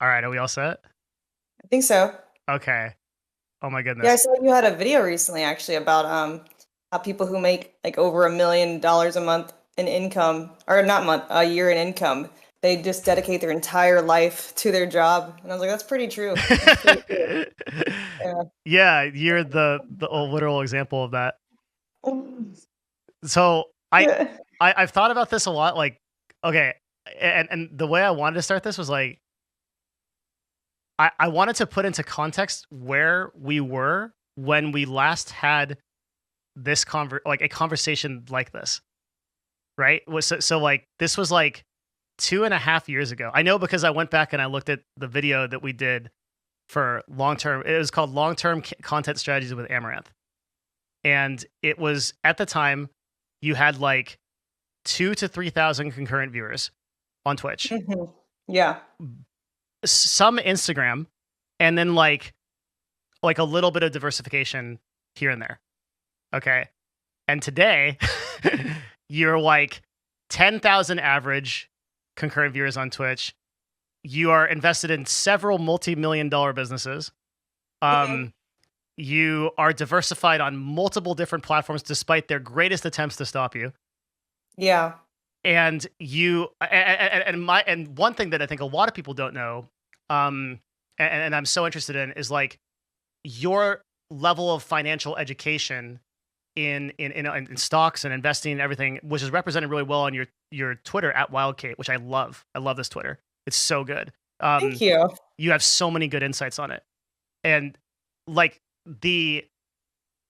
All right, are we all set? I think so. Okay. Oh my Yeah, I goodness. saw you had a video recently actually about how people who make like over $1 million a month in income, or not month, a year in income, they just dedicate their entire life to their job. And I was like, that's pretty true. That's pretty true. Yeah. Yeah, you're the literal example of that. So Yeah. I've thought about this a lot. Like, okay, and the way I wanted to start this was like I wanted to put into context where we were when we last had this like a conversation like this, right? So like this was like 2.5 years ago. I know because I went back and I looked at the video that we did for long term. It was called Long Term Content Strategies with Amouranth. And it was at the time you had like 2 to 3,000 concurrent viewers on Twitch, Mhm. Yeah. some Instagram, and then like a little bit of diversification here and there. Okay. And today you're like 10,000 average concurrent viewers on Twitch. You are invested in several multi-million-dollar businesses. Mhm. Um, you are diversified on multiple different platforms despite their greatest attempts to stop you. Yeah. And you and one thing that I think a lot of people don't know, and I'm so interested in is like your level of financial education in stocks and investing and everything, which is represented really well on your Twitter at Wildcate, which I love. I love this Twitter. It's so good. Thank Um, you. you have so many good insights on it, and like the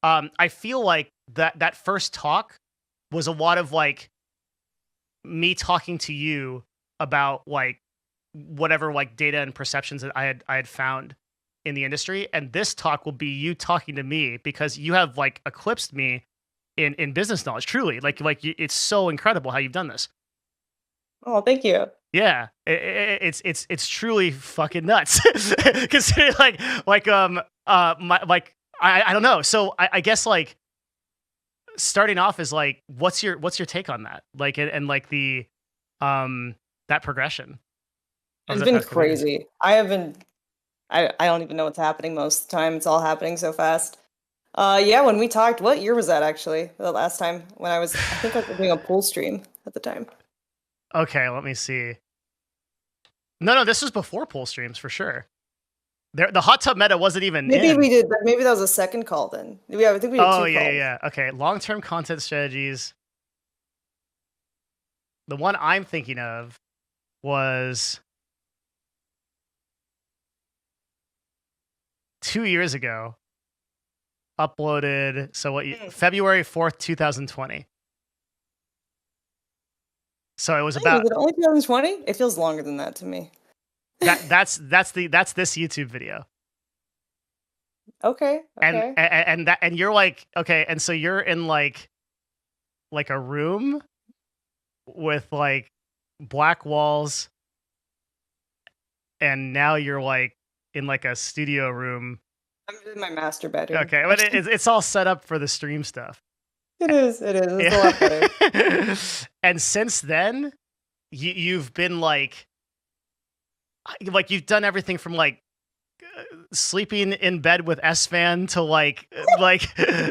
I feel like that first talk was a lot of like me talking to you about like whatever like data and perceptions that I had found in the industry, and this talk will be you talking to me because you have like eclipsed me in business knowledge. Truly, it's so incredible how you've done this. Oh, thank you. Yeah, it's truly fucking nuts. Considering my like I don't know. So I guess like starting off is like what's your take on that? Like and like the that progression of It's the been past couple years. crazy. I haven't I don't even know what's happening most of the time. It's all happening so fast. Yeah, when we talked, what year was that actually? The last time when I think I was doing a pool stream at the time. Okay, let me see. No, this was before pool streams for sure. The hot tub meta wasn't even Maybe in. we did, maybe that was a second call then. Yeah, I think we did Oh two yeah, yeah, calls. yeah. Okay, long-term content strategies. The one I'm thinking of was 2 years ago. Uploaded. So Hmm. February 4th, 2020. So it was Hey, was about it only 2020? It feels longer than that to me. that. That's this YouTube video. Okay, And okay. and you're like okay, and so you're in like a room with like black walls, and now you're like in like a studio room. I'm in my master bedroom, Okay, but actually. it's all set up for the stream stuff. It is, it is. It's a lot better. Yeah. And since then, you've been like you've done everything from like sleeping in bed with S-Fan to like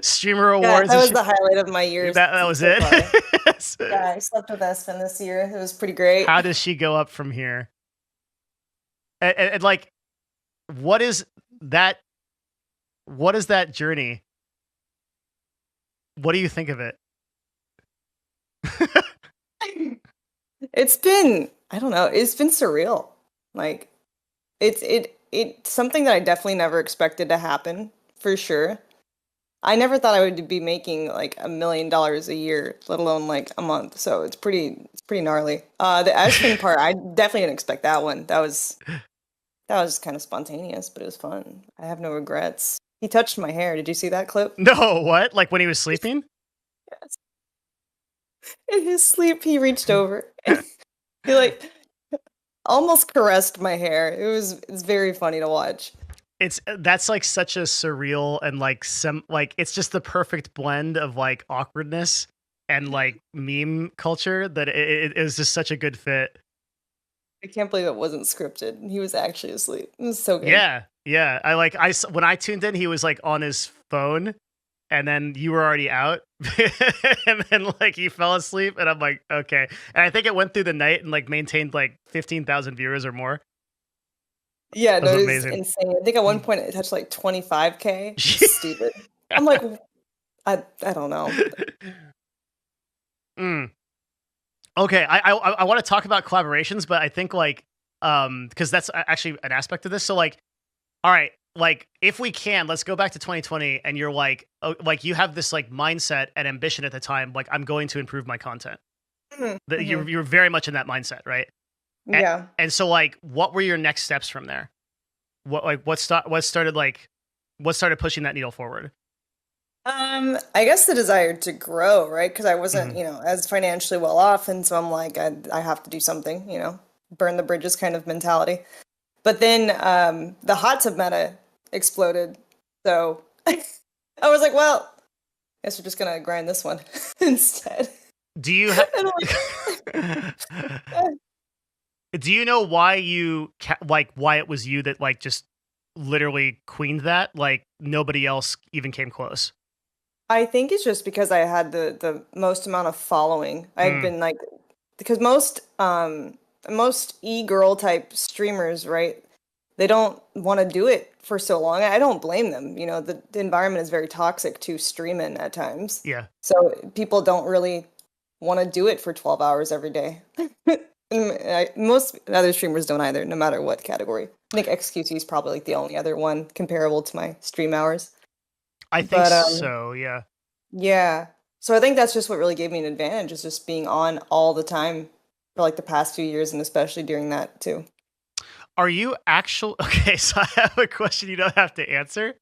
streamer Yeah, awards that and was shit. the highlight of my years That was so it. far. Yeah, I slept with Espen this year. It was pretty great. How does she go up from here? And like, what is that? What is that journey? What do you think of it? It's been, I don't know, it's been surreal. Like it's something that I definitely never expected to happen, for sure. I never thought I would be making like $1 million a year, let alone like a month. So it's pretty gnarly. The Ashvin part, I definitely didn't expect that one. That was kind of spontaneous, but it was fun. I have no regrets. He touched my hair. Did you see that clip? No, what? Like when he was sleeping? Yes. In his sleep, he reached over and he like almost caressed my hair. It's very funny to watch. That's like such a surreal and like some like it's just the perfect blend of like awkwardness and like meme culture that it is just such a good fit. I can't believe it wasn't scripted. He was actually asleep. It was so good. Yeah, yeah. When I tuned in, he was like on his phone, and then you were already out, and then like he fell asleep, and I'm like, okay. And I think it went through the night and like maintained like 15,000 viewers or more. Yeah, That was no, it was amazing. insane. I think at one point it touched like 25K. It's stupid. I'm like, I don't know. Mm. Okay, I want to talk about collaborations, but I think like because that's actually an aspect of this. So like, all right, like if we can, let's go back to 2020, and you're like, oh, like you have this like mindset and ambition at the time, like I'm going to improve my content. Mhm, That mhm. you're very much in that mindset, right? And, Yeah. and so like, what were your next steps from there? What started pushing that needle forward? I guess the desire to grow, right? Because I wasn't, Hmm. you know, as financially well off, and so I'm like, I have to do something, you know, burn the bridges kind of mentality. But then the hot tub meta exploded, so I was like, well, I guess we're just gonna grind this one instead. Do you And I'm have? like, Do you know why why it was you that like just literally queened that? Like nobody else even came close. I think it's just because I had the most amount of following. I've Mm, been like, because most e-girl type streamers, right? They don't want to do it for so long. I don't blame them. You know, the environment is very toxic to stream in at times. yeah. So people don't really want to do it for 12 hours every day. Most other streamers don't either, no matter what category. I think XQC is probably like the only other one comparable to my stream hours. I think But so, yeah. yeah. So I think that's just what really gave me an advantage is just being on all the time for like the past few years and especially during that too. Are you actual Okay, so I have a question you don't have to answer.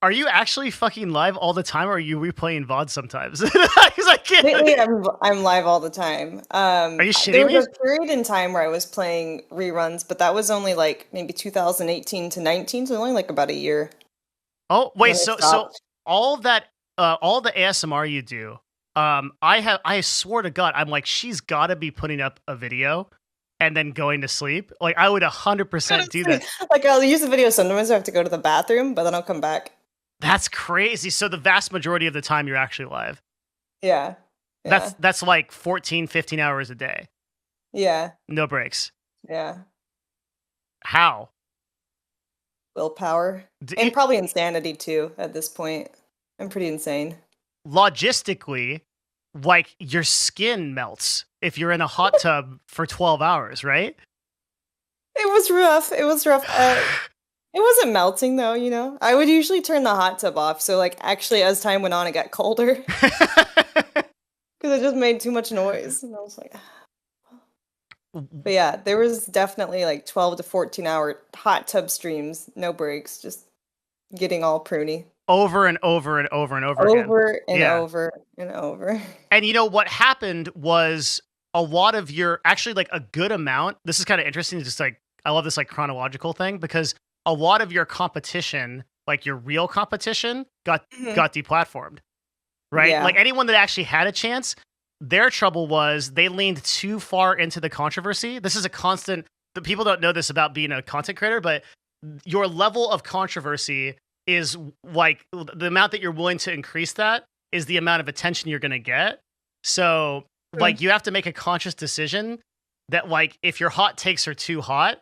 Are you actually fucking live all the time or are you replaying VOD sometimes? Because I can't. Lately I'm live all the time. Are you There shitting me? was a period in time where I was playing reruns, but that was only like maybe 2018 to 19, so only like about a year. Oh, And wait, then I so stopped. all that all the ASMR you do, I swore to God, I'm like, she's gotta be putting up a video and then going to sleep. Like I would 100% do Honestly, that. like I'll use the video sometimes I have to go to the bathroom, but then I'll come back. That's crazy. So the vast majority of the time you're actually live. Yeah. That's Yeah. that's like 14, 15 hours a day. Yeah. No breaks. Yeah. How? Willpower. And probably insanity too at this point. I'm pretty insane. Logistically, like your skin melts if you're in a hot tub for 12 hours, right? It was rough. It was rough. It wasn't melting though, you know. I would usually turn the hot tub off. So like actually as time went on it got colder because it just made too much noise. And I was like but yeah, there was definitely like 12 to 14-hour hot tub streams, no breaks, just getting all pruny. Over and over and over and over again. Over and Yeah. over and over. And you know what happened was a lot of your actually like a good amount. This is kind of interesting. Just like I love this like chronological thing because a lot of your competition, like your real competition, got Mhm. got deplatformed. Right? Yeah. Like anyone that actually had a chance, their trouble was they leaned too far into the controversy. This is a constant. The people don't know this about being a content creator, but your level of controversy is like the amount that you're willing to increase that is the amount of attention you're going to get. So, Mm. like, you have to make a conscious decision that, like, if your hot takes are too hot,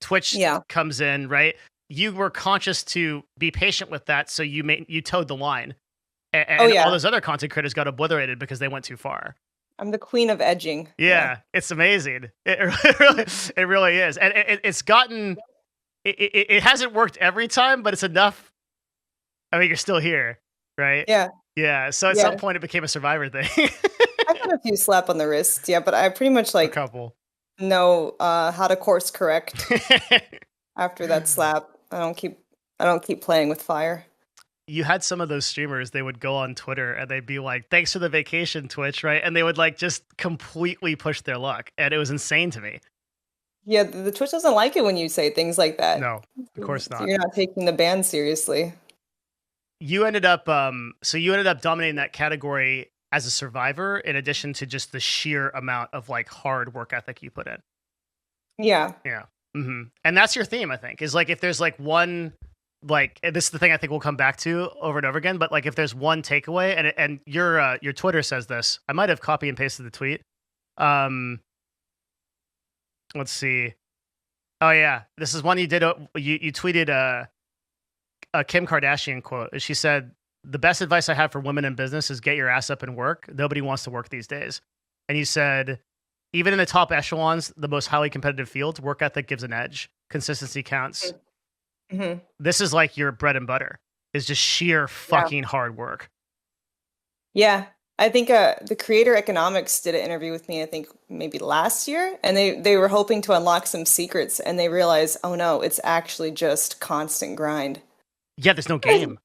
Twitch Yeah. comes in, right? You were conscious to be patient with that, so you towed the line, and, Oh and all yeah. those other content creators got obliterated because they went too far. I'm the queen of edging. Yeah. Yeah, it's amazing. It really is, and it's gotten. It hasn't worked every time, but it's enough. I mean, you're still here, right? Yeah. Yeah. So at some Yeah. point, it became a Survivor thing. I've had a few slap on the wrists, yeah, but I pretty much A like couple. know how to course correct after that slap. I don't keep playing with fire. You had some of those streamers, they would go on Twitter and they'd be like, thanks for the vacation, Twitch, right? And they would like just completely push their luck. And it was insane to me. Yeah, the Twitch doesn't like it when you say things like that. No, of course So not. you're not taking the ban seriously. You ended up dominating that category as a survivor in addition to just the sheer amount of like hard work ethic you put in. Yeah. Yeah. And that's your theme, I think, is like if there's like one, like this is the thing I think we'll come back to over and over again. But like if there's one takeaway, and your Twitter says this, I might have copy and pasted the tweet. Um, let's see. Oh yeah, this is one you did. You tweeted a Kim Kardashian quote. She said, "The best advice I have for women in business is get your ass up and work. Nobody wants to work these days." And you said, even in the top echelons, the most highly competitive fields, work ethic gives an edge. Consistency counts. Mm-hmm. This is like your bread and butter. Is just sheer Yeah. fucking hard work. Yeah. I think the Creator Economics did an interview with me, I think maybe last year, and they were hoping to unlock some secrets, and they realized, oh no, it's actually just constant grind. Yeah, there's no game.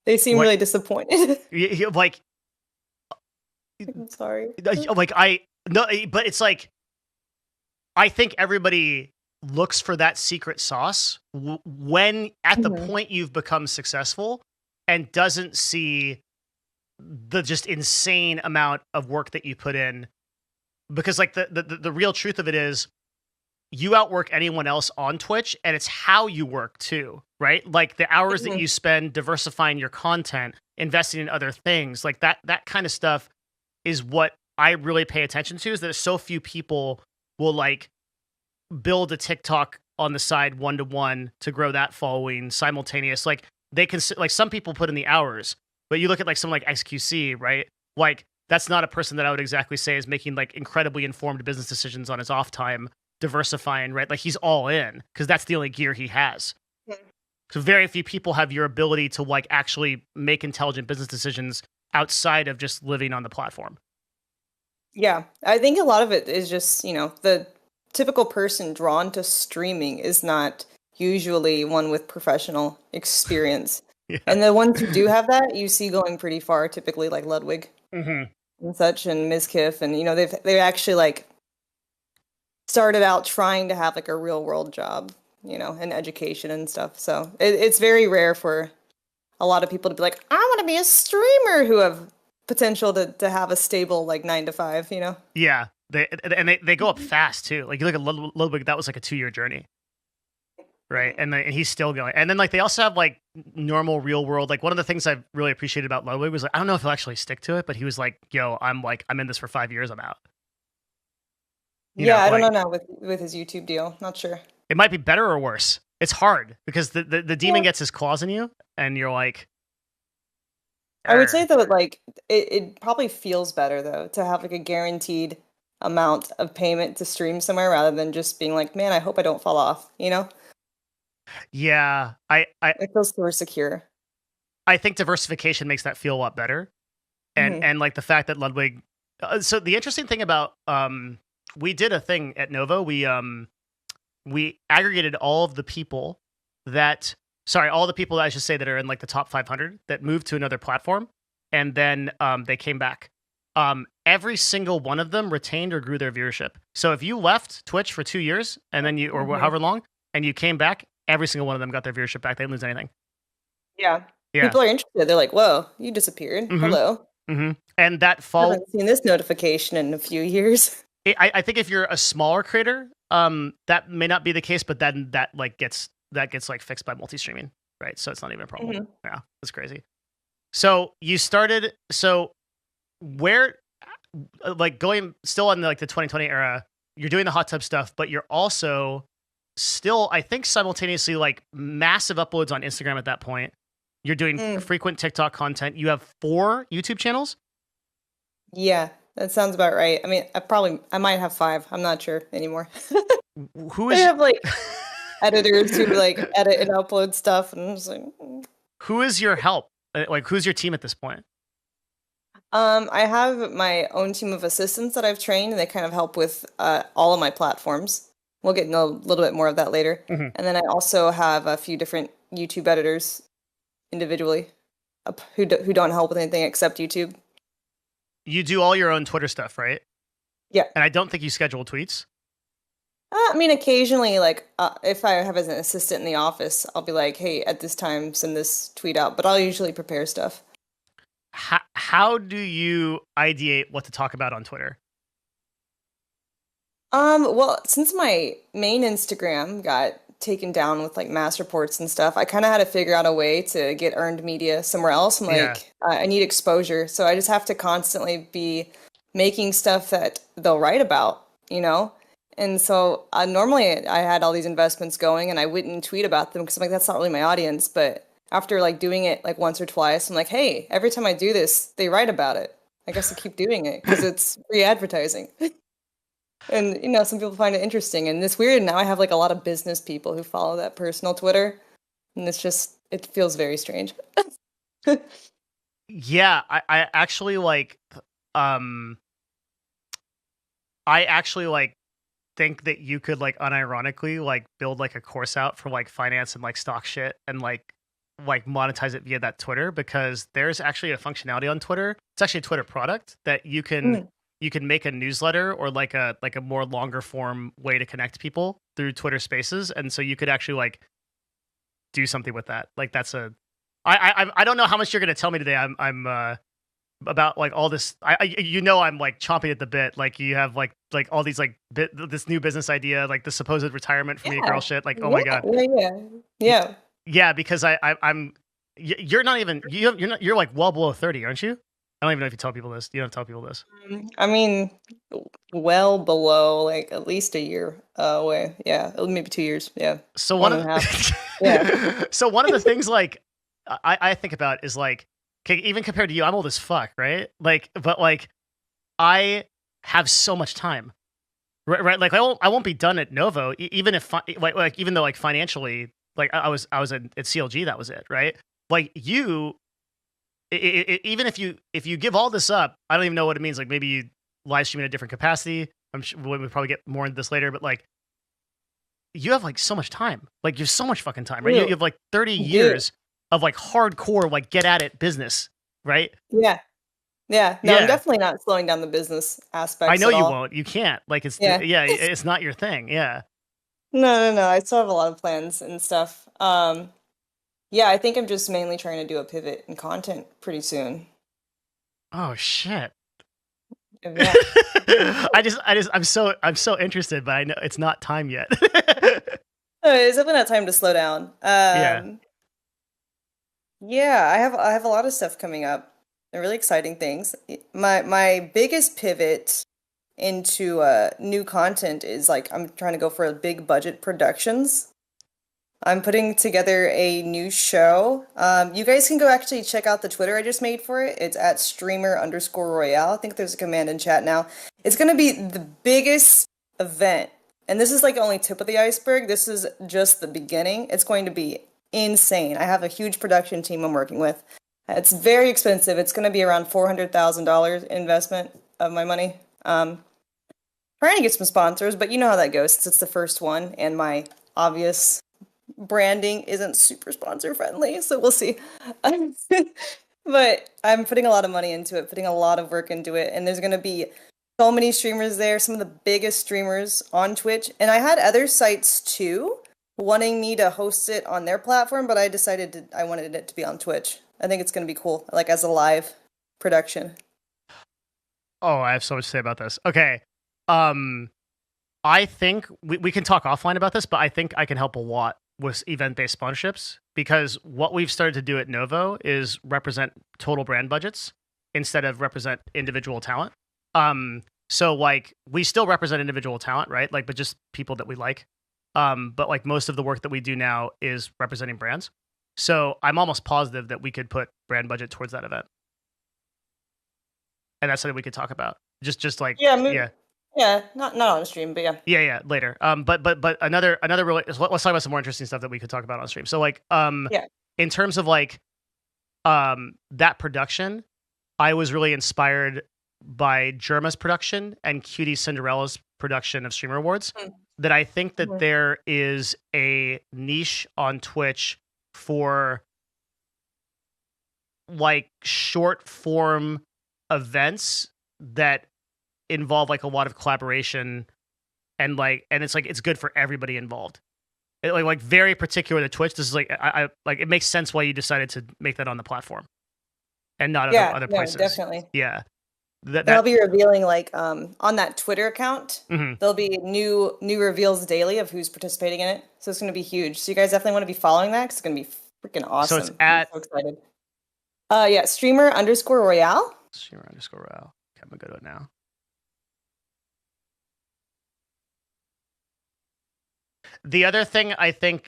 They seem Like, really disappointed. like, I'm sorry. like I no, but it's like I think everybody looks for that secret sauce when at the Mhm. point you've become successful and doesn't see the just insane amount of work that you put in, because like the real truth of it is you outwork anyone else on Twitch, and it's how you work too, right? Like the hours that Mhm. you spend diversifying your content, investing in other things, like that kind of stuff is what I really pay attention to, is that so few people will like build a TikTok on the side 1-to-1 to grow that following simultaneous. Like they can, like some people put in the hours, but you look at like someone like XQC, right? Like that's not a person that I would exactly say is making like incredibly informed business decisions on his off time, diversifying, right? Like he's all in because that's the only gear he has. So very few people have your ability to like actually make intelligent business decisions outside of just living on the platform. Yeah, I think a lot of it is just, the typical person drawn to streaming is not usually one with professional experience. Yeah. And the ones who do have that, you see going pretty far, typically like Ludwig hmm and such, and Ms. Kiff, and they've actually like started out trying to have like a real world job, and education and stuff. So it's very rare for a lot of people to be like, I want to be a streamer, who have potential to have a stable like 9 to 5. Yeah. They go up fast too. Like you look at Ludwig, that was like a 2-year journey. Right. And he's still going. And then like they also have like normal real world. Like one of the things I really appreciated about Ludwig was like, I don't know if he'll actually stick to it, but he was like, yo, I'm in this for 5 years, I'm out. Yeah, I don't know Like now with his YouTube deal. Not sure. it might be better or worse. It's hard because the demon Yeah. gets his claws in you and you're like, I would say "Arr." though, like it probably feels better though to have like a guaranteed amount of payment to stream somewhere rather than just being like, man, I hope I don't fall off, Yeah. It feels super secure. I think diversification makes that feel a lot better. And Hmm. and like the fact that Ludwig so the interesting thing about we did a thing at Novo. We aggregated all of the people that all the people that I should say that are in like the top 500 that moved to another platform, and then they came back. Every single one of them retained or grew their viewership. So if you left Twitch for 2 years and then you, or Hmm. however long, and you came back, every single one of them got their viewership back. They didn't lose anything. Yeah. Yeah. People are interested. They're like, whoa, you disappeared. Mm-hmm. Hello. Mm-hmm. And that fall, Haven't seen this notification in a few years. I think if you're a smaller creator, that may not be the case, but then that gets like fixed by multi-streaming, right? So it's not even a problem. Hmm. Yeah, that's crazy. So you started. So where, like going still in like the 2020 era, you're doing the hot tub stuff, but you're also still, I think, simultaneously like massive uploads on Instagram at that point. You're doing Mm. frequent TikTok content. You have 4 YouTube channels. Yeah, that sounds about right. I mean, I might have 5. I'm not sure anymore. Who They is have like editors who like edit and upload stuff, and I'm just like, who is your help? Like who's your team at this point? I have my own team of assistants that I've trained, and they kind of help with all of my platforms. We'll get into a little bit more of that later. Mhm. And then I also have a few different YouTube editors individually, who don't help with anything except YouTube. You do all your own Twitter stuff, right? Yeah. And I don't think you schedule tweets. I mean, occasionally, like if I have as an assistant in the office, I'll be like, "Hey, at this time, send this tweet out." But I'll usually prepare stuff. How do you ideate what to talk about on Twitter? Well, since my main Instagram got taken down with like mass reports and stuff, I kind of had to figure out a way to get earned media somewhere else. I'm Yeah. like, I need exposure, so I just have to constantly be making stuff that they'll write about, you know? And so normally I had all these investments going and I wouldn't tweet about them because I'm like, that's not really my audience. But after like doing it like once or twice, I'm like, hey, every time I do this, they write about it. I guess I'll keep doing it because it's free advertising. And some people find it interesting. And it's weird. Now I have like a lot of business people who follow that personal Twitter. And it feels very strange. Yeah, I actually like um I actually like think that you could like unironically like build like a course out for like finance and like stock shit and like monetize it via that Twitter, because there's actually a functionality on Twitter. It's actually a Twitter product that Mm. you can make a newsletter or like a more longer form way to connect people through Twitter Spaces, and so you could actually like do something with that. Like that's a I don't know how much you're gonna tell me today. I'm about like all this. I'm like chomping at the bit. Like you have like all these like this new business idea, like the supposed retirement for me Yeah. girl shit. Like oh my Yeah. god. Yeah. Yeah. Yeah. Yeah, because I'm you're not even you're not, you're like well below 30, aren't you? I don't even know if you tell people this. You don't tell people this. I mean, well below like at least a year away. Yeah. Maybe 2 years. Yeah. So one One of and a half. Yeah. so one of the things like I think about is like, okay, even compared to you, I'm old as fuck, right? Like, but like I have so much time, right? Like I won't be done at Novo, even if like even though like financially, like I was at CLG, that was it, right? Like you, even if you give all this up, I don't even know what it means. Like maybe you live stream in a different capacity. I'm sure we'll probably get more into this later, but like you have like so much time. Like you have so much fucking time, right? You Dude. have like 30 Dude. years of like hardcore, like get at it business, right? Yeah. Yeah. No, I'm Yeah. definitely not slowing down the business I aspects know at you all. won't. You can't. Like Yeah. yeah, it's not your thing. Yeah. No, no, no. I still have a lot of plans and stuff. Yeah, I think I'm just mainly trying to do a pivot in content pretty soon. Oh shit. Yeah. I'm so interested, but I know it's not time yet. It's definitely not time to slow down. Yeah. Yeah, I have a lot of stuff coming up. They're really exciting things. My biggest pivot into new content is like I'm trying to go for big budget productions. I'm putting together a new show. You guys can go actually check out the Twitter I just made for it. It's at streamer_royale. I think there's a command in chat now. It's going to be the biggest event. And this is like only tip of the iceberg. This is just the beginning. It's going to be insane. I have a huge production team I'm working with. It's very expensive. It's going to be around $400,000 investment of my money. Trying to get some sponsors, but you know how that goes since it's the first one, and my obvious branding isn't super sponsor friendly, so we'll see. But I'm putting a lot of money into it, putting a lot of work into it, and there's going to be so many streamers there, some of the biggest streamers on Twitch. And I had other sites too wanting me to host it on their platform, but I wanted it to be on Twitch. I think it's going to be cool, like as a live production. Oh, I have so much to say about this. Okay. I think we can talk offline about this, but I think I can help a lot with event-based sponsorships, because what we've started to do at Novo is represent total brand budgets instead of represent individual talent. So like we still represent individual talent, right? Like, but just people that we like. But like most of the work that we do now is representing brands. So I'm almost positive that we could put brand budget towards that event, and that's something we could talk about. Just like Yeah, yeah. yeah, not on stream, but yeah. Yeah, later. But another really let's talk about some more interesting stuff that we could talk about on stream. So like Yeah. in terms of like that production, I was really inspired by Germa's production and Cutie Cinderella's production of Streamer Awards. Mm. That I think that Mhm. there is a niche on Twitch for like short form events that involve like a lot of collaboration, and it's like it's good for everybody involved. Like very particular to Twitch. This is like I like it makes sense why you decided to make that on the platform and not Yeah, other no, places. definitely. Yeah, And I'll be revealing like on that Twitter account, mm-hmm. there'll be new reveals daily of who's participating in it. So it's going to be huge. So you guys definitely want to be following that because it's going to be freaking awesome. So it's at I'm so excited. Yeah, streamer_royale. Streamer_royale. Okay, I'm gonna go to it now. The other thing I think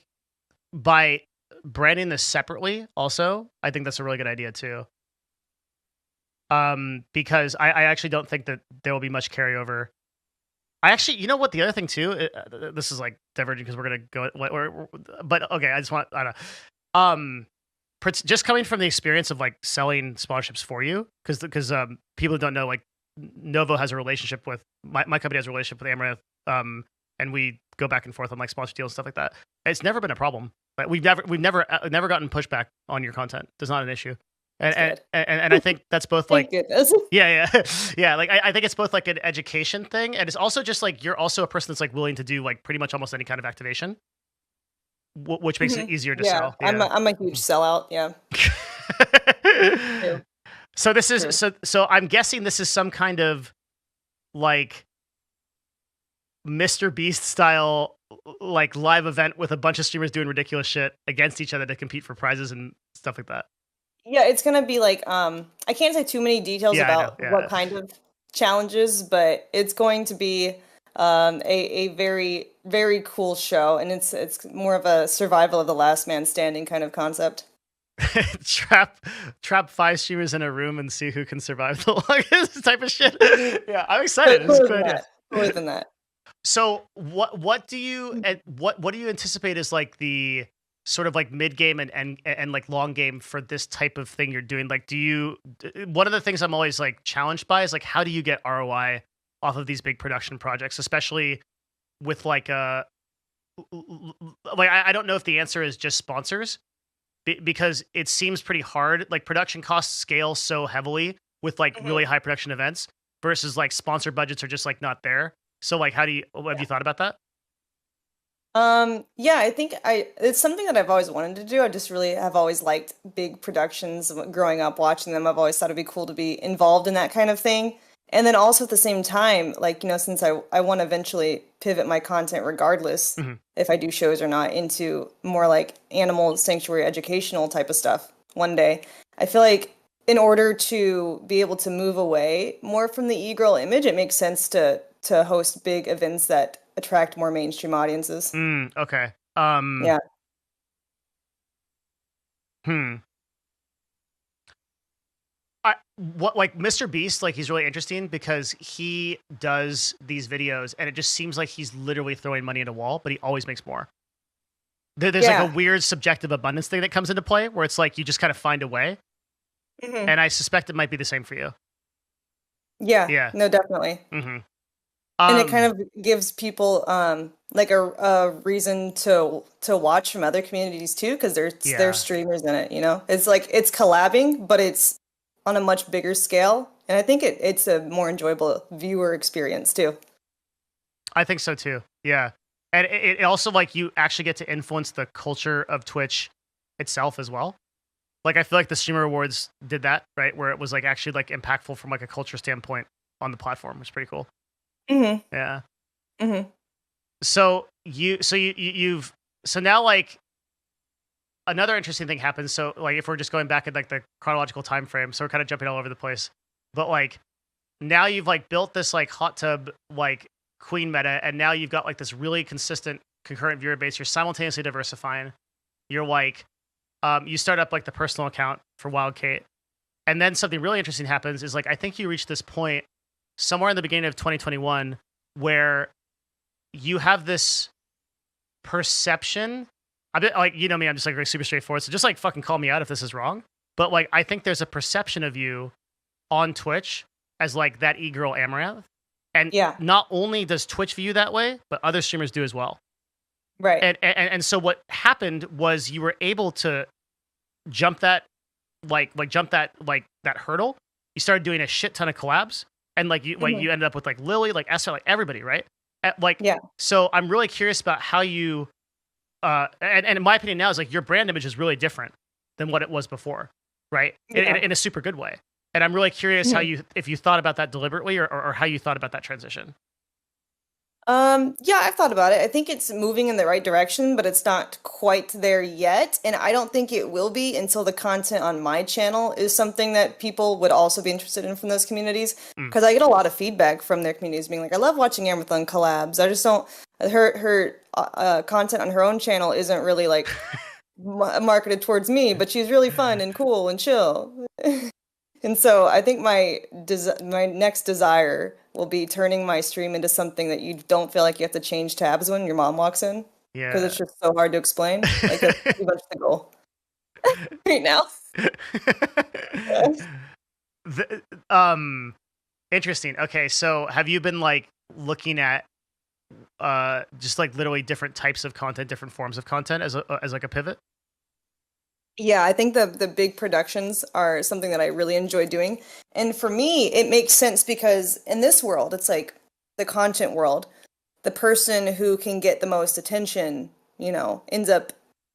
by branding this separately, also, I think that's a really good idea too. Because I actually don't think that there will be much carryover. I actually, you know what? The other thing too, this is like diverging because we're gonna go, but okay, I don't know. Just coming from the experience of like selling sponsorships for you, because people who don't know, like Novo has a relationship with my company has a relationship with Amouranth, and we go back and forth on like sponsor deals and stuff like that. It's never been a problem. Like we've never gotten pushback on your content. There's not an issue. And I think that's both like yeah like I think it's both like an education thing, and it's also just like you're also a person that's like willing to do like pretty much almost any kind of activation, which makes it easier to sell. Yeah, I'm a huge sellout. Yeah. So this is so I'm guessing this is some kind of like Mr. Beast style like live event with a bunch of streamers doing ridiculous shit against each other to compete for prizes and stuff like that. Yeah, it's gonna be like I can't say too many details about what kind of challenges, but it's going to be a very, very cool show, and it's more of a survival of the last man standing kind of concept. trap 5 streamers in a room and see who can survive the longest type of shit. Yeah, I'm excited. It's good. More than that. So what do you anticipate is like the sort of like mid game and like long game for this type of thing you're doing? Like, one of the things I'm always like challenged by is like, how do you get ROI off of these big production projects, especially with like I don't know if the answer is just sponsors, because it seems pretty hard. Like production costs scale so heavily with like really high production events versus like sponsor budgets are just like not there. So like, have you thought about that? Yeah, I think it's something that I've always wanted to do. I just really have always liked big productions. Growing up watching them, I've always thought it'd be cool to be involved in that kind of thing. And then also at the same time, like, since I want to eventually pivot my content regardless if I do shows or not into more like animal sanctuary educational type of stuff one day, I feel like in order to be able to move away more from the e-girl image, it makes sense to host big events that attract more mainstream audiences. Okay. Yeah. What like Mr. Beast, like he's really interesting because he does these videos and it just seems like he's literally throwing money at a wall, but he always makes more. There's like a weird subjective abundance thing that comes into play where it's like you just kind of find a way. And I suspect it might be the same for you. Yeah. No, definitely. And it kind of gives people like a reason to watch from other communities too, because there's streamers in it. It's like it's collabing, but it's on a much bigger scale, and I think it's a more enjoyable viewer experience too. I think so too. Yeah, and it also like you actually get to influence the culture of Twitch itself as well. Like I feel like the Streamer Awards did that, right, where it was like actually like impactful from like a culture standpoint on the platform, which is pretty cool. Yeah. So now like another interesting thing happens. So like if we're just going back in like the chronological time frame, so we're kind of jumping all over the place. But like now you've like built this like hot tub like queen meta, and now you've got like this really consistent concurrent viewer base. You're simultaneously diversifying. You're like you start up like the personal account for Wild Kate, and then something really interesting happens is like I think you reach this point somewhere in the beginning of 2021 where you have this perception. I'm like, me, I'm just like super straightforward. So just like fucking call me out if this is wrong. But like, I think there's a perception of you on Twitch as like that e-girl Amouranth. And not only does Twitch view you that way, but other streamers do as well. Right. And so what happened was you were able to jump that hurdle. You started doing a shit ton of collabs. And like you ended up with like Lily, like Esther, like everybody, right? So I'm really curious about how you, and in my opinion now is like your brand image is really different than what it was before, right? In a super good way. And I'm really curious if you thought about that deliberately or how you thought about that transition. Yeah, I've thought about it. I think it's moving in the right direction, but it's not quite there yet. And I don't think it will be until the content on my channel is something that people would also be interested in from those communities. Mm. Because I get a lot of feedback from their communities being like, I love watching Amouranth on collabs. I just don't, her content on her own channel isn't really like marketed towards me, but she's really fun and cool and chill. And so I think my next desire will be turning my stream into something that you don't feel like you have to change tabs when your mom walks in, because Yeah. it's just so hard to explain. Like that's pretty much the goal right now. The, interesting. Okay, so have you been like looking at just like literally different types of content, different forms of content as like a pivot? Yeah, I think the big productions are something that I really enjoy doing. And for me, it makes sense because in this world, it's like the content world, the person who can get the most attention, ends up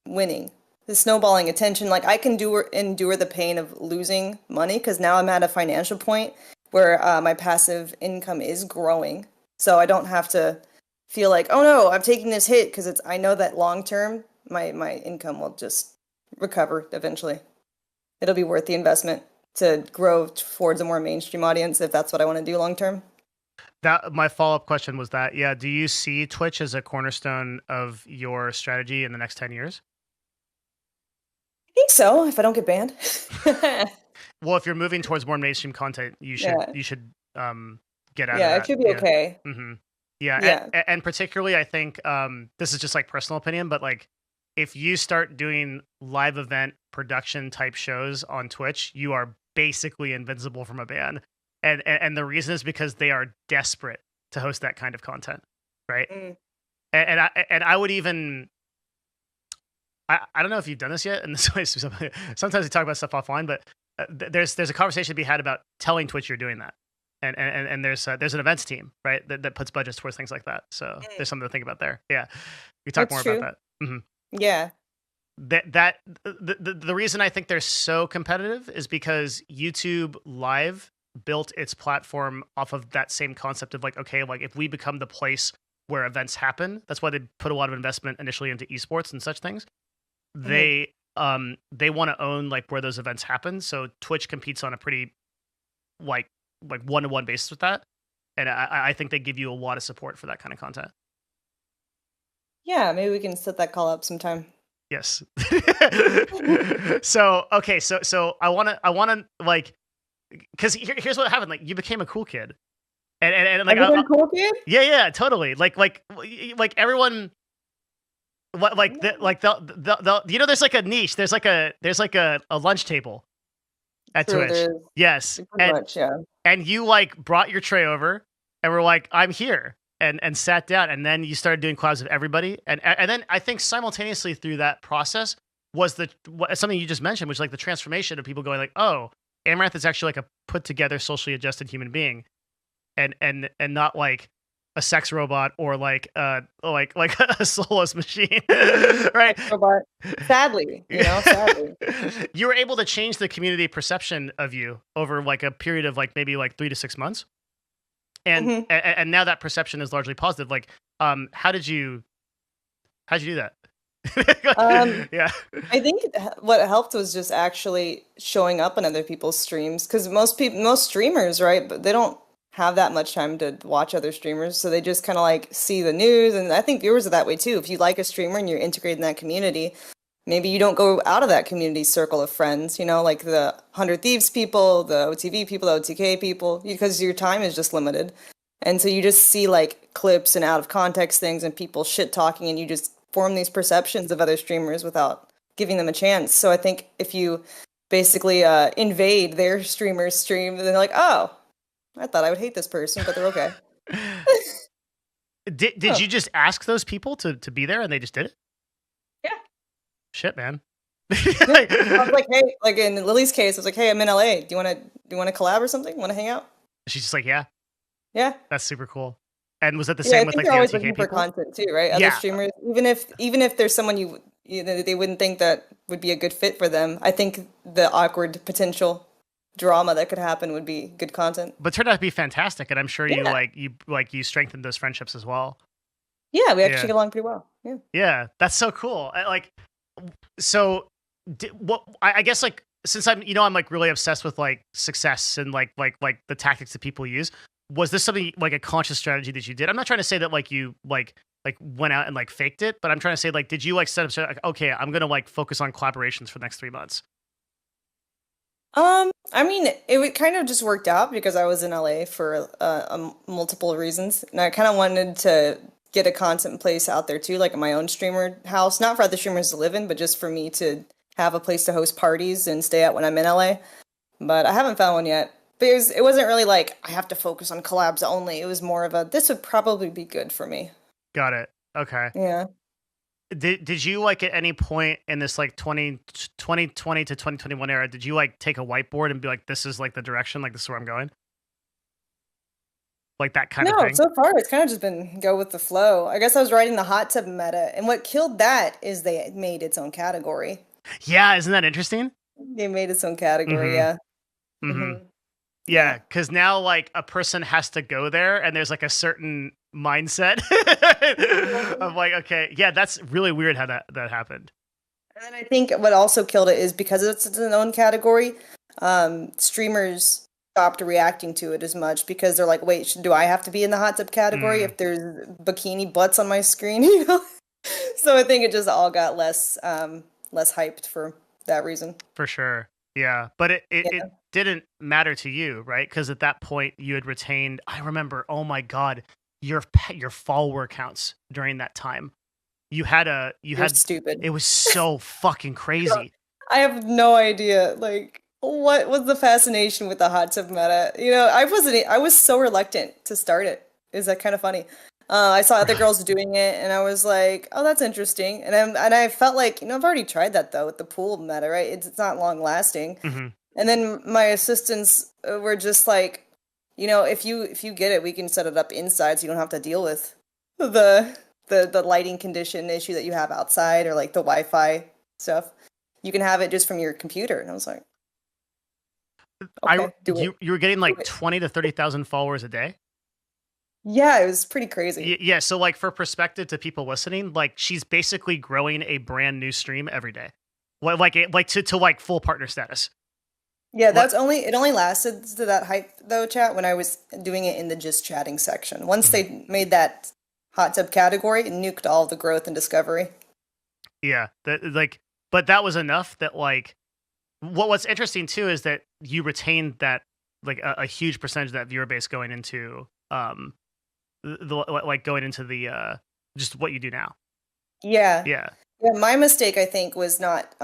winning. The snowballing attention, like I can endure the pain of losing money because now I'm at a financial point where my passive income is growing. So I don't have to feel like, oh no, I'm taking this hit because I know that long term my income will just recover eventually. It'll be worth the investment to grow towards a more mainstream audience if that's what I want to do long term. That my follow-up question was that, yeah, do you see Twitch as a cornerstone of your strategy in the next 10 years? I think so, if I don't get banned. Well, if you're moving towards more mainstream content, you should get out of Yeah, it that. should be Yeah. okay. Mm-hmm. Yeah. Yeah. And particularly, I think this is just like personal opinion, but like if you start doing live event production type shows on Twitch, you are basically invincible from a ban. And the reason is because they are desperate to host that kind of content, right? Mm. And I would even I don't know if you've done this yet, and this way sometimes we talk about stuff offline, but there's a conversation to be had about telling Twitch you're doing that, and there's an events team, right, that puts budgets towards things like that. So there's something to think about there. Yeah, we talk That's more true. about that. Mm-hmm. Yeah. The reason I think they're so competitive is because YouTube Live built its platform off of that same concept of like, okay, like if we become the place where events happen, that's why they put a lot of investment initially into esports and such things. They want to own like where those events happen. So Twitch competes on a pretty like one-to-one basis with that. And I think they give you a lot of support for that kind of content. Yeah, maybe we can set that call up sometime. Yes. So okay, so I wanna like, because here's what happened. Like you became a cool kid, and like Have you been cool, kid? yeah, totally. Like everyone. What like the there's like a niche. There's like a lunch table at True, Twitch. there is. Yes, Pretty much, yeah. and you like brought your tray over, and we're like, I'm here, and sat down, and then you started doing collabs with everybody, and then I think simultaneously through that process was something you just mentioned, which is like the transformation of people going like, oh, Amouranth is actually like a put together, socially adjusted human being, and not like a sex robot or like a soulless machine, right? Robot. Sadly, sadly. You were able to change the community perception of you over like a period of like maybe like 3 to 6 months, and and now that perception is largely positive. Like, how did you do that? Yeah, I think what helped was just actually showing up on other people's streams because most streamers, right, but they don't have that much time to watch other streamers, so they just kind of like see the news. And I think viewers are that way too. If you like a streamer and you're integrated in that community, maybe you don't go out of that community circle of friends, like the 100 Thieves people, the OTV people, the OTK people, because your time is just limited. And so you just see like clips and out of context things and people shit talking, and you just form these perceptions of other streamers without giving them a chance. So I think if you basically invade their streamer's stream, then they're like, oh, I thought I would hate this person, but they're okay. Did you just ask those people to be there and they just did it? Yeah. Shit, man. I was like, hey, like in Lily's case, I was like, hey, I'm in LA. Do you want to collab or something? Want to hang out? She's just like, yeah. Yeah. That's super cool. And was that the same with like the always OTK looking people? for content too, right? Other streamers, even if there's someone they wouldn't think that would be a good fit for them, I think the awkward potential drama that could happen would be good content. But turned out to be fantastic, and I'm sure Yeah. you strengthened those friendships as well. Yeah, we actually Yeah. get along pretty well. Yeah. Yeah, that's so cool. So I guess like since I'm like really obsessed with like success and like the tactics that people use. Was this something like a conscious strategy that you did? I'm not trying to say that like you like went out and like faked it, but I'm trying to say like did you like set up like, okay, I'm gonna like focus on collaborations for the next 3 months? I mean, kind of just worked out because I was in LA for multiple reasons, and I kind of wanted to get a content place out there too, like my own streamer house, not for other streamers to live in, but just for me to have a place to host parties and stay at when I'm in LA. But I haven't found one yet. But it wasn't really like I have to focus on collabs only. It was more of a this would probably be good for me. Got it. Okay. Yeah. Did you like at any point in this like 2020 to 2021 era, did you like take a whiteboard and be like, this is like the direction, like this is where I'm going? Like that kind of No, thing? so far it's kind of just been go with the flow. I guess I was writing the hot tub meta, and what killed that is they made its own category. Yeah, isn't that interesting? They made its own category, Mm-hmm. yeah. Mm-hmm. Hmm. Yeah, Yeah. because now like a person has to go there and there's like a certain mindset of like, okay, yeah, that's really weird how that happened. And then I think what also killed it is because it's its own category, streamers stopped reacting to it as much because they're like, wait, do I have to be in the hot tub category Mm, if there's bikini butts on my screen? You know? So I think it just all got less hyped for that reason. for sure. Yeah. But it Yeah. didn't matter to you, right? Because at that point you had retained, I remember, oh my God, your follower counts during that time. You You're had stupid. it was so fucking crazy. I have no idea. Like, what was the fascination with the hot tub meta? I was so reluctant to start it. Is that kind of funny? I saw other Really? girls doing it, and I was like, "Oh, that's interesting." And I felt like, I've already tried that though with the pool meta, right? It's not long lasting. Hmm. And then my assistants were just like, if you get it, we can set it up inside, so you don't have to deal with the the lighting condition issue that you have outside or like the Wi-Fi stuff. You can have it just from your computer. And I was like, I okay, do it. you were getting Do like it. 20 to 30,000 followers a day. Yeah, it was pretty crazy. Yeah, so like for perspective to people listening, like she's basically growing a brand new stream every day. Like to like full partner status. Yeah, What? it only lasted to that hype though, chat, when I was doing it in the just chatting section. Once Mhm. they made that hot tub category, it nuked all the growth and discovery. Yeah, that like but that was enough that like what's interesting too is that you retained that like a huge percentage of that viewer base going into like going into the just what you do now. Yeah. Yeah. Yeah, my mistake I think was not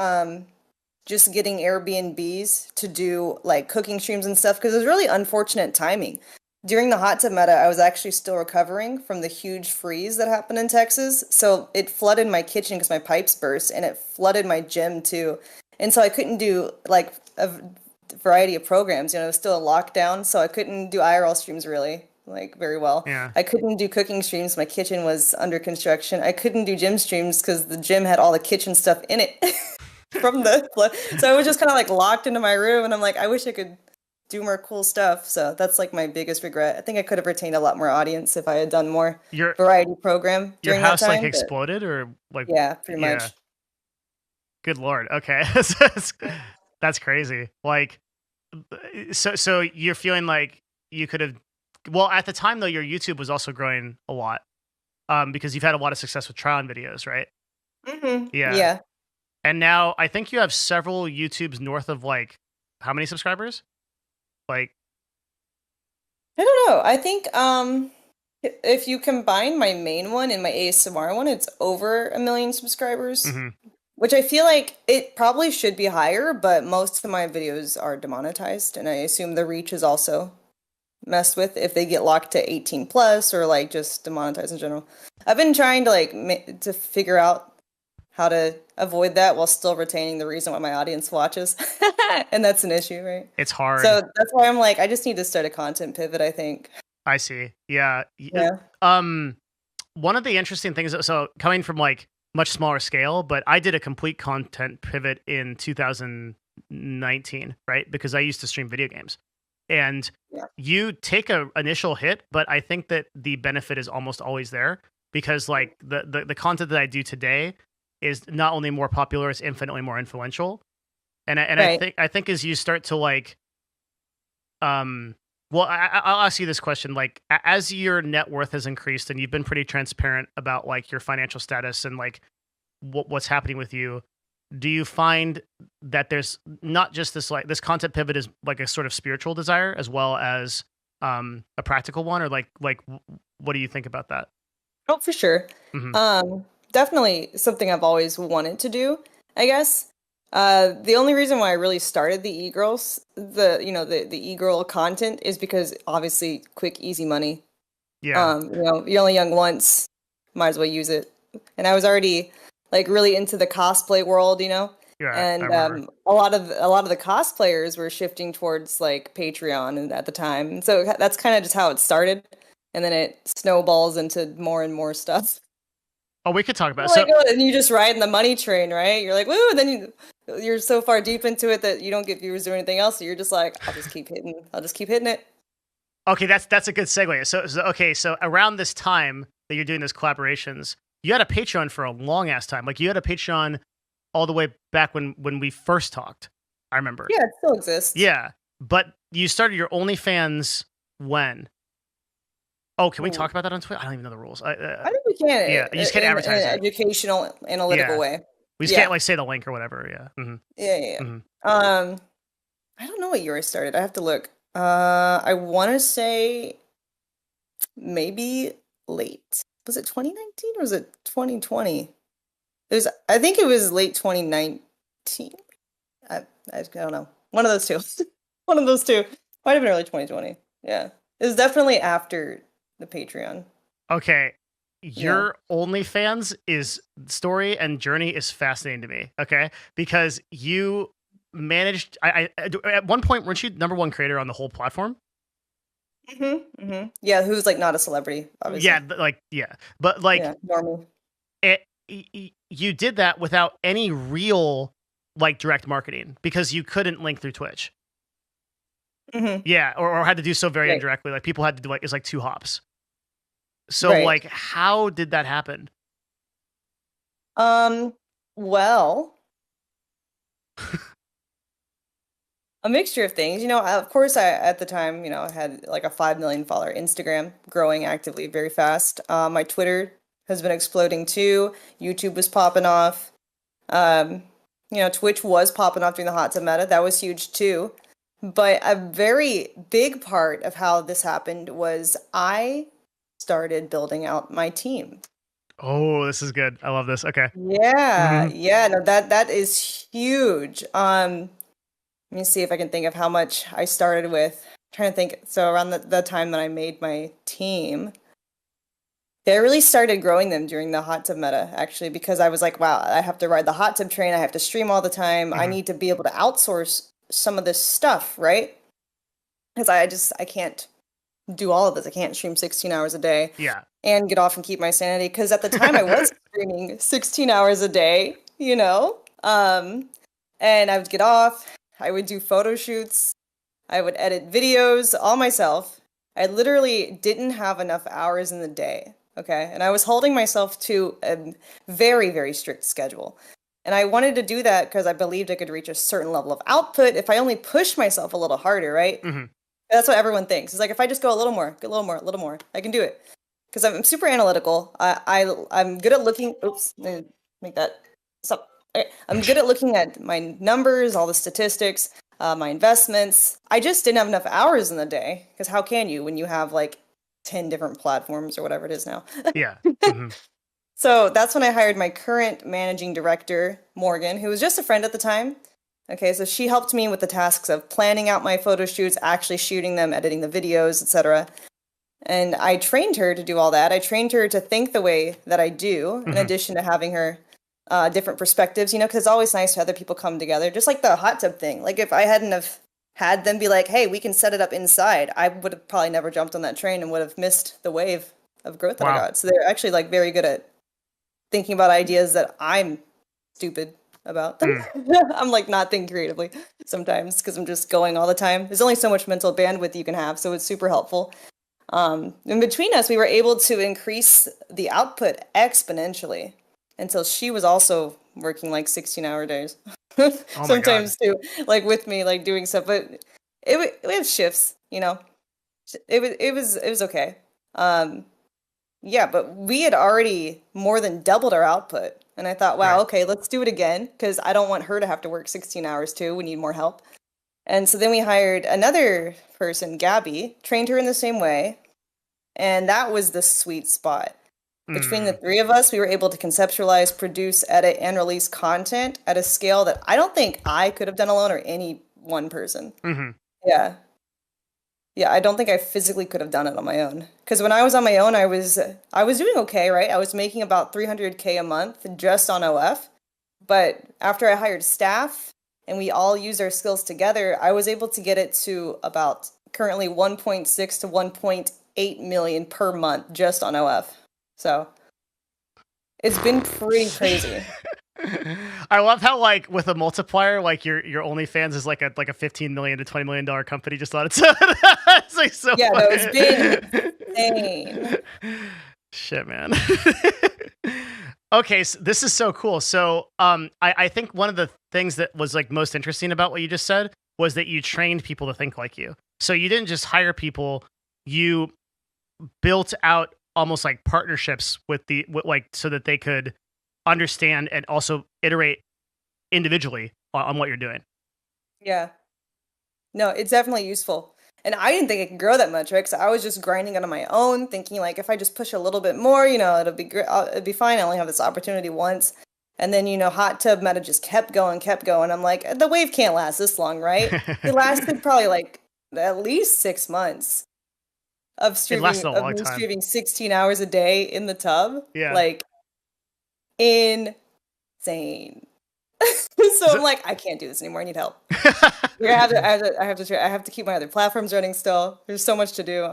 just getting Airbnbs to do like cooking streams and stuff because it was really unfortunate timing. During the hot tub meta, I was actually still recovering from the huge freeze that happened in Texas. So it flooded my kitchen because my pipes burst and it flooded my gym too. And so I couldn't do like variety of programs. It was still a lockdown, so I couldn't do IRL streams really like very well. Yeah. I couldn't do cooking streams. My kitchen was under construction. I couldn't do gym streams because the gym had all the kitchen stuff in it from the flood. So I was just kind of like locked into my room, and I'm like, I wish I could do more cool stuff. So that's like my biggest regret. I think I could have retained a lot more audience if I had done more Your variety program your during that house like time. But exploded or like yeah, pretty yeah. much. Good lord. Okay. That's crazy. Like so you're feeling like you could have well at the time though your YouTube was also growing a lot because you've had a lot of success with trial videos, right? Yeah. Yeah. And now I think you have several YouTubes north of like how many subscribers? Like I don't know. I think if you combine my main one and my ASMR one, it's over 1 million subscribers. mhm. Which I feel like it probably should be higher, but most of my videos are demonetized, and I assume the reach is also messed with if they get locked to 18 plus or like just demonetized in general. I've been trying to like to figure out how to avoid that while still retaining the reason why my audience watches, and that's an issue, right? It's hard. So that's why I'm like, I just need to start a content pivot, I think. I see. Yeah. Yeah. One of the interesting things so coming from like much smaller scale, but I did a complete content pivot in 2000 2019, right? Because I used to stream video games. And Yeah. you take a initial hit, but I think that the benefit is almost always there because like the content that I do today is not only more popular, it's infinitely more influential. And Right. I think as you start to like well, I'll ask you this question: like, as your net worth has increased, and you've been pretty transparent about like your financial status and like what's happening with you, do you find that there's not just this like this content pivot is like a sort of spiritual desire as well as a practical one, or what do you think about that? Oh, for sure. Hmm. Definitely something I've always wanted to do, I guess. The only reason why I really started the e-girls, the e-girl content is because obviously quick, easy money. Yeah, You're only young once, might as well use it. And I was already like really into the cosplay world, yeah, I and remember. a lot of the cosplayers were shifting towards like Patreon at the time, and so that's kind of just how it started, and then it snowballs into more and more stuff. Oh, we could talk about it. Like, So oh, and you just ride in the money train, right? You're like, woo, and then you're so far deep into it that you don't get viewers or anything else. So you're just like, I'll just keep hitting it. okay, that's a good segue. So around this time that you're doing those collaborations, you had a Patreon for a long ass time. Like you had a Patreon all the way back when we first talked. I remember. Yeah, it still exists. Yeah, but you started your OnlyFans when? Oh, can we Ooh. talk about that on Twitter? I don't even know the rules. I think we can Yeah, you just can't in advertise an it. educational, analytical Yeah, way. we just can't Yeah, like say the link or whatever. Yeah. yeah, yeah, Hmm. yeah. I don't know what year I started. I have to look. I want to say maybe late. Was it 2019 or was it 2020? I think it was late 2019. I don't know. One of those two. One of those two. Might have been early 2020. Yeah. It was definitely after the Patreon. Okay, Yeah. your OnlyFans is story and journey is fascinating to me. Okay, because you managed. At one point weren't you number one creator on the whole platform? Yeah, who's like not a celebrity, Yeah, obviously. yeah, but like Yeah, normal. you did that without any real like direct marketing because you couldn't link through Twitch. hmm Yeah, or had to do so very Right. indirectly. Like people had to do like it's like two hops. So Right. like, how did that happen? Um, well, a mixture of things. Of course, I at the time, I had like a 5 million follower Instagram, growing actively very fast. My Twitter has been exploding too. YouTube was popping off. Um, Twitch was popping off during the hot tub meta. That was huge too. But a very big part of how this happened was I started building out my team. Oh, this is good. I love this. Okay. Yeah, Hmm. yeah, no, that is huge. Let me see if I can think of how much I started with. Trying to think. So around the time that I made my team, I really started growing them during the hot tub meta, actually, because I was like, wow, I have to ride the hot tub train. I have to stream all the time. I Hmm. need to be able to outsource some of this stuff, right? Because I can't do all of this. I can't stream 16 hours a day Yeah. and get off and keep my sanity. Because at the time I was streaming 16 hours a day, and I would get off. I would do photo shoots. I would edit videos all myself. I literally didn't have enough hours in the day. Okay. And I was holding myself to a very, very strict schedule. And I wanted to do that because I believed I could reach a certain level of output if I only pushed myself a little harder, right? Hmm. That's what everyone thinks. It's like if I just go a little more, a little more, a little more, I can do it. Because I'm super analytical. I'm good at looking. Oops, let me make that stop. Okay. I'm good at looking at my numbers, all the statistics, my investments. I just didn't have enough hours in the day. Because how can you when you have like 10 different platforms or whatever it is now? Yeah. Hmm. So that's when I hired my current managing director, Morgan, who was just a friend at the time. Okay, so she helped me with the tasks of planning out my photo shoots, actually shooting them, editing the videos, etc. And I trained her to do all that. I trained her to think the way that I do, in Hmm. addition to having her different perspectives, because it's always nice to other people come together, just like the hot tub thing. Like if I hadn't have had them be like, hey, we can set it up inside, I would have probably never jumped on that train and would have missed the wave of growth that I Wow. got. So they're actually like very good at thinking about ideas that I'm stupid. about. Mm. I'm like not thinking creatively sometimes because I'm just going all the time. There's only so much mental bandwidth you can have, so it's super helpful. In between us, we were able to increase the output exponentially until she was also working like 16-hour days. Oh my God. Sometimes too, like with me, like doing stuff, but we have shifts, you know. It was okay. Um, yeah, but we had already more than doubled our output. And I thought, wow, Right. okay, let's do it again because I don't want her to have to work 16 hours too. We need more help. And so then we hired another person, Gabby, trained her in the same way. And that was the sweet spot. Between the Mm. three of us, we were able to conceptualize, produce, edit, and release content at a scale that I don't think I could have done alone or any one person. Hmm. Yeah. Yeah, I don't think I physically could have done it on my own. Because when I was on my own, I was doing okay, right? I was making about 300K a month just on OF. But after I hired staff and we all used our skills together, I was able to get it to about currently 1.6 to 1.8 million per month just on OF. So it's been pretty crazy. I love how like with a multiplier, like your OnlyFans is like a 15 million to 20 million dollar company just on its own. It's like so Yeah, no, it's been funny. insane. Shit, man. Okay, so this is so cool. So, I think one of the things that was like most interesting about what you just said was that you trained people to think like you. So you didn't just hire people; you built out almost like partnerships with like so that they could understand and also iterate individually on what you're doing. Yeah. No, it's definitely useful. And I didn't think it could grow that much, right? Because I was just grinding it on my own, thinking like if I just push a little bit more, it'll be great. It'll be fine. I only have this opportunity once. And then, hot tub meta just kept going, kept going. I'm like, the wave can't last this long, right? It lasted probably like at least 6 months of It streaming, lasted a of long me time. streaming 16 hours a day in the tub. Yeah. Like insane. So So, I'm like, I can't do this anymore. I need help. Yeah, I have to keep my other platforms running still. There's so much to do.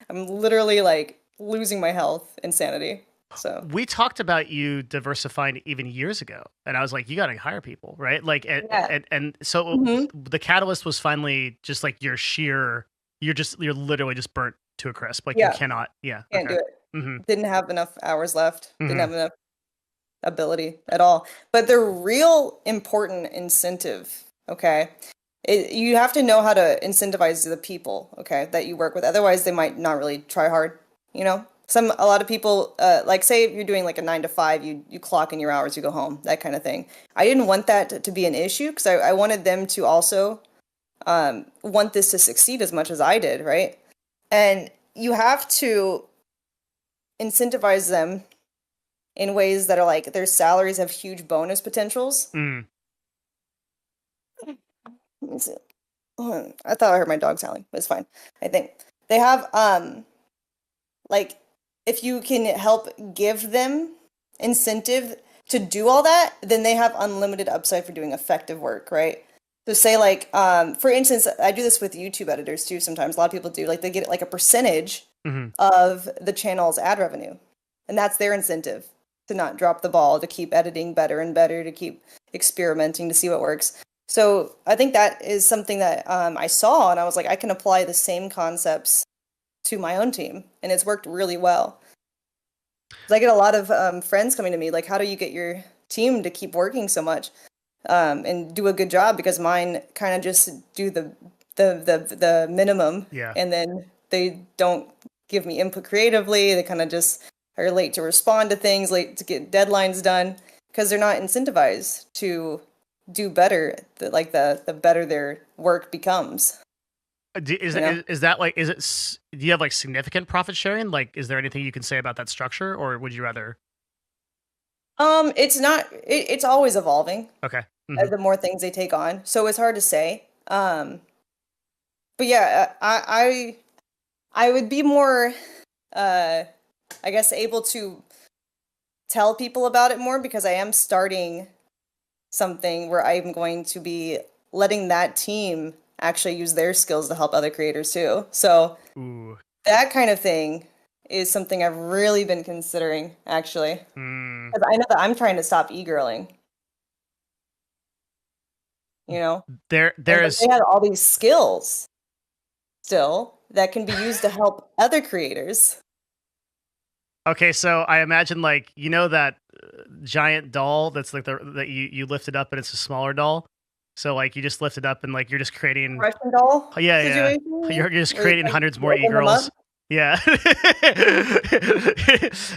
I'm literally like losing my health and sanity. So we talked about you diversifying even years ago, and I was like, you got to hire people, right? Like, yeah. and so Hmm. the catalyst was finally just like you're literally just burnt to a crisp. Like you Yeah, cannot. Yeah. can't Okay. do it. Hmm. Didn't have enough hours left. Didn't Hmm. have enough ability at all. But the real important incentive, okay, you have to know how to incentivize the people, okay, that you work with. Otherwise, they might not really try hard. A lot of people, like say if you're doing like a 9 to 5, you clock in your hours, you go home, that kind of thing. I didn't want that to be an issue because I wanted them to also want this to succeed as much as I did, right? And you have to incentivize them in ways that are like their salaries have huge bonus potentials. Mm. Let me see. I thought I heard my dog howling, but it's fine. I think they have like if you can help give them incentive to do all that, then they have unlimited upside for doing effective work, right? So say like for instance, I do this with YouTube editors too sometimes. A lot of people do like they get like a percentage Hmm. of the channel's ad revenue. And that's their incentive to not drop the ball, to keep editing better and better, to keep experimenting to see what works. So I think that is something that I saw, and I was like, I can apply the same concepts to my own team, and it's worked really well. 'Cause I get a lot of friends coming to me, like, how do you get your team to keep working so much and do a good job? Because mine kind of just do the minimum, Yeah. and then they don't give me input creatively. They kind of just are late to respond to things, late to get deadlines done, because they're not incentivized to do better. The better their work becomes, Is, you know. is that like do you have like significant profit sharing? Like, is there anything you can say about that structure, or would you rather? It's not. It's always evolving Okay. Hmm. the more things they take on. So it's hard to say. But yeah, I would be more, uh, I guess, able to tell people about it more because I am starting something where I'm going to be letting that team actually use their skills to help other creators too. So Ooh. that kind of thing is something I've really been considering actually. Mm. Because I know that I'm trying to stop e-girling. you know? There And but there's they had all these skills still that can be used to help other creators. Okay, so I imagine like that giant doll that's like that you lift it up and it's a smaller doll. So like you just lift it up and like you're just creating Russian doll yeah. situation You're just where it's creating like hundreds you more open them e-girls. up. Yeah.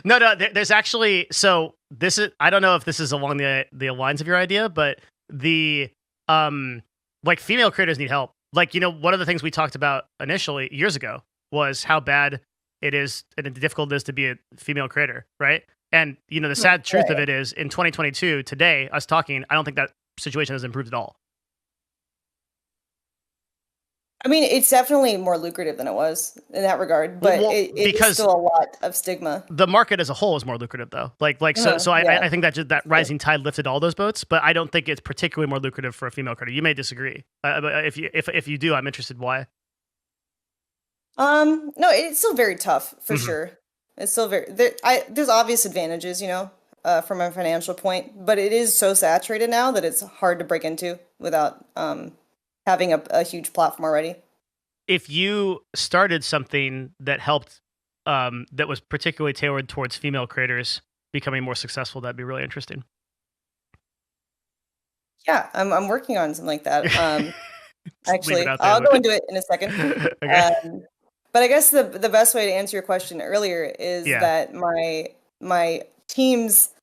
No, there's actually so this is I don't know if this is along the lines of your idea, but the like female creators need help. Like, one of the things we talked about initially years ago was how bad it is and difficult it is to be a female creator, right? And the sad truth of Right. it is in 2022, today, us talking, I don't think that situation has improved at all. I mean, it's definitely more lucrative than it was in that regard, but Well, it is because still a lot of stigma. the market as a whole is more lucrative though. So Yeah. I think that just that Sure. rising tide lifted all those boats, but I don't think it's particularly more lucrative for a female creator. You may disagree, but if you do, I'm interested why. No, it's still very tough for Mhm. sure. It's still there's obvious advantages, from a financial point, but it is so saturated now that it's hard to break into without having a huge platform already. If you started something that helped, that was particularly tailored towards female creators becoming more successful, that'd be really interesting. Yeah, I'm working on something like that. Just leave it Actually, out there. I'll go into it in a second. Okay. But I guess the best way to answer your question earlier is Yeah. that my team's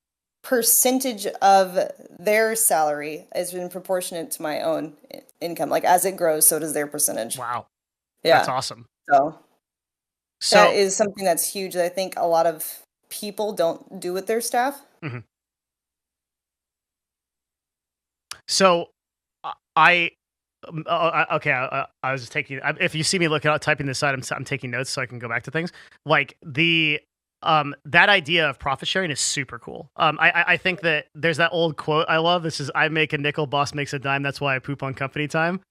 percentage of their salary has been proportionate to my own income. Like as it grows, so does their percentage. Wow. That's Yeah. awesome. So that So, is something that's huge that I think a lot of people don't do with their staff. mhm. So I okay. I was just taking. If you see me looking out, typing this out, I'm taking notes so I can go back to things. Like the that idea of profit sharing is super cool. I think that there's that old quote I love. This is I make a nickel, boss makes a dime. That's why I poop on company time.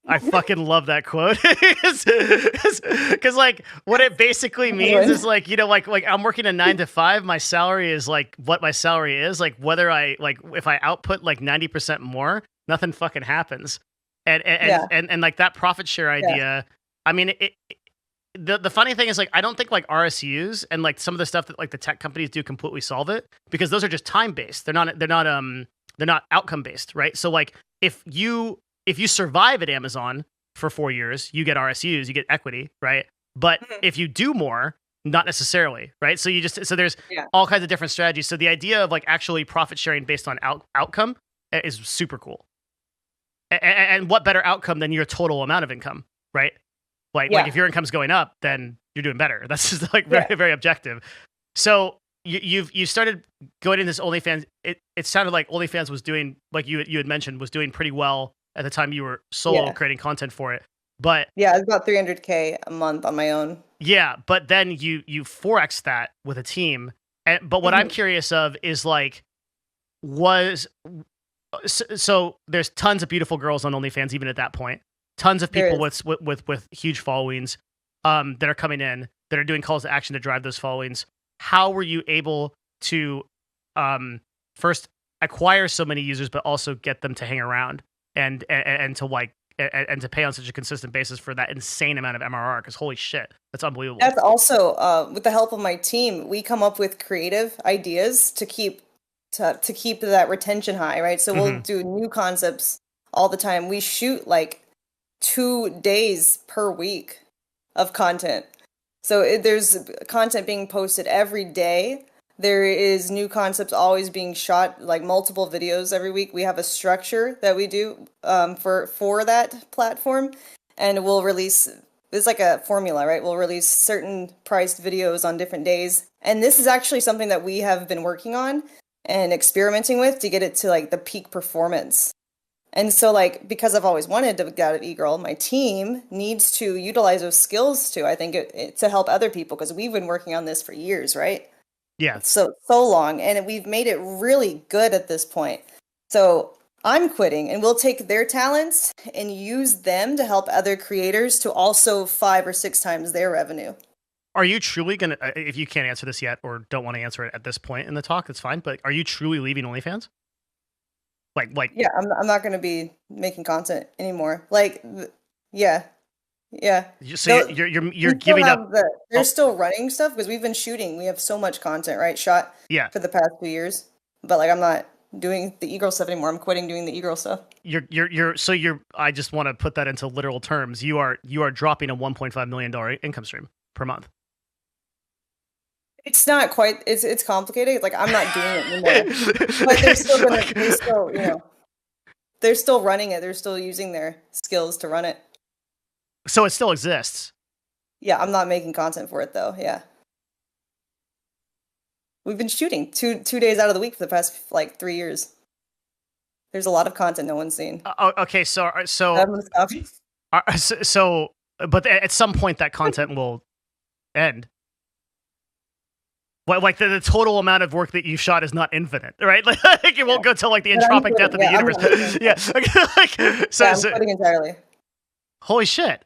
I fucking love that quote because like what it basically means is like like I'm working a 9 to 5. My salary is like what my salary is. Like whether I like if I output like 90% more, nothing fucking happens. Yeah. And like that profit share Yeah. idea. I mean, the funny thing is like I don't think like RSUs and like some of the stuff that like the tech companies do completely solve it because those are just time based. They're not outcome based, right? So like if you survive at Amazon for 4 years, you get RSUs, you get equity, right? But Mhm. if you do more, not necessarily, right? So there's Yeah. all kinds of different strategies. So the idea of like actually profit sharing based on outcome is super cool. And what better outcome than your total amount of income, right? Like Yeah. if your income's going up, then you're doing better. That's just like Yeah. very objective. So you started going in this OnlyFans. It sounded like OnlyFans was doing like you had mentioned was doing pretty well at the time you were solo Yeah. creating content for it. But Yeah, it's about 300K a month on my own. yeah, but then you 4x that with a team. But what I'm Mhm. curious of is like was so there's tons of beautiful girls on OnlyFans even at that point. Tons of There people is. with huge followings that are coming in that are doing calls to action to drive those followings. How were you able to first acquire so many users but also get them to hang around and to like and to pay on such a consistent basis for that insane amount of MRR? Because holy shit, that's unbelievable. That's also with the help of my team, we come up with creative ideas to keep that retention high, right? So we'll Mhm. do new concepts all the time. We shoot like 2 days per week of content. So there's content being posted every day. There is new concepts always being shot, like multiple videos every week. We have a structure that we do for that platform, and we'll release. It's like a formula, right? We'll release certain priced videos on different days, and this is actually something that we have been working on and experimenting with to get it to like the peak performance. And so, like, because I've always wanted to get out of eGirl, my team needs to utilize those skills to, I think, to help other people because we've been working on this for years, right? Yeah. So long, and we've made it really good at this point. So I'm quitting, and we'll take their talents and use them to help other creators to also 5 or 6 times their revenue. Are you truly gonna? If you can't answer this yet or don't want to answer it at this point in the talk, that's fine. But are you truly leaving OnlyFans? Yeah, I'm not going to be making content anymore. Like, yeah, yeah. So We you're still giving up. have they're Oh, still running stuff because we've been shooting. We have so much content, right? Shot yeah. for the past 2 years. But like, I'm not doing the e-girl stuff anymore. I'm quitting doing the e-girl stuff. I just want to put that into literal terms. You are dropping a $1.5 million income stream per month. It's not quite. It's complicated. Like, I'm not doing it anymore. But they're still gonna. They still, they're still running it. They're still using their skills to run it. So it still exists. Yeah, I'm not making content for it though. Yeah. We've been shooting two days out of the week for the past like 3 years. There's a lot of content no one's seen. Okay, I'm gonna stop. but at some point that content will end. Like the total amount of work that you shot is not infinite, right? Like it won't go till like the entropic death of the universe. Yeah. I'm quitting entirely. Holy shit.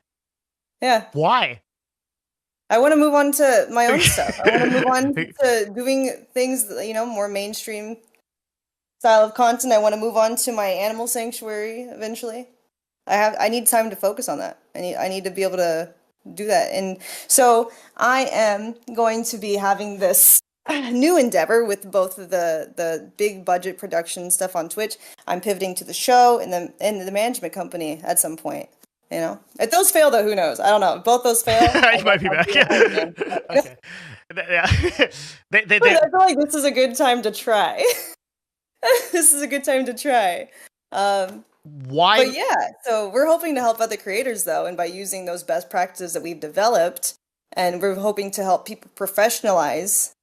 Yeah. Why? I want to move on to my own stuff. I want to move on to doing things, more mainstream style of content. I want to move on to my animal sanctuary eventually. I need time to focus on that. I need to be able to do that. And so I am going to be having this new endeavor with both of the big budget production stuff on Twitch. I'm pivoting to the show and the management company at some point. If those fail, though, who knows? I don't know. If both those fail, I might be back. Okay. Yeah. I feel like this is a good time to try. This is a good time to try. Why? But yeah, so we're hoping to help other creators though, and by using those best practices that we've developed, and we're hoping to help people professionalize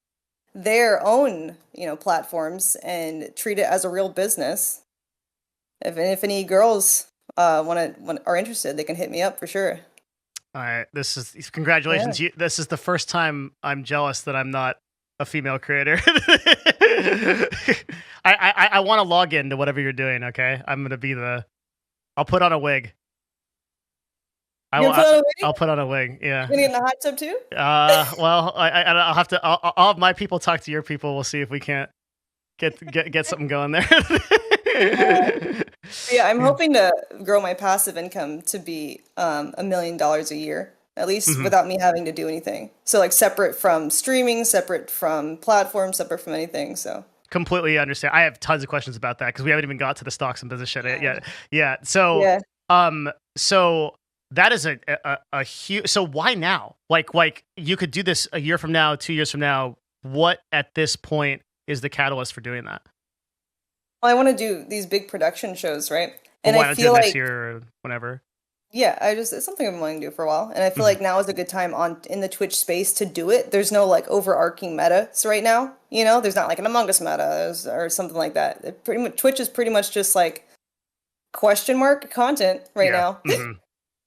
their own, platforms and treat it as a real business. If any girls are interested, they can hit me up for sure. All right, congratulations. Yeah. This is the first time I'm jealous that I'm not a female creator. I want to log into whatever you're doing. Okay, I'm gonna be I'll put on a wig. I'll put on a wig. Yeah. You gonna get in the hot tub too? Well, I'll have to. I'll have my people talk to your people. We'll see if we can't get something going there. Yeah, I'm hoping to grow my passive income to be $1 million a year, at least without me having to do anything. So like separate from streaming, separate from platforms, separate from anything. So completely understand. I have tons of questions about that because we haven't even got to the stocks and business shit yet. Yeah. So so that is a huge. So why now? Like you could do this a year from now, 2 years from now. What at this point is the catalyst for doing that? Well, I want to do these big production shows, right? And why I not feel do it like next year or whenever. Yeah, it's something I've been wanting to do for a while, and I feel like now is a good time in the Twitch space to do it. There's no like overarching meta right now, There's not like an Among Us meta or something like that. Twitch is pretty much just like question mark content right now. And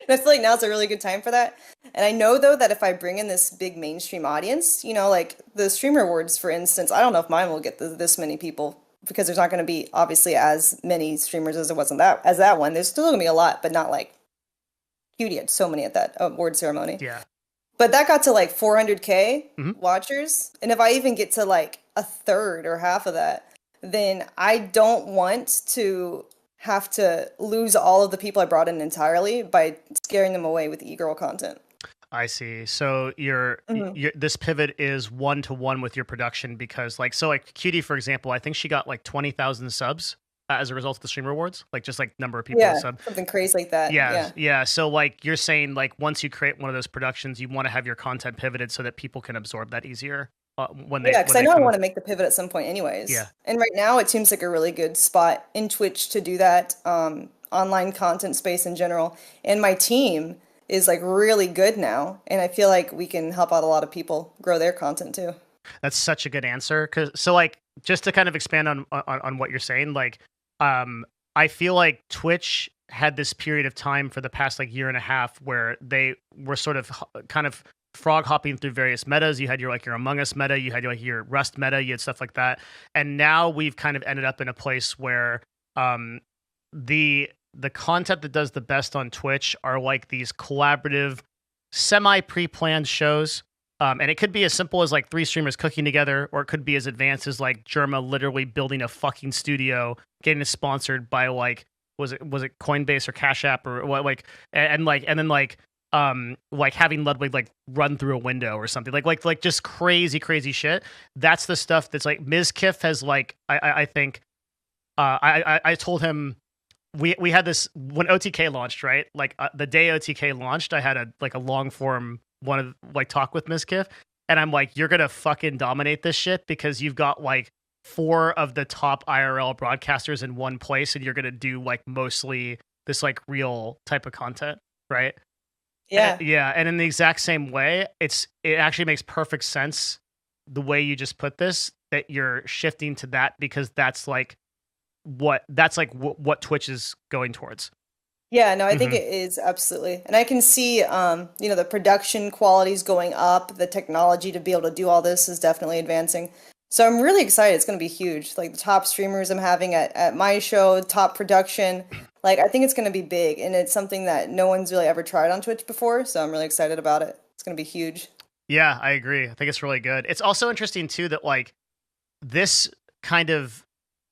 I feel like now's a really good time for that. And I know though that if I bring in this big mainstream audience, like the streamer awards, for instance, I don't know if mine will get this many people because there's not going to be obviously as many streamers as there wasn't that one. There's still going to be a lot, but not like. Cutie had so many at that award ceremony. Yeah. But that got to like 400K watchers. And if I even get to like a third or half of that, then I don't want to have to lose all of the people I brought in entirely by scaring them away with e-girl content. I see. So this pivot is 1-to-1 with your production because like Cutie, for example, I think she got like 20,000 subs as a result of the streamer awards, like just like number of people. Yeah, something crazy like that. Yeah. So like you're saying, like once you create one of those productions, you want to have your content pivoted so that people can absorb that easier when they. Yeah, because I know I want to make the pivot at some point, anyways. Yeah. And right now, it seems like a really good spot in Twitch to do that. Online content space in general, and my team is like really good now, and I feel like we can help out a lot of people grow their content too. That's such a good answer. So like just to kind of expand on what you're saying, like. I feel like Twitch had this period of time for the past like year and a half where they were sort of kind of frog hopping through various metas. You had your Among Us meta, you had your Rust meta, you had stuff like that. And now we've kind of ended up in a place where the content that does the best on Twitch are like these collaborative, semi pre-planned shows And it could be as simple as like 3 streamers cooking together, or it could be as advanced as like Germa literally building a fucking studio, getting it sponsored by like was it Coinbase or Cash App or what, like, and then like having Ludwig like run through a window or something, like just crazy shit. That's the stuff that's like Mizkiff has, like, I think I told him we had this when OTK launched, right? Like the day OTK launched, I had a long form talk with Mizkiff, and I'm like, you're gonna fucking dominate this shit because you've got like 4 of the top IRL broadcasters in one place, and you're gonna do like mostly this like real type of content, right? Yeah. Yeah, and in the exact same way, it actually makes perfect sense the way you just put this, that you're shifting to that, because that's what Twitch is going towards. Yeah, no, I think it is, absolutely. And I can see, the production quality's going up, the technology to be able to do all this is definitely advancing. So I'm really excited. It's going to be huge. Like the top streamers I'm having at my show, top production. Like I think it's going to be big, and it's something that no one's really ever tried on Twitch before. So I'm really excited about it. It's going to be huge. Yeah, I agree. I think it's really good. It's also interesting too that like this kind of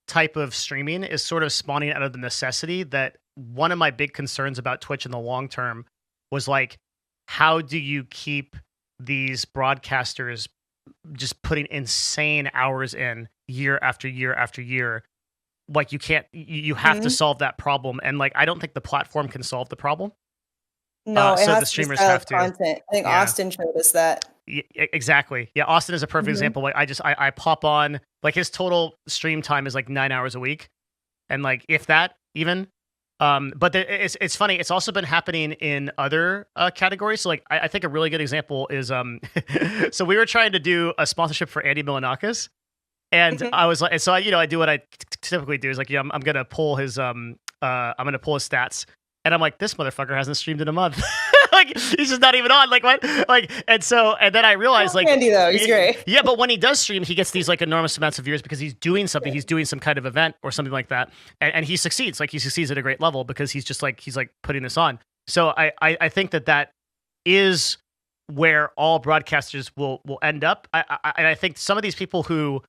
type of streaming is sort of spawning out of the necessity that one of my big concerns about Twitch in the long term was like, how do you keep these broadcasters just putting insane hours in year after year after year? Like you can't, you have to solve that problem. And like, I don't think the platform can solve the problem. No, it so has the to be streamers style have of to. content. I think Yeah. Austin showed us that. Yeah, exactly. Yeah, Austin is a perfect example. Like I pop on, like his total stream time is like 9 hours a week, and like if that even. But it's funny. It's also been happening in other categories. So like I think a really good example is so we were trying to do a sponsorship for Andy Milanakis, and I was like, so I do what I typically do is like, I'm gonna pull his stats, and I'm like, this motherfucker hasn't streamed in a month. Like he's just not even on. Like what? Like and then I realized like Andy though, he's great. Yeah, but when he does stream, he gets these like enormous amounts of viewers because he's doing something. He's doing some kind of event or something like that, and he succeeds. Like he succeeds at a great level because he's putting this on. So I think that is where all broadcasters will end up. And I think some of these people who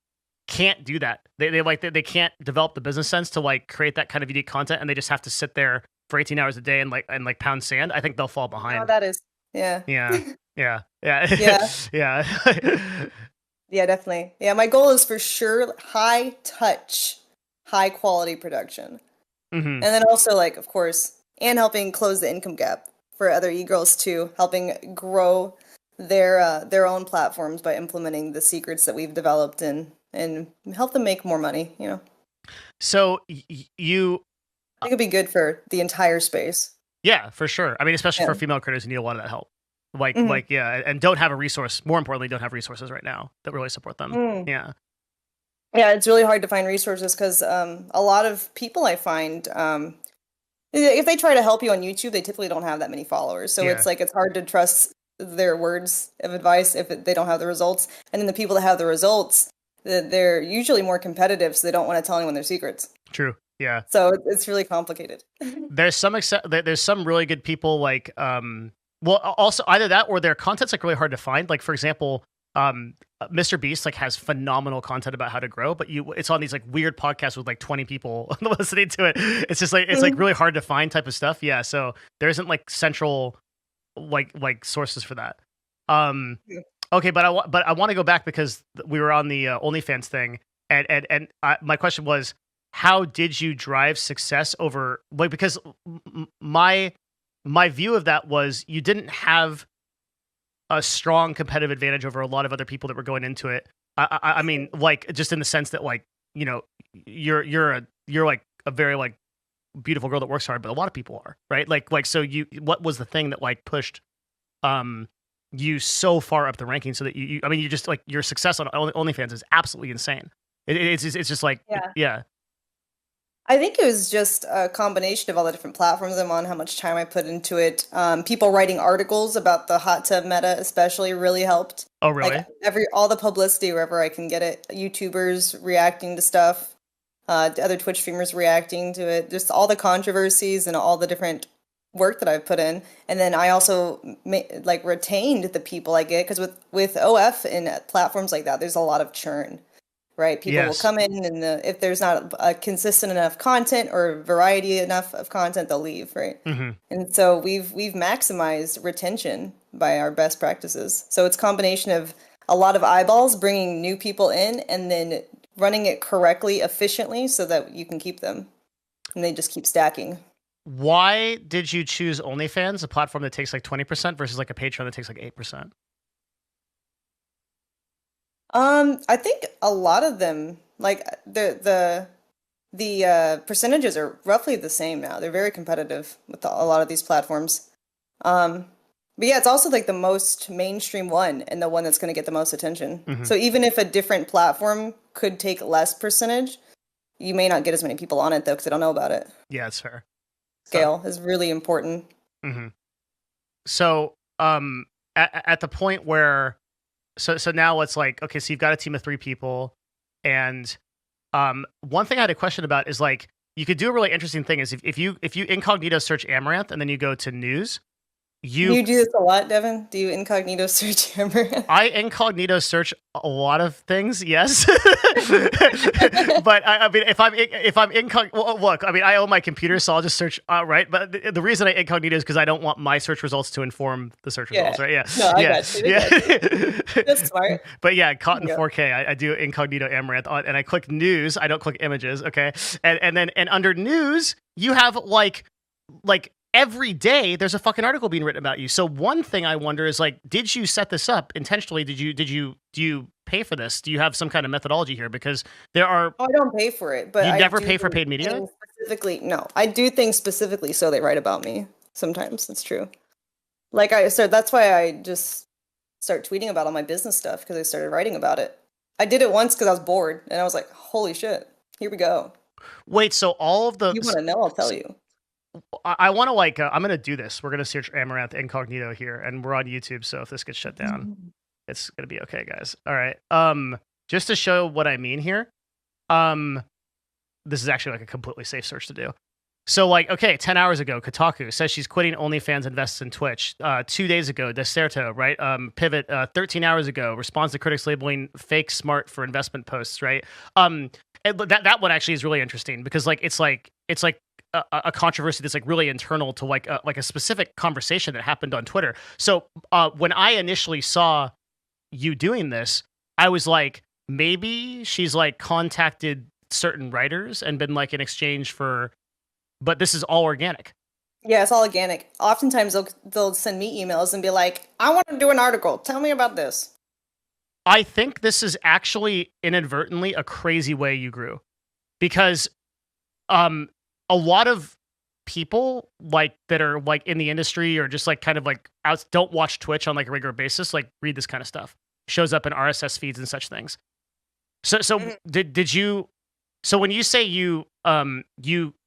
can't do that, they can't develop the business sense to like create that kind of unique content, and they just have to sit there for 18 hours a day and pound sand. I think they'll fall behind. Oh, that is, yeah. Yeah. Yeah. Yeah, definitely. Yeah, my goal is for sure high touch, high quality production. And then also like, of course, and helping close the income gap for other e-girls too, helping grow their own platforms by implementing the secrets that we've developed and help them make more money, So I think it'd be good for the entire space. Yeah, for sure. I mean, especially for female creators who need a lot of that help. Like, and don't have a resource. More importantly, don't have resources right now that really support them. Yeah. Yeah, it's really hard to find resources because a lot of people I find, if they try to help you on YouTube, they typically don't have that many followers. So it's like it's hard to trust their words of advice if they don't have the results. And then the people that have the results, they're usually more competitive, so they don't want to tell anyone their secrets. True. Yeah. So it's really complicated. There's some really good people like well, also either that or their content's like really hard to find. Like for example, Mr. Beast like has phenomenal content about how to grow, but it's on these like weird podcasts with like 20 people listening to it. It's just like it's like really hard to find type of stuff. Yeah, so there isn't like central like sources for that. Okay, but I want to go back because we were on the OnlyFans thing, and my question was, how did you drive success over like, because my view of that was you didn't have a strong competitive advantage over a lot of other people that were going into it. I mean, like just in the sense that like, you're like a very like beautiful girl that works hard, but a lot of people are, right? Like so what was the thing that like pushed you so far up the ranking so that you I mean, you just like your success on OnlyFans is absolutely insane. It's just like yeah. I think it was just a combination of all the different platforms I'm on, how much time I put into it. People writing articles about the hot tub meta especially really helped. Oh, really? Like all the publicity wherever I can get it. YouTubers reacting to stuff, other Twitch streamers reacting to it. Just all the controversies and all the different work that I've put in, and then I also like retained the people I get because with OF and platforms like that, there's a lot of churn, right? People will Yes. come in, and if there's not a consistent enough content or variety enough of content, they'll leave, right? Hmm. And so we've maximized retention by our best practices. So it's a combination of a lot of eyeballs bringing new people in, and then running it correctly, efficiently, so that you can keep them, and they just keep stacking. Why did you choose OnlyFans, a platform that takes like 20% versus like a Patreon that takes like 8%? I think a lot of them, like the percentages are roughly the same now. They're very competitive with a lot of these platforms. Um, but yeah, it's also like the most mainstream one and the one that's going to get the most attention. Hmm. So even if a different platform could take less percentage, you may not get as many people on it though, because they don't know about it. Yeah, it's fair. So, Scale is really important. hmm so at the point where, so now it's like, okay, so you've got a team of 3 people, and one thing I had a question about is like, you could do a really interesting thing is if you incognito search Amaranth and then you go to news, Do you you do this a lot, Devin? Do you incognito search camera? I incognito search a lot of things, yes. But I mean, if I'm incognito, well, look, I mean, I own my computer, so I'll just search, right? But the reason I incognito is because I don't want my search results to inform the search Yeah. results, right? Yeah, No, I yeah, got you. I yeah. got you. That's smart. But yeah, caught in Yeah. 4K, I do incognito Amaranth, and I click news. I don't click images, okay? And then under news, you have like every day there's a fucking article being written about you. So one thing I wonder is like, did you set this up intentionally? Do you pay for this? Do you have some kind of methodology here? Because there are Oh, I don't pay for it, but you I never do pay for paid media. things specifically. No, I do things specifically so they write about me. Sometimes that's true. So that's why I just start tweeting about all my business stuff because I started writing about it. I did it once because I was bored and I was like, holy shit, here we go. Wait, so all of the You want to know? I'll tell s- you. I want to like I'm gonna do this. We're gonna search Amaranth incognito here, and we're on YouTube. So if this gets shut down, it's gonna be okay, guys. All right. Just to show what I mean here. Um, this is actually like a completely safe search to do. So, like, okay, 10 hours ago, Kotaku says she's quitting OnlyFans, invests in Twitch. 2 days ago, Deserto, right? Pivot, 13 hours ago, responds to critics labeling fake smart for investment posts, right? And that one actually is really interesting because, like, it's like a controversy that's like really internal to like a specific conversation that happened on Twitter. So, when I initially saw you doing this, I was like, maybe she's like contacted certain writers and been like in exchange for, but this is all organic. Yeah, it's all organic. Oftentimes they'll send me emails and be like, I want to do an article. Tell me about this. I think this is actually inadvertently a crazy way you grew because um a lot of people like that are like in the industry or just like kind of like out don't watch Twitch on like a regular basis, like read this kind of stuff. Shows up in RSS feeds and such things. So Mhm. did you so when you say you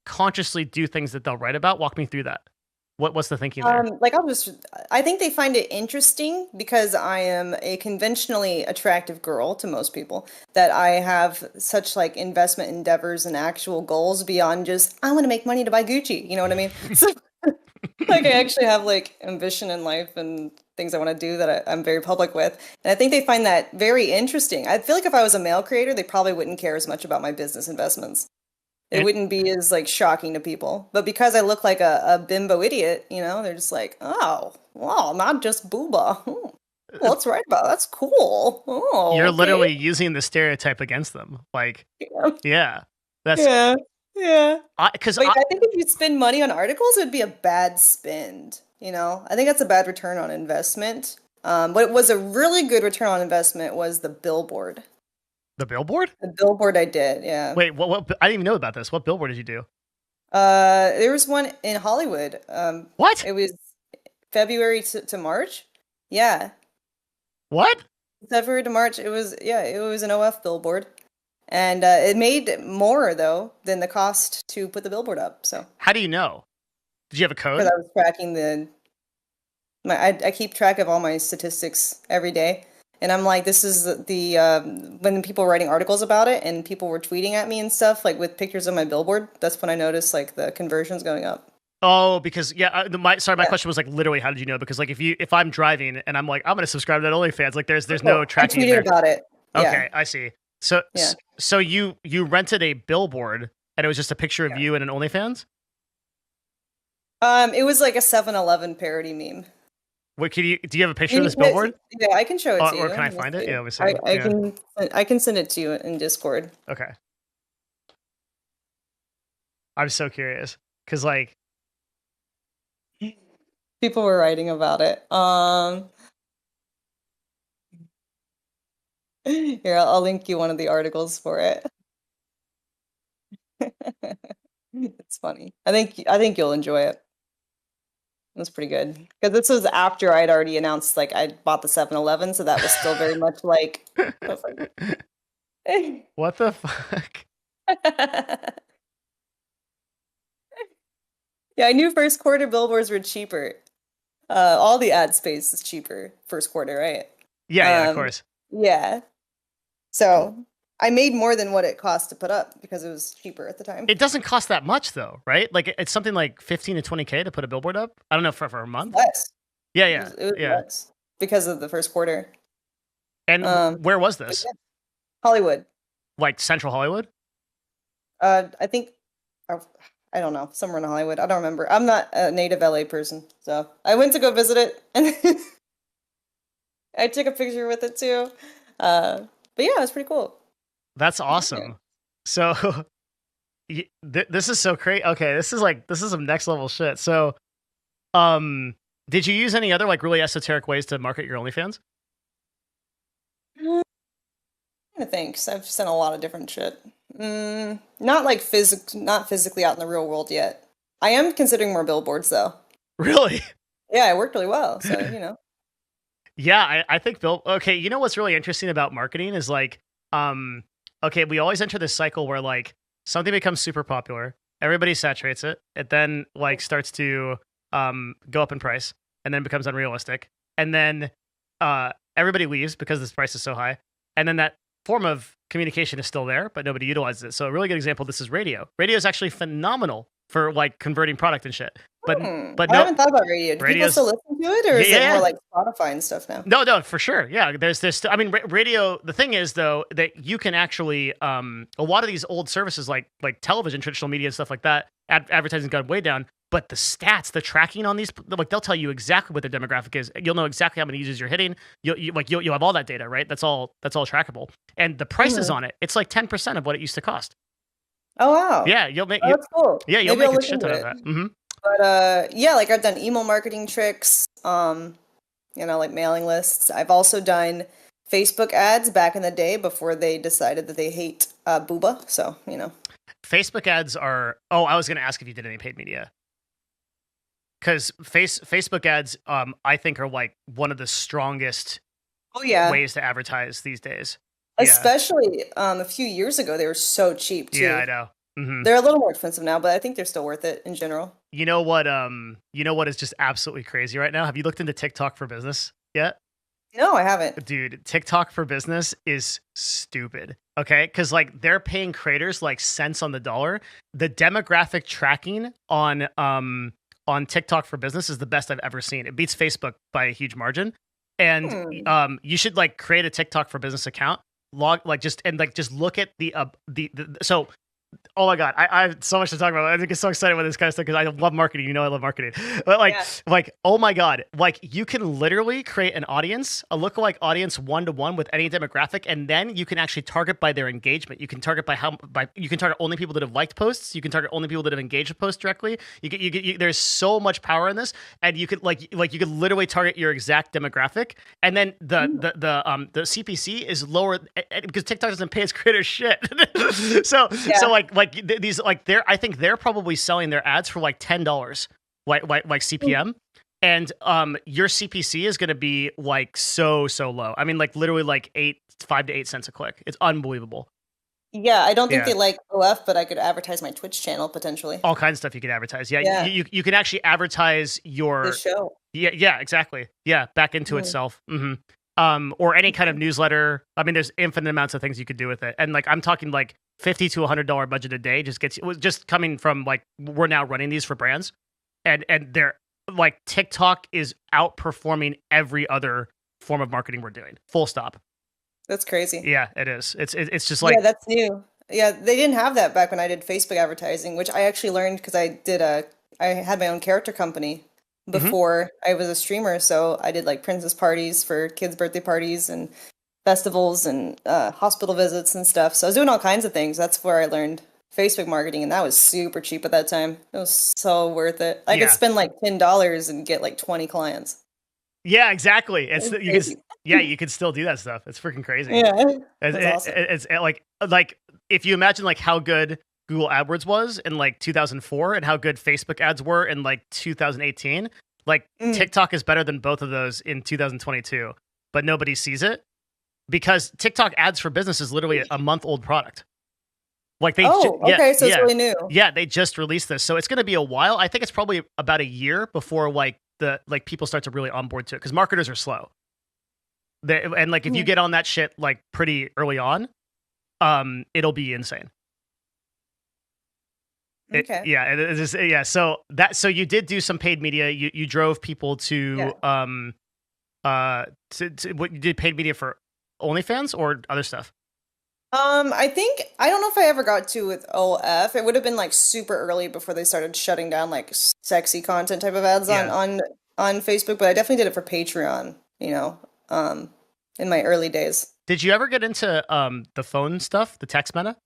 consciously do things that they'll write about, walk me through that. What's the thinking there? I think they find it interesting because I am a conventionally attractive girl to most people, that I have such like investment endeavors and actual goals beyond just, I want to make money to buy Gucci. You know what I mean? So like I actually have like ambition in life and things I want to do that I'm very public with. And I think they find that very interesting. I feel like if I was a male creator, they probably wouldn't care as much about my business investments. It And wouldn't be as like shocking to people. But because I look like a bimbo idiot, they're just like, oh, well, not just booba. Hmm. Well, let's write about it. That's cool. Oh, you're okay. literally using the stereotype against them. Like, Yeah. yeah, that's Yeah. Yeah. because But I think if you spend money on articles, it'd be a bad spend. I think that's a bad return on investment. What was a really good return on investment was the billboard. the billboard. The billboard I did, yeah. Wait, what? I didn't even know about this. What billboard did you do? There was one in Hollywood. What? It was February to March. Yeah, What? February to March. It was an OF billboard, and it made more though than the cost to put the billboard up. So How do you know? Did you have a because code? I was tracking I keep track of all my statistics every day, and I'm like, this is when people were writing articles about it and people were tweeting at me and stuff like with pictures of my billboard. That's when I noticed like the conversions going up. Oh, because my Yeah. question was like literally, how did you know? Because like if I'm driving and I'm like I'm gonna subscribe to that OnlyFans, like there's no Oh, I tracking in tweeted there. about it. Yeah. Okay, I see. So Yeah. so you rented a billboard and it was just a picture of Yeah. you and an OnlyFans. It was like a 7-Eleven parody meme. What do you have a picture of You this billboard? Yeah, I can show it to Or you. can I Let me find it? see. Yeah, let me see. I Yeah. can I can send it to you in Discord. Okay. I'm so curious because like People were writing about it. Here, I'll link you one of the articles for it. It's funny. I think you'll enjoy it. It was pretty good because this was after I'd already announced like I bought the 7-Eleven, so that was still very much like. I was like what the fuck? Yeah, I knew first quarter billboards were cheaper. All the ad space is cheaper first quarter, right? Yeah, of course. Yeah. So I made more than what it cost to put up because it was cheaper at the time. It doesn't cost that much though, right? Like it's something like 15 to 20K to put a billboard up. I don't know for a month. Less. Yeah, It was yeah. less because of the first quarter. And where was this? Hollywood. Like Central Hollywood? I think I don't know, somewhere in Hollywood. I don't remember. I'm not a native LA person, so I went to go visit it, and I took a picture with it too. But yeah, it was pretty cool. That's awesome. So this is so crazy. Okay, this is some next level shit. So, did you use any other like really esoteric ways to market your OnlyFans? I think I've sent a lot of different shit. Not like not physically out in the real world yet. I am considering more billboards though. Really? Yeah, it worked really well. So you know. Yeah, I think okay, you know what's really interesting about marketing is like, okay, we always enter this cycle where like something becomes super popular, everybody saturates it, it then like starts to go up in price and then becomes unrealistic. And then everybody leaves because this price is so high. And then that form of communication is still there, but nobody utilizes it. So a really good example of this is radio. Radio is actually phenomenal for like converting product and shit. But I no, haven't thought about radio. Do people still listen to it, or is it more like Spotify and stuff now? No, for sure. Yeah, there's this. I mean, radio. The thing is, though, that you can actually a lot of these old services like television, traditional media, and stuff like that. Advertising's gone way down, but the stats, the tracking on these, like they'll tell you exactly what the demographic is. You'll know exactly how many users you're hitting. You'll have all that data, right? That's all trackable. And the prices on it, it's like 10% of what it used to cost. Oh wow! Yeah, you'll make. That's cool. Yeah, you'll make a shit ton of that. Mm-hmm. But yeah, like I've done email marketing tricks, you know, like mailing lists. I've also done Facebook ads back in the day before they decided that they hate booba. So, you know. Facebook ads are, I was going to ask if you did any paid media. Because Facebook ads, I think, are like one of the strongest ways to advertise these days. Especially a few years ago, they were so cheap too. Yeah, I know. Mm-hmm. They're a little more expensive now, but I think they're still worth it in general. You know what is just absolutely crazy right now? Have you looked into TikTok for Business yet? No, I haven't. Dude, TikTok for Business is stupid. Okay? Because like they're paying creators like cents on the dollar. The demographic tracking on TikTok for Business is the best I've ever seen. It beats Facebook by a huge margin. And you should like create a TikTok for Business account. Just look at the so. Oh my God, I have so much to talk about. I get so excited about this kind of stuff because I love marketing. You know, I love marketing. But oh my God, like you can literally create an audience, a lookalike audience 1-to-1 with any demographic, and then you can actually target by their engagement. You can target you can target only people that have liked posts. You can target only people that have engaged with posts directly. There's so much power in this, and you could you could literally target your exact demographic, and then the CPC is lower because TikTok doesn't pay its creators shit. So I think they're probably selling their ads for like $10, like CPM, and your CPC is going to be like so low. I mean, like literally like 5 to 8 cents a click. It's unbelievable. Yeah, I don't think they like OF, but I could advertise my Twitch channel potentially. All kinds of stuff you could advertise. Yeah. You can actually advertise the show. Yeah, exactly. Yeah, back into itself. Mm-hmm. Or any kind of newsletter. I mean, there's infinite amounts of things you could do with it, and like I'm talking like $50 to $100 budget a day just coming from like we're now running these for brands. and they're like TikTok is outperforming every other form of marketing we're doing. Full stop. That's crazy. Yeah, it is. It's just like, Yeah, that's new. Yeah, they didn't have that back when I did Facebook advertising, which I actually learned because I had my own character company mhm. before I was a streamer. So I did like princess parties for kids' birthday parties and festivals and hospital visits and stuff. So I was doing all kinds of things. That's where I learned Facebook marketing, and that was super cheap at that time. It was so worth it. I could Yeah. spend like $10 and get like 20 clients. Yeah, exactly. It was You crazy. yeah, you can still do that stuff. It's freaking crazy. Yeah, it was awesome. It's like if you imagine like how good Google AdWords was in like 2004 and how good Facebook ads were in like 2018, like Mm. TikTok is better than both of those in 2022, but nobody sees it because TikTok ads for business is literally a month old product. Like Oh, yeah, okay, so it's yeah. really new. Yeah, they just released this. So it's going to be a while. I think it's probably about a year before like the like people start to really onboard to it cuz marketers are slow. And like if you Mhm. get on that shit like pretty early on, it'll be insane. Okay. Yeah, it is, yeah. So you did do some paid media. You drove people Yeah. to what you did paid media for OnlyFans or other stuff. I think I don't know if I ever got to with OF. It would have been like super early before they started shutting down like sexy content type of ads Yeah. on Facebook, but I definitely did it for Patreon, um, in my early days. Did you ever get into the phone stuff, the text meta?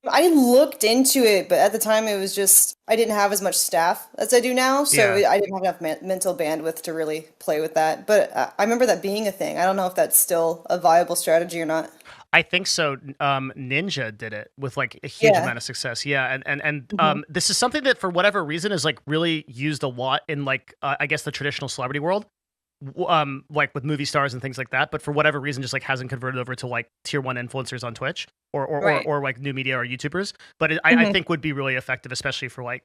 I looked into it, but at the time it was just I didn't have as much staff as I do now, so Yeah. I didn't have enough mental bandwidth to really play with that. But I remember that being a thing. I don't know if that's still a viable strategy or not. I think so. Ninja did it with like a huge Yeah. amount of success. Yeah, and Hmm. this is something that for whatever reason is like really used a lot in like I guess the traditional celebrity world, like with movie stars and things like that. But for whatever reason, just like hasn't converted over to like tier one influencers on Twitch Right. or like new media or YouTubers. But I Hmm. think would be really effective, especially for like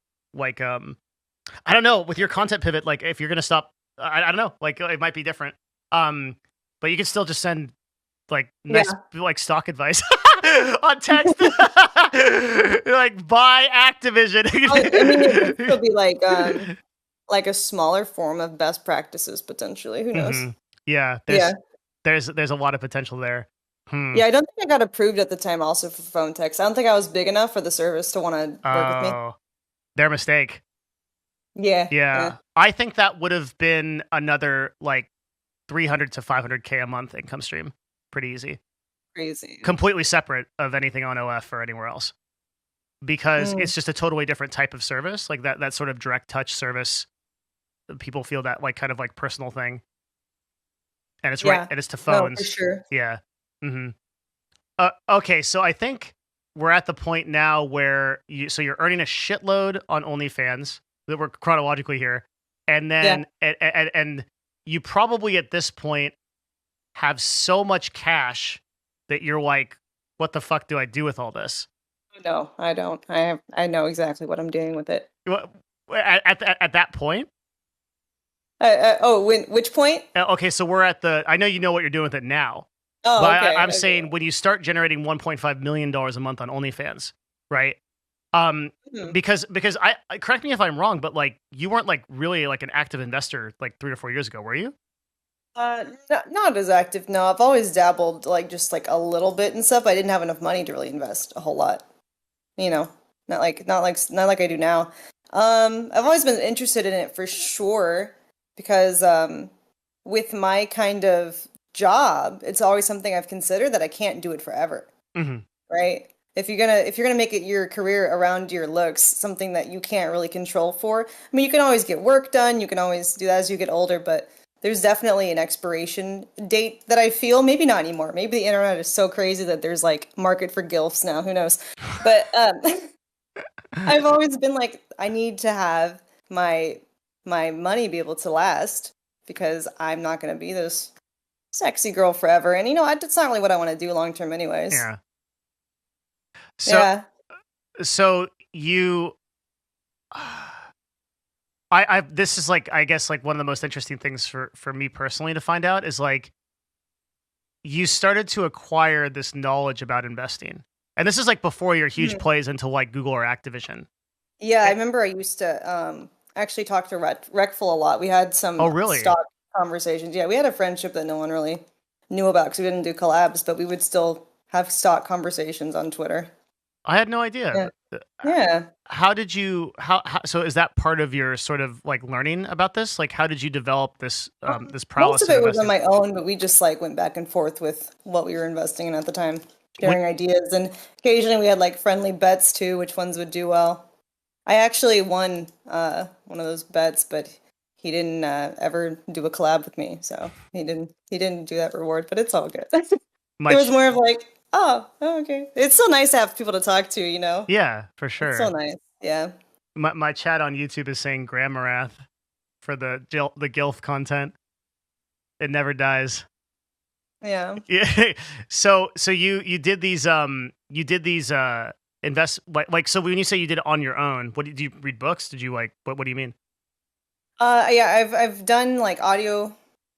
I don't know with your content pivot. Like if you're gonna stop, I don't know. Like it might be different. But you can still just send like nice Yeah. like stock advice on text. Like buy Activision. I mean, it could still be like a smaller form of best practices potentially. Who knows? hmm Yeah, Yeah. there's a lot of potential there. Hmm. Yeah, I don't think I got approved at the time also for phone text. I don't think I was big enough for the service to want to work with me. Oh, their mistake. Yeah. Yeah. Yeah, I think that would have been another like 300 to 500K a month income stream. Pretty easy. Crazy. Completely separate of anything on OF or anywhere else. Because Mm, it's just a totally different type of service, like that sort of direct touch service. People feel that like kind of like personal thing, and it's right, yeah. and it's to No, for phones. sure. Yeah. hmm Okay, so I think we're at the point now where you're earning a shitload on OnlyFans. That we're chronologically here, and Yeah. then and you probably at this point have so much cash that you're like, what the fuck do I do with all this? No, I don't. I know exactly what I'm doing with it. Wha- at that point. Oh, which point? Okay, so we're at the. I know you know what you're doing with it now, but Oh, okay. I'm Okay. saying when you start generating $1.5 million a month on OnlyFans, right? Mhm. Because correct me if I'm wrong, but like you weren't like really like an active investor like 3 or 4 years ago, were you? Not as active. No, I've always dabbled like just like a little bit and stuff. I didn't have enough money to really invest a whole lot. You know, not like I do now. I've always been interested in it for sure because with my kind of job, it's always something I've considered that I can't do it forever, hmm right? If you're gonna make it your career around your looks, something that you can't really control for. I mean, you can always get work done, you can always do that as you get older, but there's definitely an expiration date that I feel. Maybe not anymore. Maybe the internet is so crazy that there's like market for gilfs now. Who knows? But I've always been like, I need to have my my money be able to last because I'm not gonna be this sexy girl forever. And that's not really what I want to do long term, anyways. Yeah. So Yeah. so you. I this is like I guess like one of the most interesting things for me personally to find out is like you started to acquire this knowledge about investing. And this is like before your huge Mhm. plays into like Google or Activision. Yeah, I remember I used to actually talk to Recful a lot. We had Oh, some really? stock conversations. Yeah, we had a friendship that no one really knew about because we didn't do collabs, but we would still have stock conversations on Twitter. I had no idea. Yeah. Yeah. How did you so is that part of your sort of like learning about this? Like how did you develop this this Most prowess of in it was on investing? my own, but we just like went back and forth with what we were investing in at the time, What sharing ideas. And occasionally we had like friendly bets too, which ones would do well. I actually won one of those bets, but he didn't ever do a collab with me, so he didn't do that reward, but it's all good. It was much more of like, oh, okay. It's so nice to have people to talk to, you know? yeah, for It's so sure. nice. Yeah. My chat on YouTube is saying Amouranth for the gilf content. It never dies. Yeah. Yeah. So you did these invest like so when you say you did it on your own, what did you read books? Did you like what do you mean? Yeah, I've done like audio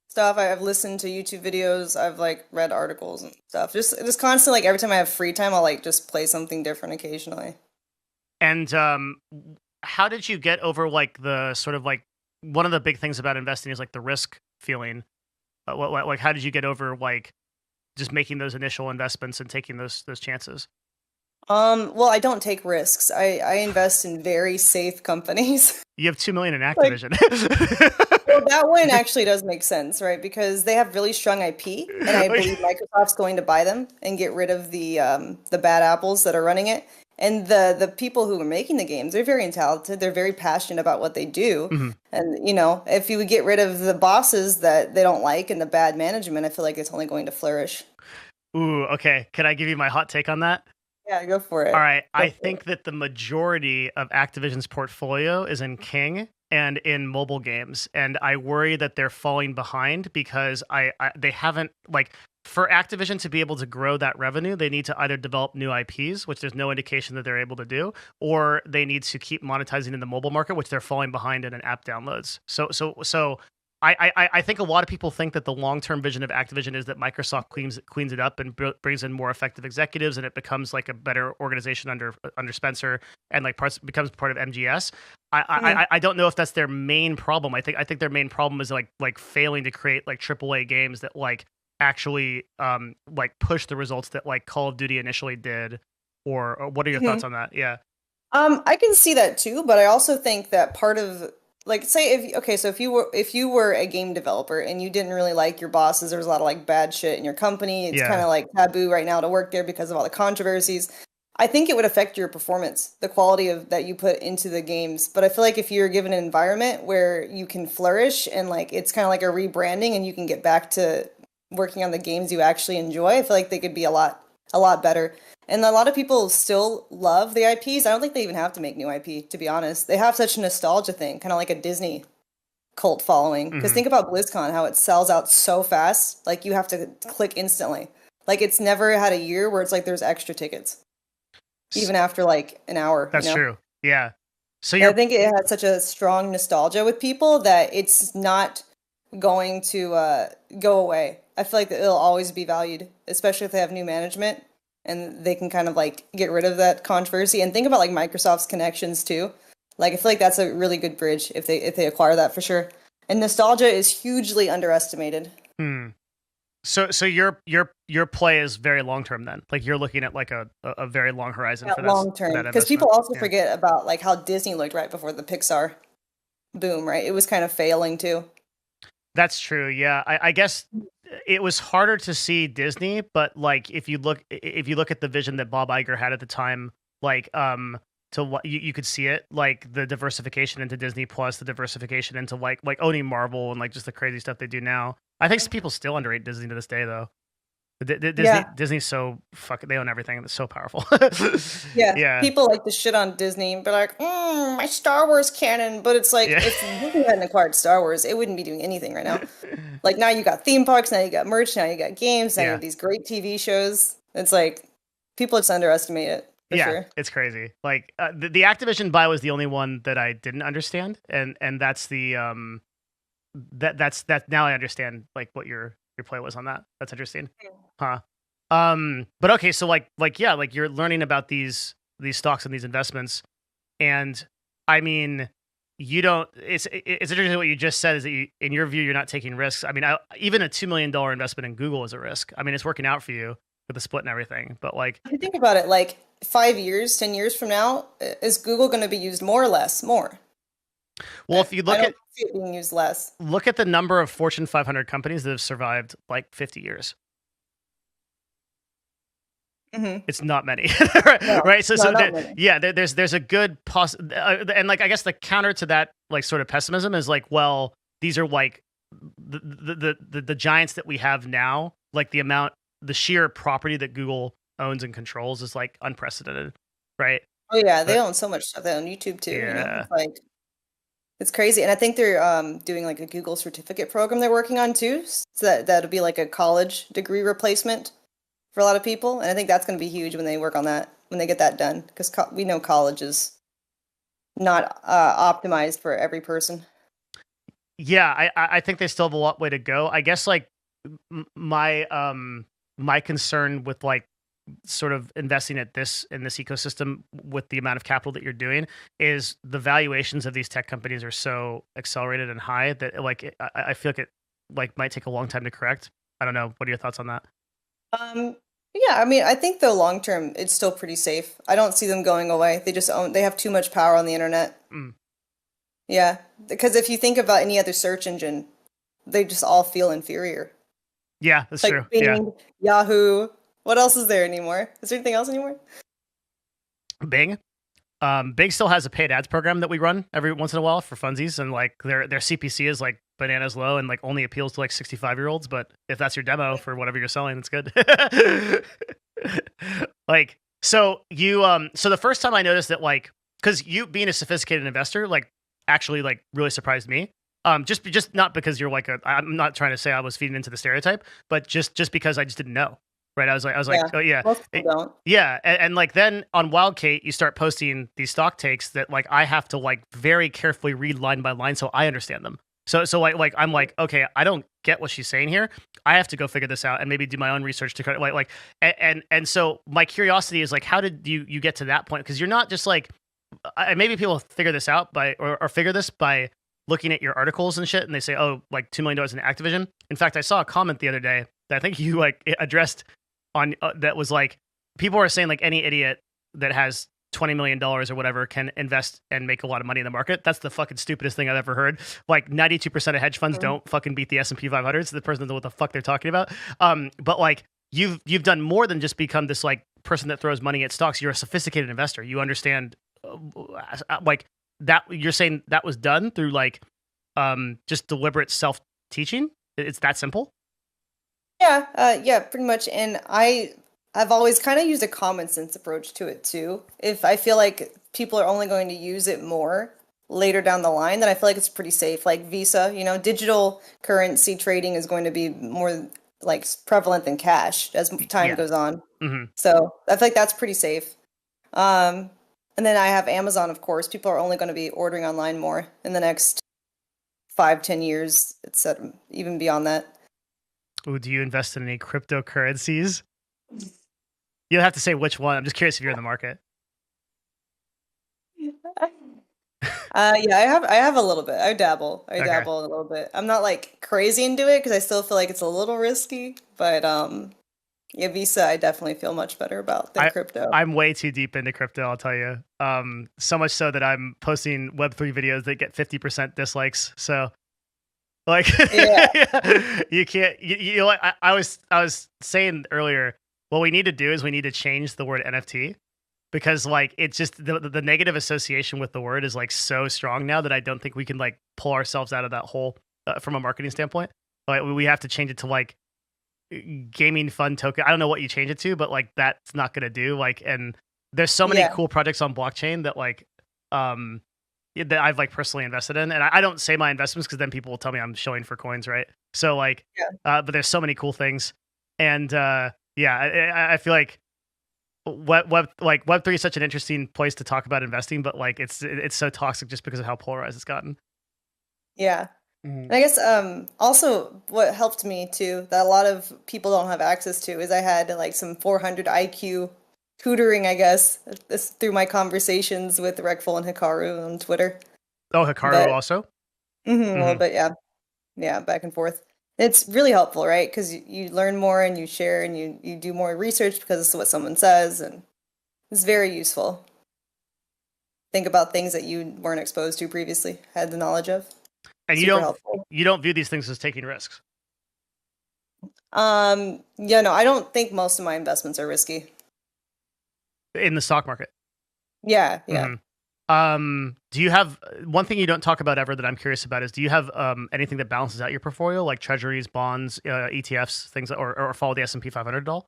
stuff. I've listened to YouTube videos. I've like read articles and stuff. Just constantly like every time I have free time, I'll like just play something different occasionally. And how did you get over like the sort of like one of the big things about investing is like the risk feeling. Like how did you get over like just making those initial investments and taking those chances? Well, I don't take risks. I invest in very safe companies. You have 2 million in Like, Activision. well, that one actually does make sense, right? Because they have really strong IP, and I believe Like, Microsoft's going to buy them and get rid of the bad apples that are running it. And the people who are making the games, they're very talented. They're very passionate about what they do. mhm. And you know, if you would get rid of the bosses that they don't like and the bad management, I feel like it's only going to flourish. Ooh, okay. Can I give you my hot take on that? Yeah, go for All it. right. Go I for think that the majority of Activision's portfolio is in King and in mobile games, and I worry that they're falling behind because they haven't like for Activision to be able to grow that revenue, they need to either develop new IPs, which there's no indication that they're able to do, or they need to keep monetizing in the mobile market, which they're falling behind in app downloads. So I think a lot of people think that the long term vision of Activision is that Microsoft cleans it up and brings in more effective executives, and it becomes like a better organization under Spencer, and like becomes part of MGS. it. I don't know if that's their main problem. I think their main problem is like failing to create like AAA games that like actually like push the results that like Call of Duty initially did. Or what are your thoughts Mhm. on that? Yeah. I can see that too, but I also think that part of like say if okay, so if you were a game developer and you didn't really like your bosses, there was a lot of like bad shit in your company. It's kind Yeah. of like taboo right now to work there because of all the controversies. I think it would affect your performance, the quality of that you put into the games. But I feel like if you're given an environment where you can flourish and like it's kind of like a rebranding and you can get back to working on the games you actually enjoy, I feel like they could be a lot better. And a lot of people still love the IPs. I don't think they even have to make new IP, to be honest. They have such a nostalgia thing, kind of like a Disney cult following. Because Hmm. think about BlizzCon, how it sells out so fast. Like you have to click instantly. Like it's never had a year where it's like there's extra tickets, even after like an hour, you That's know? true. Yeah. So And I you're think it has such a strong nostalgia with people that it's not going to go away. I feel like that it'll always be valued, especially if they have new management and they can kind of like get rid of that controversy. And think about like Microsoft's connections too. Like I feel like that's a really good bridge if they acquire that for sure. And nostalgia is hugely underestimated. hmm. So your play is very long term then. Like you're looking at like a very long horizon Yeah, long for term. that Because people investment. also Yeah. forget about like how Disney looked right before the Pixar boom, right? It was kind of failing too. That's true. Yeah. I guess it was harder to see Disney, but like if you look at the vision that Bob Iger had at the time, like to what you could see it like the diversification into Disney Plus, the diversification into like owning Marvel and like just the crazy stuff they do now. I think people still underrate Disney to this day though. Yeah. Disney's so fucking they own everything. It's so powerful. Yeah, Yeah. people like to shit on Disney and be like, my Star Wars canon. But it's like, Yeah. if Disney hadn't acquired Star Wars, it wouldn't be doing anything right now. Like, now you got theme parks, now you got merch, now you got games, now you Yeah. have these great TV shows. It's like, people just underestimate it, for Yeah, sure. it's crazy. Like the Activision buy was the only one that I didn't understand, and that's the that now I understand like what your play was on that. That's interesting, huh? But okay, so like yeah, like you're learning about these stocks and these investments. And I mean, you don't. It's interesting what you just said is that in your view, you're not taking risks. I mean, even a $2 million investment in Google is a risk. I mean, it's working out for you with the split and everything, but like, If you think about it, like 5 years, 10 years from now, is Google going to be used more or less? More. well, if you I look don't at see it being used less. the number of Fortune 500 companies that have survived like 50 years. Hmm. It's not many, No, right? So, no, not many. yeah, there's a good and like I guess the counter to that like sort of pessimism is like, well, these are like the giants that we have now, like the sheer property that Google owns and controls is like unprecedented, right? Oh yeah, they But own so much stuff. They own YouTube too. yeah, It's like it's crazy. And I think they're doing like a Google certificate program they're working on too. So that'll be like a college degree replacement for a lot of people. And I think that's going to be huge when they work on that, when they get that done, because we know college is not optimized for every person. yeah, I think they still have a lot way to go. I guess like my concern with like sort of investing in this ecosystem with the amount of capital that you're doing is the valuations of these tech companies are so accelerated and high that like I feel like it like might take a long time to correct. I don't know. What are your thoughts on that? Um, yeah, I mean, I think though long term it's still pretty safe. I don't see them going away. They have too much power on the internet. Mm. Yeah, because if you think about any other search engine, they just all feel inferior. Yeah, that's Like true. Yeah. Bing, Yahoo. What else is there anymore? Is there anything else anymore? Bing. Bing still has a paid ads program that we run every once in a while for funsies, and like their CPC is like bananas low and like only appeals to like 65-year-olds. But if that's your demo for whatever you're selling, it's good. Like so so the first time I noticed that like because you being a sophisticated investor like actually like really surprised me. Just not because you're like I'm not trying to say I was feeding into the stereotype, but just because I just didn't know. Right. I was like, Yeah, oh yeah. most people don't. Yeah, and like then on Wildcate, you start posting these stock takes that like I have to like very carefully read line by line so I understand them. So like I'm like okay, I don't get what she's saying here. I have to go figure this out and maybe do my own research to kind of like and so my curiosity is like how did you get to that point? Because you're not just like maybe people figure this out by or figure this by looking at your articles and shit and they say oh like $2 million in Activision. In fact, I saw a comment the other day that I think you like addressed on that was like people are saying like any idiot that has $20 million or whatever can invest and make a lot of money in the market. That's the fucking stupidest thing I've ever heard. Like 92% of hedge funds Mhm. don't fucking beat the S&P 500. So the person doesn't know what the fuck they're talking about. But like you've done more than just become this like person that throws money at stocks. You're a sophisticated investor. You understand like that. You're saying that was done through like just deliberate self teaching. It's that simple. Yeah, yeah, pretty much. And I've always kind of used a common sense approach to it too. If I feel like people are only going to use it more later down the line, then I feel like it's pretty safe. Like Visa, digital currency trading is going to be more like prevalent than cash as time Yeah. goes on. Hmm. So I feel like that's pretty safe. Um, and then I have Amazon, of course. People are only going to be ordering online more in the next 5, 10 years, etc. Even beyond that. Ooh, do you invest in any cryptocurrencies? You don't have to say which one. I'm just curious if you're in the market. Yeah, I have a little bit. I dabble. I Okay. dabble a little bit. I'm not like crazy into it because I still feel like it's a little risky, but yeah, Visa I definitely feel much better about than I crypto. I'm way too deep into crypto, I'll tell you. So much so that I'm posting Web3 videos that get 50% dislikes. So like Yeah. you can't you know what I was saying earlier, what we need to do is we need to change the word NFT because like it's just the negative association with the word is like so strong now that I don't think we can like pull ourselves out of that hole from a marketing standpoint. Like we have to change it to like gaming fun token. I don't know what you change it to, but like that's not gonna do. Like, and there's so many Yeah. cool projects on blockchain that like um that I've like personally invested in, and I don't say my investments because then people will tell me I'm showing for coins, right? So like, Yeah. but there's so many cool things, and yeah, I feel like Web3 is such an interesting place to talk about investing, but like it's so toxic just because of how polarized it's gotten. Yeah. Mhm. And I guess also what helped me too that a lot of people don't have access to is I had like some 400 IQ tutoring, I guess, this, through my conversations with Rekful and Hikaru on Twitter. Oh, Hikaru But also. a little bit, yeah, yeah, back and forth. It's really helpful, right? Because you learn more and you share and you do more research because it's what someone says, and it's very useful. Think about things that you weren't exposed to previously, had the knowledge of. And Super helpful. you don't view these things as taking risks. Yeah, no, I don't think most of my investments are risky. In the stock market. Yeah, yeah. Do you have one thing you don't talk about ever that I'm curious about is do you have anything that balances out your portfolio like treasuries, bonds, ETFs, things that, or follow the S&P 500 at all?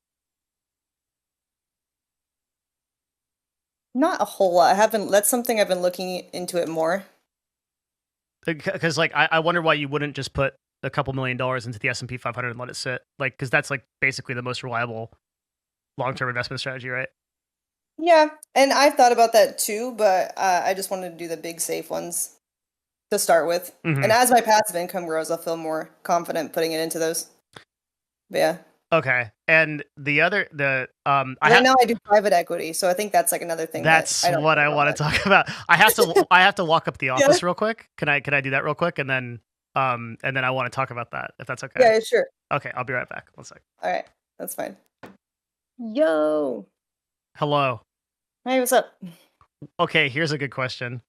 Not a whole lot. I haven't. That's something I've been looking into it more. Because like I wonder why you wouldn't just put a couple $1,000,000 into the S&P 500 and let it sit, like because that's like basically the most reliable long-term investment strategy, right? Yeah, and I've thought about that too, but I just wanted to do the big safe ones to start with. And as my passive income grows, I'll feel more confident putting it into those. But yeah. Okay, and Right now I do private equity, so I think that's like another thing that's that I don't what think I about want to much. talk about. I have to walk up the office Yeah. real quick. Can I do that real quick and then I want to talk about that if that's okay. Yeah, sure. Okay, I'll be right back. 1 sec. All right, that's fine. Yo. Hello. Hey, what's up? Okay, here's a good question.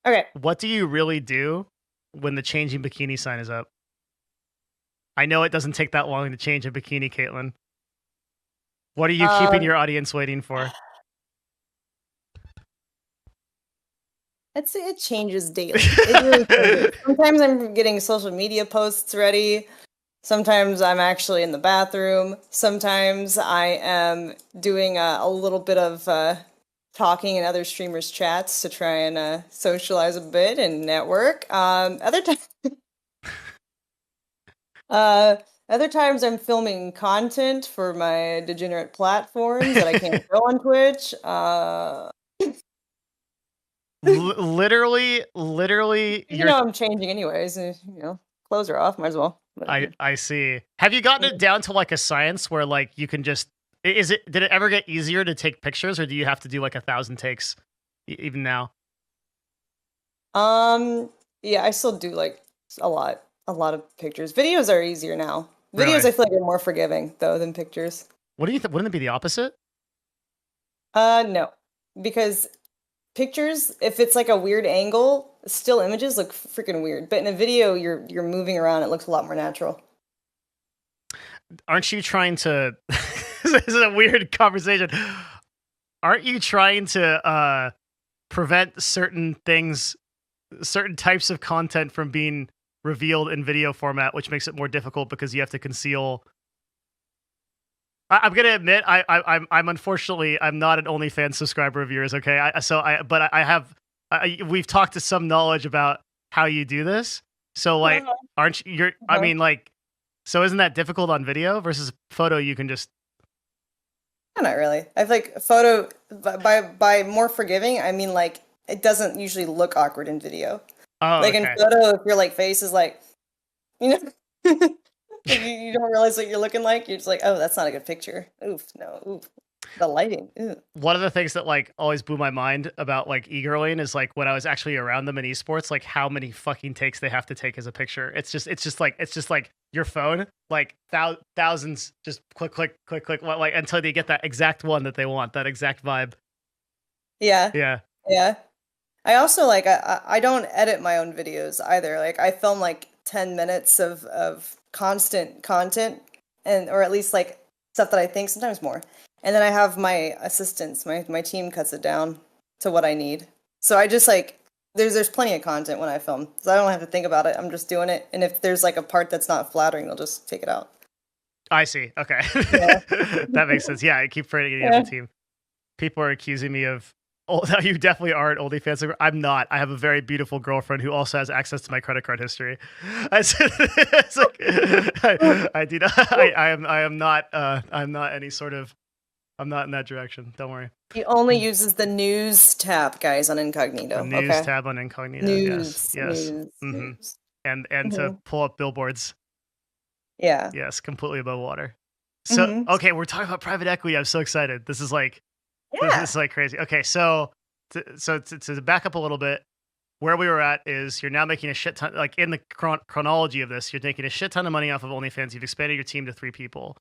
Okay. What do you really do when the changing bikini sign is up? I know it doesn't take that long to change a bikini, Caitlin. What are you keeping your audience waiting for? I'd say it changes daily. It really changes. Sometimes I'm getting social media posts ready. Sometimes I'm actually in the bathroom. Sometimes I am doing a little bit of talking in other streamers' chats to try and socialize a bit and network. Other times I'm filming content for my degenerate platforms that I can't go on Twitch. Literally, I'm changing anyways. Clothes are off. Might as well. I see. Have you gotten it down to like a science where like you can just did it ever get easier to take pictures or do you have to do like 1,000 takes even now? Yeah, I still do like a lot of pictures. Videos are easier now. Videos Really? I feel like are more forgiving though than pictures. What do you think? Wouldn't it be the opposite? No. Because pictures, if it's like a weird angle, still images look freaking weird. But in a video, you're moving around, it looks a lot more natural. Aren't you trying to this is a weird conversation. Aren't you trying to prevent certain things, certain types of content from being revealed in video format, which makes it more difficult because you have to conceal. I'm gonna admit, I'm unfortunately I'm not an OnlyFans subscriber of yours. Okay, we've talked to some knowledge about how you do this. So like, aren't you? I mean, like, so isn't that difficult on video versus photo? You can just. Not really. I feel like photo by more forgiving, I mean like it doesn't usually look awkward in video. Oh, like okay. in photo, if your like face is like, you don't realize what you're looking like. You're just like, oh, that's not a good picture. Oof, no, oof. The lighting. Ew. One of the things that like always blew my mind about like e-girling is like when I was actually around them in esports, like how many fucking takes they have to take as a picture. It's just like your phone, like thousands, just click, like until they get that exact one that they want, that exact vibe. Yeah. Yeah. Yeah. I also like I don't edit my own videos either. Like I film like 10 minutes of constant content or at least like stuff that I think, sometimes more. And then I have my assistants, my team cuts it down to what I need. So I just like there's plenty of content when I film. So I don't have to think about it. I'm just doing it. And if there's like a part that's not flattering, I'll just take it out. I see. Okay. Yeah. That makes sense. Yeah, I keep forgetting you have a team. People are accusing me of you definitely are an OnlyFans. I'm not. I have a very beautiful girlfriend who also has access to my credit card history. It's like, I do not. I am not. I'm not any sort of. I'm not in that direction. Don't worry. He only uses the news tab, guys, on incognito. The news tab on incognito. News, yes. news, News. And to pull up billboards. Yeah. Yes, completely above water. So okay, we're talking about private equity. I'm so excited. This is like This Yeah. is like crazy. Okay, so to back up a little bit, where we were at is you're now making a shit ton. Like in the chronology of this, you're making a shit ton of money off of OnlyFans. You've expanded your team to 3 people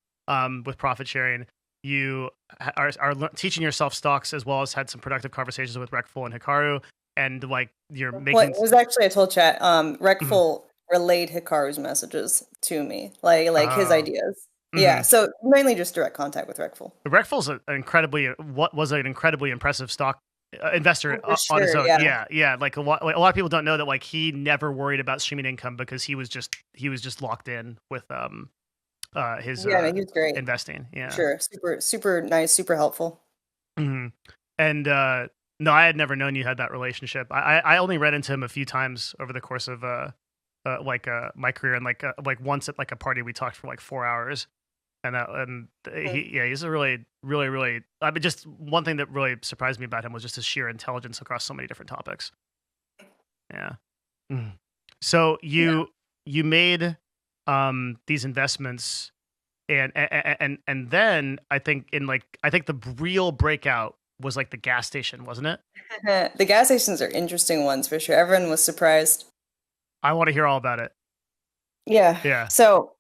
with profit sharing. You are teaching yourself stocks as well as had some productive conversations with Rekful and Hikaru. And like you're What making. was actually I told chat, Mhm. Rekful relayed Hikaru's messages to me, like his Oh. ideas. Mm-hmm. Yeah, so mainly just direct contact with Rekful. Rekful's an incredibly what was an incredibly impressive stock investor Oh, for on his sure, own. yeah. Yeah, yeah. Like a lot of people don't know that like he never worried about streaming income because he was just locked in with his Yeah, man, he was great. investing. For Yeah. sure. Super, super nice, super helpful. Hmm. And no, I had never known you had that relationship. I only ran into him a few times over the course of my career, and like once at like a party we talked for like 4 hours. And Mhm. he's a really. I mean, just one thing that really surprised me about him was just his sheer intelligence across so many different topics. Yeah. Mm. So Yeah. you made these investments, and then I think the real breakout was like the gas station, wasn't it? The gas stations are interesting ones for sure. Everyone was surprised. I want to hear all about it. Yeah. Yeah, So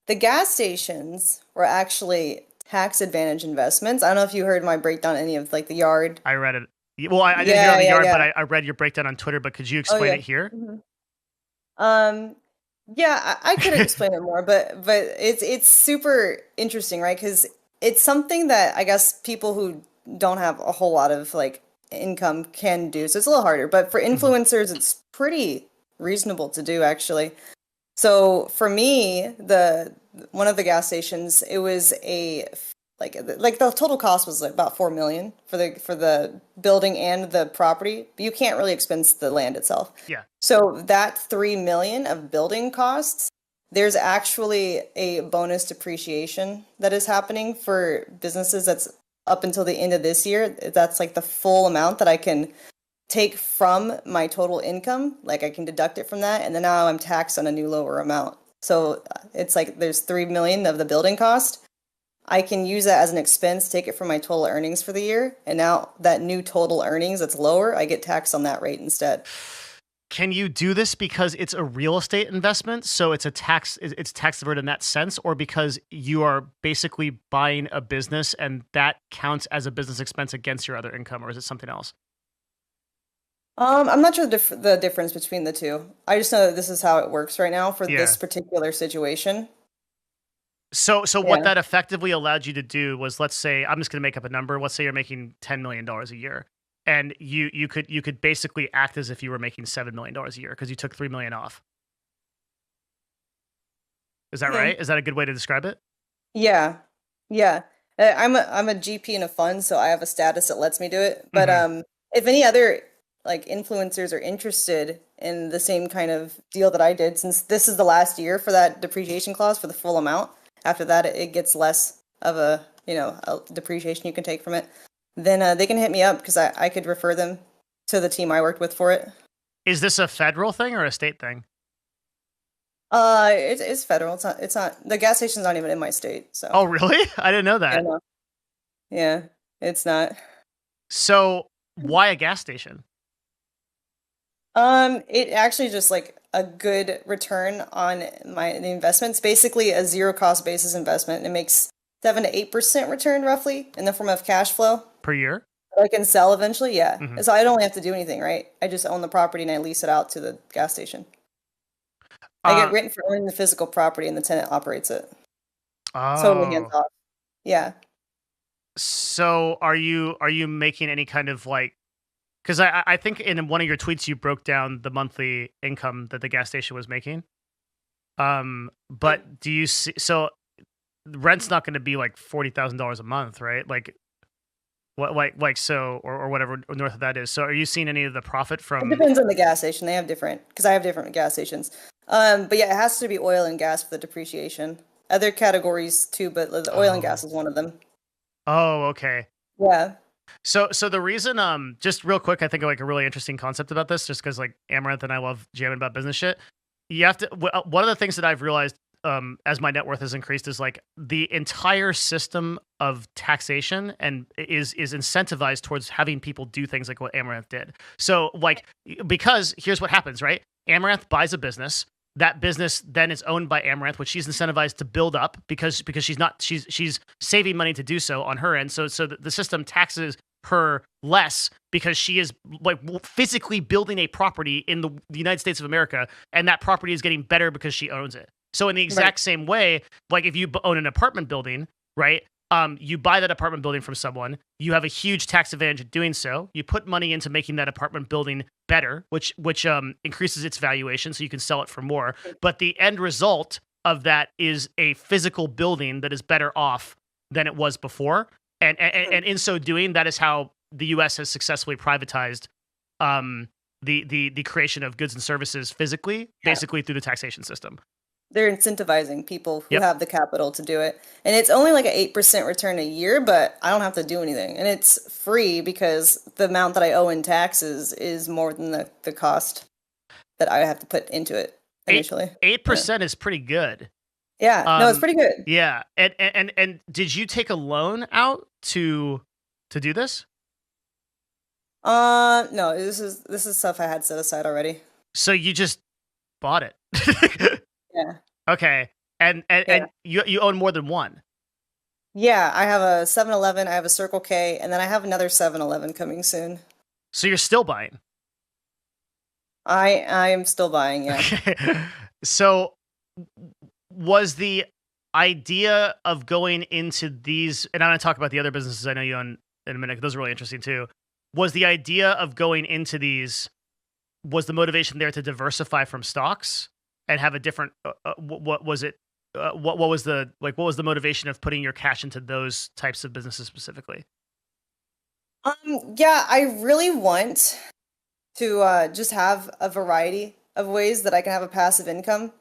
the gas stations were actually tax advantage investments. I don't know if you heard my breakdown any of like the yard. I read it. Well, I didn't hear on Yeah, the yeah, yard, but yeah. I read your breakdown on Twitter. But could you Oh explain yeah. it here? Mhm. Um, yeah, I could explain it more, but it's super interesting, right? Because it's something that I guess people who don't have a whole lot of like income can do. So it's a little harder, but for Mhm. influencers, it's pretty reasonable to do actually. So for me, the one of the gas stations, it was a like the total cost was like about 4 million for the building and the property, but you can't really expense the land itself. Yeah. So that 3 million of building costs, there's actually a bonus depreciation that is happening for businesses that's up until the end of this year. That's like the full amount that I can take from my total income, like I can deduct it from that, and then now I'm taxed on a new lower amount. So it's like there's 3 million of the building cost. I can use that as an expense, take it from my total earnings for the year, and now that new total earnings that's lower, I get taxed on that rate instead. Can you do this because it's a real estate investment, so it's tax diverted in that sense, or because you are basically buying a business and that counts as a business expense against your other income, or is it something else? I'm not sure the difference between the two. I just know that this is how it works right now for Yeah. this particular situation. So what Yeah. that effectively allowed you to do was, let's say I'm just going to make up a number. Let's say you're making $10 million a year, and you could basically act as if you were making $7 million a year because you took 3 million off. Is that Mhm. right? Is that a good way to describe it? Yeah. Yeah. I'm a GP in a fund, so I have a status that lets me do it. But Hmm. if any other like influencers are interested in the same kind of deal that I did, since this is the last year for that depreciation clause for the full amount, after that it gets less of a depreciation you can take from it. Then they can hit me up because I could refer them to the team I worked with for it. Is this a federal thing or a state thing? It's federal. It's not the gas station's not even in my state, so Oh, really? I didn't know yeah, that. no. Yeah, it's not. So why a gas station? It actually just like a good return on the investments. Basically, a zero cost basis investment. It makes 7 to 8% return roughly in the form of cash flow. Per year? I can sell eventually, yeah. Hmm. And so I don't have to do anything, right? I just own the property and I lease it out to the gas station. I get Uh, rent for owning the physical property and the tenant operates it. Totally hands oh. off. Yeah. So are you making any kind of like, because I think in one of your tweets you broke down the monthly income that the gas station was making. But do you see, so rent's not going to be like $40,000 a month, right? Like what so or whatever north of that is. So are you seeing any of the profit It from? depends on the gas station. They have different, because I have different gas stations. But yeah, it has to be oil and gas for the depreciation. Other categories too, but the oil and gas Oh. is one of them. Oh, okay. Yeah. So the reason, just real quick, I think like a really interesting concept about this, just because like Amaranth and I love jamming about business shit. You have to. One of the things that I've realized as my net worth has increased, is like the entire system of taxation and is incentivized towards having people do things like what Amouranth did. So like, because here's what happens, right? Amouranth buys a business. That business then is owned by Amouranth, which she's incentivized to build up because she's saving money to do so on her end. So the system taxes her less because she is like physically building a property in the United States of America, and that property is getting better because she owns it. So in the exact same way, like if you own an apartment building, right? You buy that apartment building from someone, you have a huge tax advantage of doing so. You put money into making that apartment building better, which increases its valuation so you can sell it for more. But the end result of that is a physical building that is better off than it was before. And in so doing, that is how the U.S. has successfully privatized the creation of goods and services physically, basically through the taxation system. They're incentivizing people who have the capital to do it. And it's only like an 8% return a year, but I don't have to do anything. And it's free because the amount that I owe in taxes is more than the cost that I have to put into it initially. 8% is pretty good. Yeah, no, it's pretty good. Yeah. And did you take a loan out to do this? No, this is stuff I had set aside already. So you just bought it. Yeah. Okay. And you own more than one. Yeah, I have a 7-Eleven, I have a Circle K, and then I have another 7-Eleven coming soon. So you're still buying? I am still buying, yeah. So was the idea of going into these, and I'm going to talk about the other businesses I know you own in a minute, those are really interesting too. Was the idea of going into these, was the motivation there to diversify from stocks and have a different, what was it? What was the motivation of putting your cash into those types of businesses specifically? Yeah, I really want to just have a variety of ways that I can have a passive income.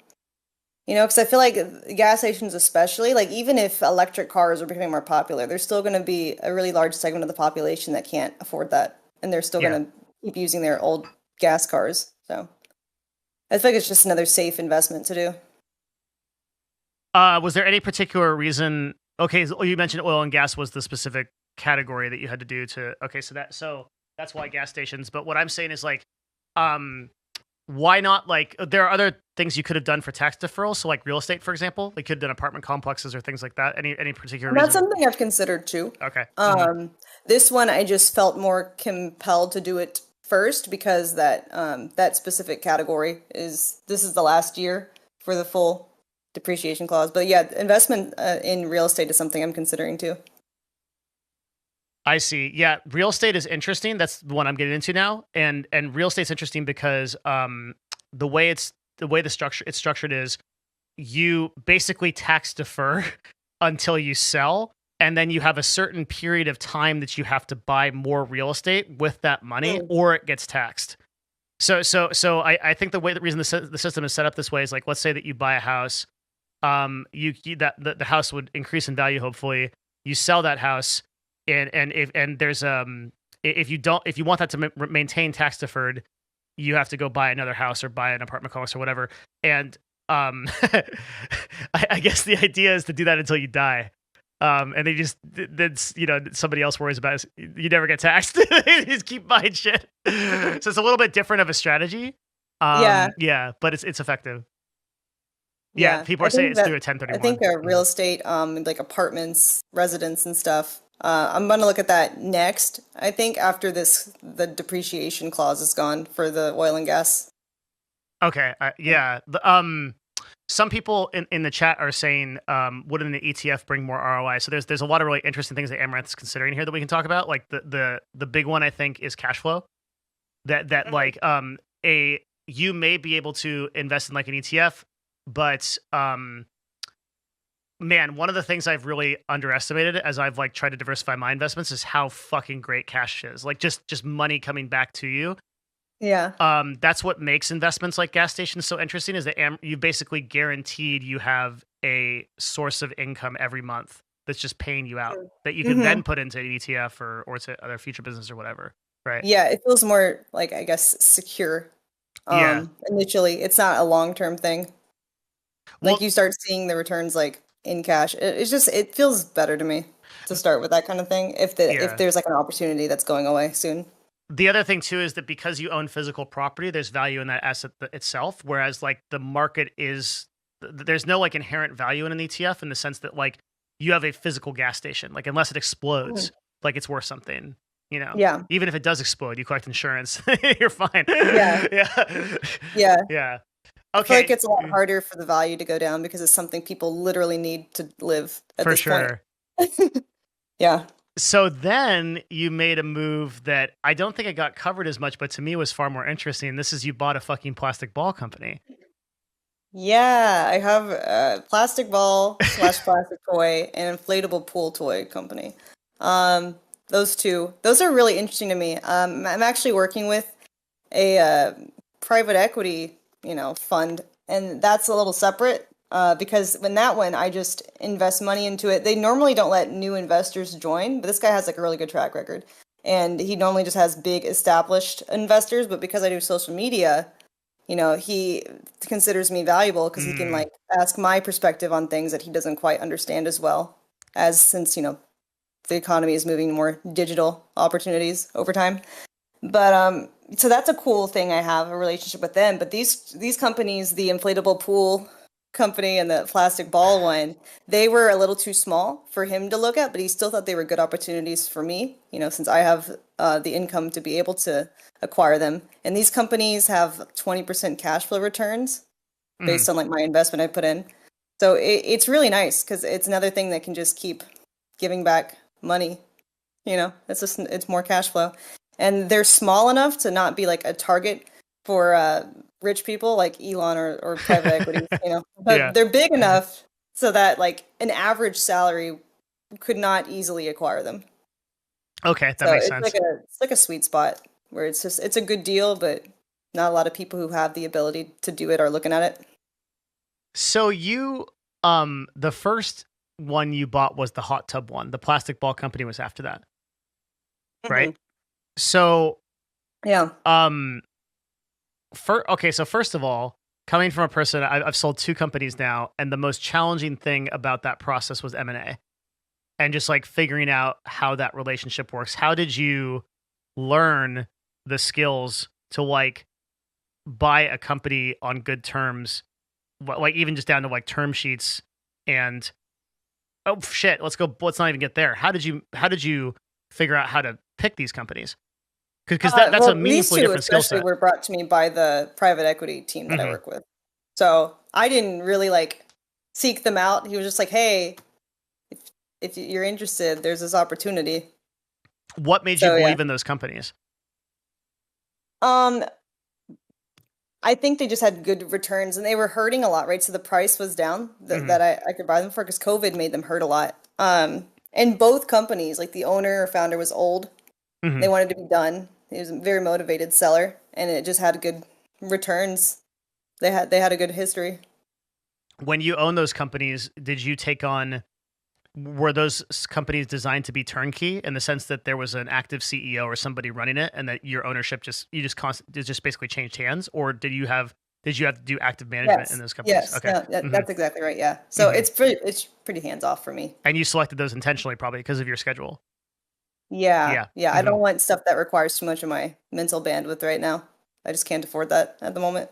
You know, because I feel like gas stations, especially, like even if electric cars are becoming more popular, there's still going to be a really large segment of the population that can't afford that, and they're still going to keep using their old gas cars. So I feel like it's just another safe investment to do. Was there any particular reason? Okay, so you mentioned oil and gas was the specific category that you had to do to. Okay, so that's why gas stations. But what I'm saying is like, why not? Like, there are other things you could have done for tax deferral. So, like real estate, for example, they could have done apartment complexes or things like that. Any particular reason? That's something I've considered too. Okay. This one I just felt more compelled to do it first because that specific category this is the last year for the full depreciation clause. But yeah, investment in real estate is something I'm considering too. I see. Yeah, real estate is interesting. That's the one I'm getting into now, and real estate's interesting because the way it's structured is you basically tax defer until you sell, and then you have a certain period of time that you have to buy more real estate with that money, or it gets taxed. So I think the reason the system is set up this way is like, let's say that you buy a house, the house would increase in value. Hopefully, you sell that house. And there's if you want that to maintain tax deferred, you have to go buy another house or buy an apartment complex or whatever. And I guess the idea is to do that until you die. And then somebody else worries about it. You never get taxed. You just keep buying shit. So it's a little bit different of a strategy. Yeah, but it's effective. Yeah, people are saying it's through a 1031. I think real estate, like apartments, residents and stuff. I'm going to look at that next. I think after the depreciation clause is gone for the oil and gas. Okay. Yeah. Some people in the chat are saying, wouldn't an ETF bring more ROI? So there's a lot of really interesting things that Amouranth is considering here that we can talk about. Like the big one, I think, is cash flow. That like you may be able to invest in like an ETF, but man, one of the things I've really underestimated as I've like tried to diversify my investments is how fucking great cash is. Like just money coming back to you. Yeah. That's what makes investments like gas stations so interesting is that you basically guaranteed you have a source of income every month that's just paying you out that you can then put into an ETF or to other future business or whatever. Right. Yeah. It feels more like, I guess, secure. Initially, it's not a long-term thing. Like Well, you start seeing the returns like in cash. It's just it feels better to me to start with that kind of thing if yeah. there's like an opportunity that's going away soon. The other thing too is that because you own physical property, there's value in that asset itself. Whereas like the market is, there's no like inherent value in an ETF in the sense that like you have a physical gas station. Like unless it explodes, Mhm. like it's worth something. You know, Yeah. even if it does explode, you collect insurance, you're fine. Yeah. Yeah, Yeah. yeah. I feel like Okay, it's a lot harder for the value to go down because it's something people literally need to live at for this point. sure. Yeah. So then you made a move that I don't think it got covered as much, but to me was far more interesting. This is you bought a fucking plastic ball company. Yeah, I have a plastic ball slash plastic toy and inflatable pool toy company. Um, those two, those are really interesting to me. I'm actually working with a private equity, fund, and that's a little separate because when that one, I just invest money into it. They normally don't let new investors join, but this guy has like a really good track record, and he normally just has big established investors. But because I do social media, he considers me valuable because he can Mm, like ask my perspective on things that he doesn't quite understand as well as since, the economy is moving more digital opportunities over time. But so that's a cool thing. I have a relationship with them. But these companies, the inflatable pool company and the plastic ball one, they were a little too small for him to look at, but he still thought they were good opportunities for me, since I have the income to be able to acquire them. And these companies have 20% cash flow returns mm. based on like my investment I put in. So it's really nice because it's another thing that can just keep giving back money. It's more cash flow, and they're small enough to not be like a target for rich people like Elon or private equity. Yeah. But they're big enough so that like an average salary could not easily acquire them. Okay, that So makes sense. it's like a sweet spot where it's a good deal, but not a lot of people who have the ability to do it are looking at it. So you, the first one you bought was the hot tub one. The plastic ball company was after that, right? Hmm. So, Yeah. um, okay. So first of all, coming from a person, I've sold two companies now, and the most challenging thing about that process was M&A and just like figuring out how that relationship works. How did you learn the skills to like buy a company on good terms, like even just down to like term sheets and oh shit, let's not even get there. How did you figure out how to pick these companies? Because that's a Well, these meaningfully two different skill especially set. were brought to me by the private equity team that I Hmm. work with. So I didn't really like seek them out. He was just like, "Hey, if you're interested, there's this opportunity." What made you So yeah, believe in those companies? um, I think they just had good returns and they were hurting a lot, right? So the price was down Hmm. that I could buy them for because COVID made them hurt a lot. And both companies, like the owner or founder was old. Hmm. They wanted to be done. He was a very motivated seller, and it just had good returns. They had a good history. When you own those companies, did you take on? Were those companies designed to be turnkey in the sense that there was an active CEO or somebody running it, and that your ownership just basically changed hands, or did you have to do active management in Yes, those companies? yes, Okay. no, Hmm. that's exactly right. Yeah, so Hmm. it's pretty hands off for me. And you selected those intentionally, probably because of your schedule. Yeah, Yeah. yeah, I Hmm. don't want stuff that requires too much of my mental bandwidth right now. I just can't afford that at the moment.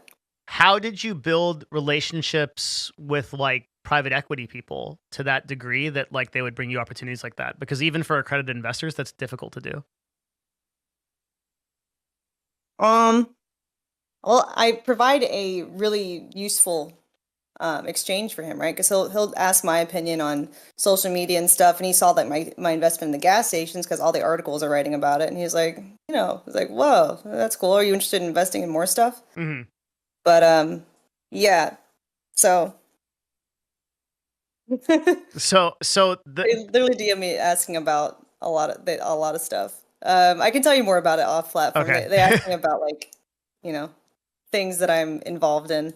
How did you build relationships with like private equity people to that degree that like they would bring you opportunities like that? Because even for accredited investors, that's difficult to do. Um, well, I provide a really useful exchange for him, right? Because he'll ask my opinion on social media and stuff, and he saw that my investment in the gas stations because all the articles are writing about it, and he's like, he's like, "Whoa, that's cool. Are you interested in investing in more stuff?" Hmm. But yeah. So they So the literally DM me asking about a lot of stuff. I can tell you more about it off platform. okay. They ask me about like, you know, things that I'm involved in.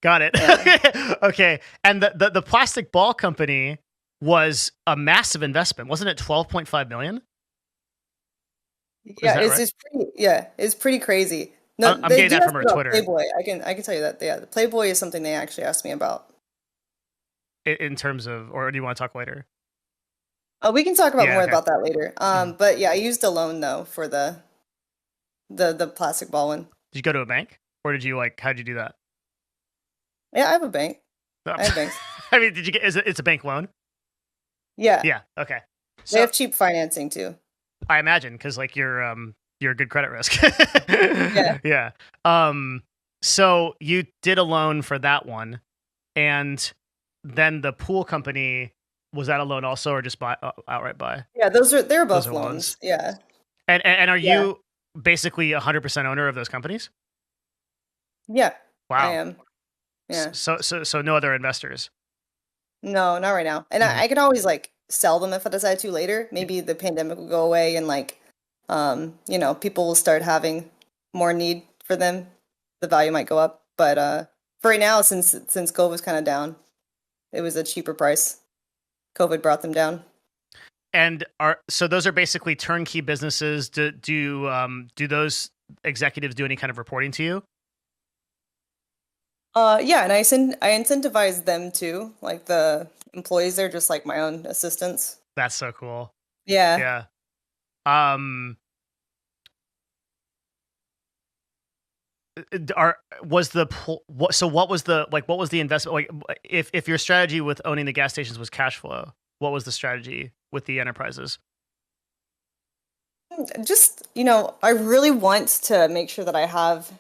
Got it. Yeah. Okay. And the plastic ball company was a massive investment. Wasn't it 12.5 million? Is Yeah, that right? it's pretty crazy. No, I'm they getting do that ask from her me about Twitter Playboy. I can tell you that. Yeah, the Playboy is something they actually asked me about. in terms of, or do you want to talk later? We can talk about Yeah. more Okay. about that later. Mhm. But yeah, I used a loan though for the plastic ball one. Did you go to a bank, or did you like? How'd you do that? Yeah, I have a bank. No. I have banks. I mean, did you get? It's a bank loan? Yeah, Yeah. Okay. they So have cheap financing too. I imagine because like you're a good credit risk. Yeah. Yeah. Um. So you did a loan for that one, and then the pool company, was that a loan also, or just buy outright buy? Yeah, they're Those both are loans. loans. Yeah. And are Yeah. you basically 100% owner of those companies? Yeah, I Wow. am. Yeah. So no other investors. No, not right now. And Mhm. I can always like sell them if I decide to later. Maybe the pandemic will go away and like people will start having more need for them. The value might go up. But for right now, since gold was kind of down, it was a cheaper price. COVID brought them down. And so those are basically turnkey businesses. Do those executives do any kind of reporting to you? Yeah, and I incentivize them too. Like the employees, they're just like my own assistants. That's so cool. Yeah. Yeah. Um. Are was the what? So what was the like? What was the investment like? If your strategy with owning the gas stations was cash flow, what was the strategy with the enterprises? Just, I really want to make sure that I have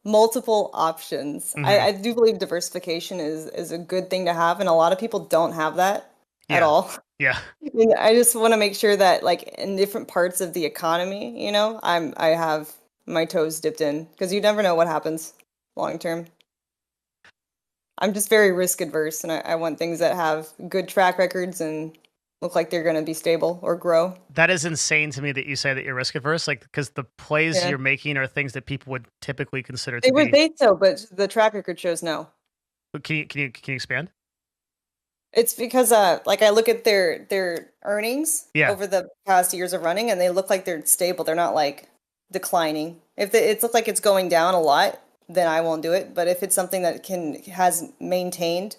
multiple options. Hmm. I do believe diversification is a good thing to have, and a lot of people don't have that at Yeah. all. Yeah. And I just want to make sure that like in different parts of the economy, I have my toes dipped in because you never know what happens long term. I'm just very risk adverse, and I want things that have good track records and look like they're going to be stable or grow. That is insane to me that you say that you're risk averse, like because the plays Yeah. you're making are things that people would typically consider They to would be. think so, but the track record shows no. Can you expand? It's because like I look at their earnings Yeah. over the past years of running and they look like they're stable. They're not like declining. If it looks like it's going down a lot, then I won't do it. But if it's something that has maintained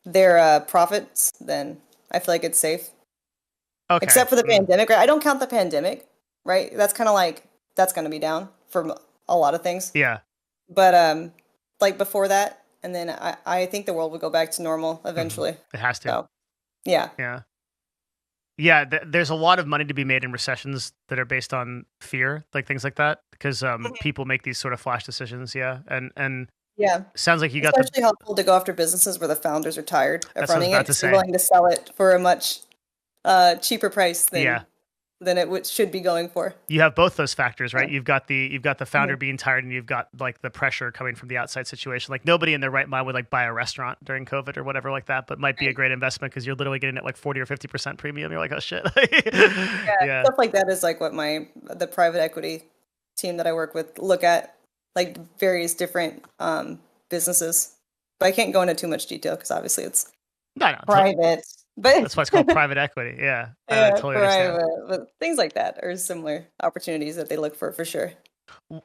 their profits, then I feel like it's safe. Okay. Except for the Mm. pandemic, right? I don't count the pandemic, right? That's kind of like that's going to be down for a lot of things. Yeah. But like before that, and then I think the world will go back to normal Mhm. eventually. It has to. So yeah. Yeah. Yeah. There's a lot of money to be made in recessions that are based on fear, like things like that, because people make these sort of flash decisions. Yeah. And Yeah, sounds like you got the. especially helpful to go after businesses where the founders are tired of That's what I was running it about to 'cause they're say. willing to sell it for a much cheaper price Yeah. than it should be going for. You have both those factors, right? Yeah. You've got the founder Mhm. being tired, and you've got like the pressure coming from the outside situation. Like nobody in their right mind would like buy a restaurant during COVID or whatever like that, but might be a Right. great investment because you're literally getting it like 40 or 50% premium. You're like, oh shit. Yeah, Yeah. stuff like that is like what the private equity team that I work with look at, like various different businesses. But I can't go into too much detail because obviously it's No, no. private. But That's why it's called private equity. Yeah. I yeah, totally understand. private. But things like that are similar opportunities that they look for sure.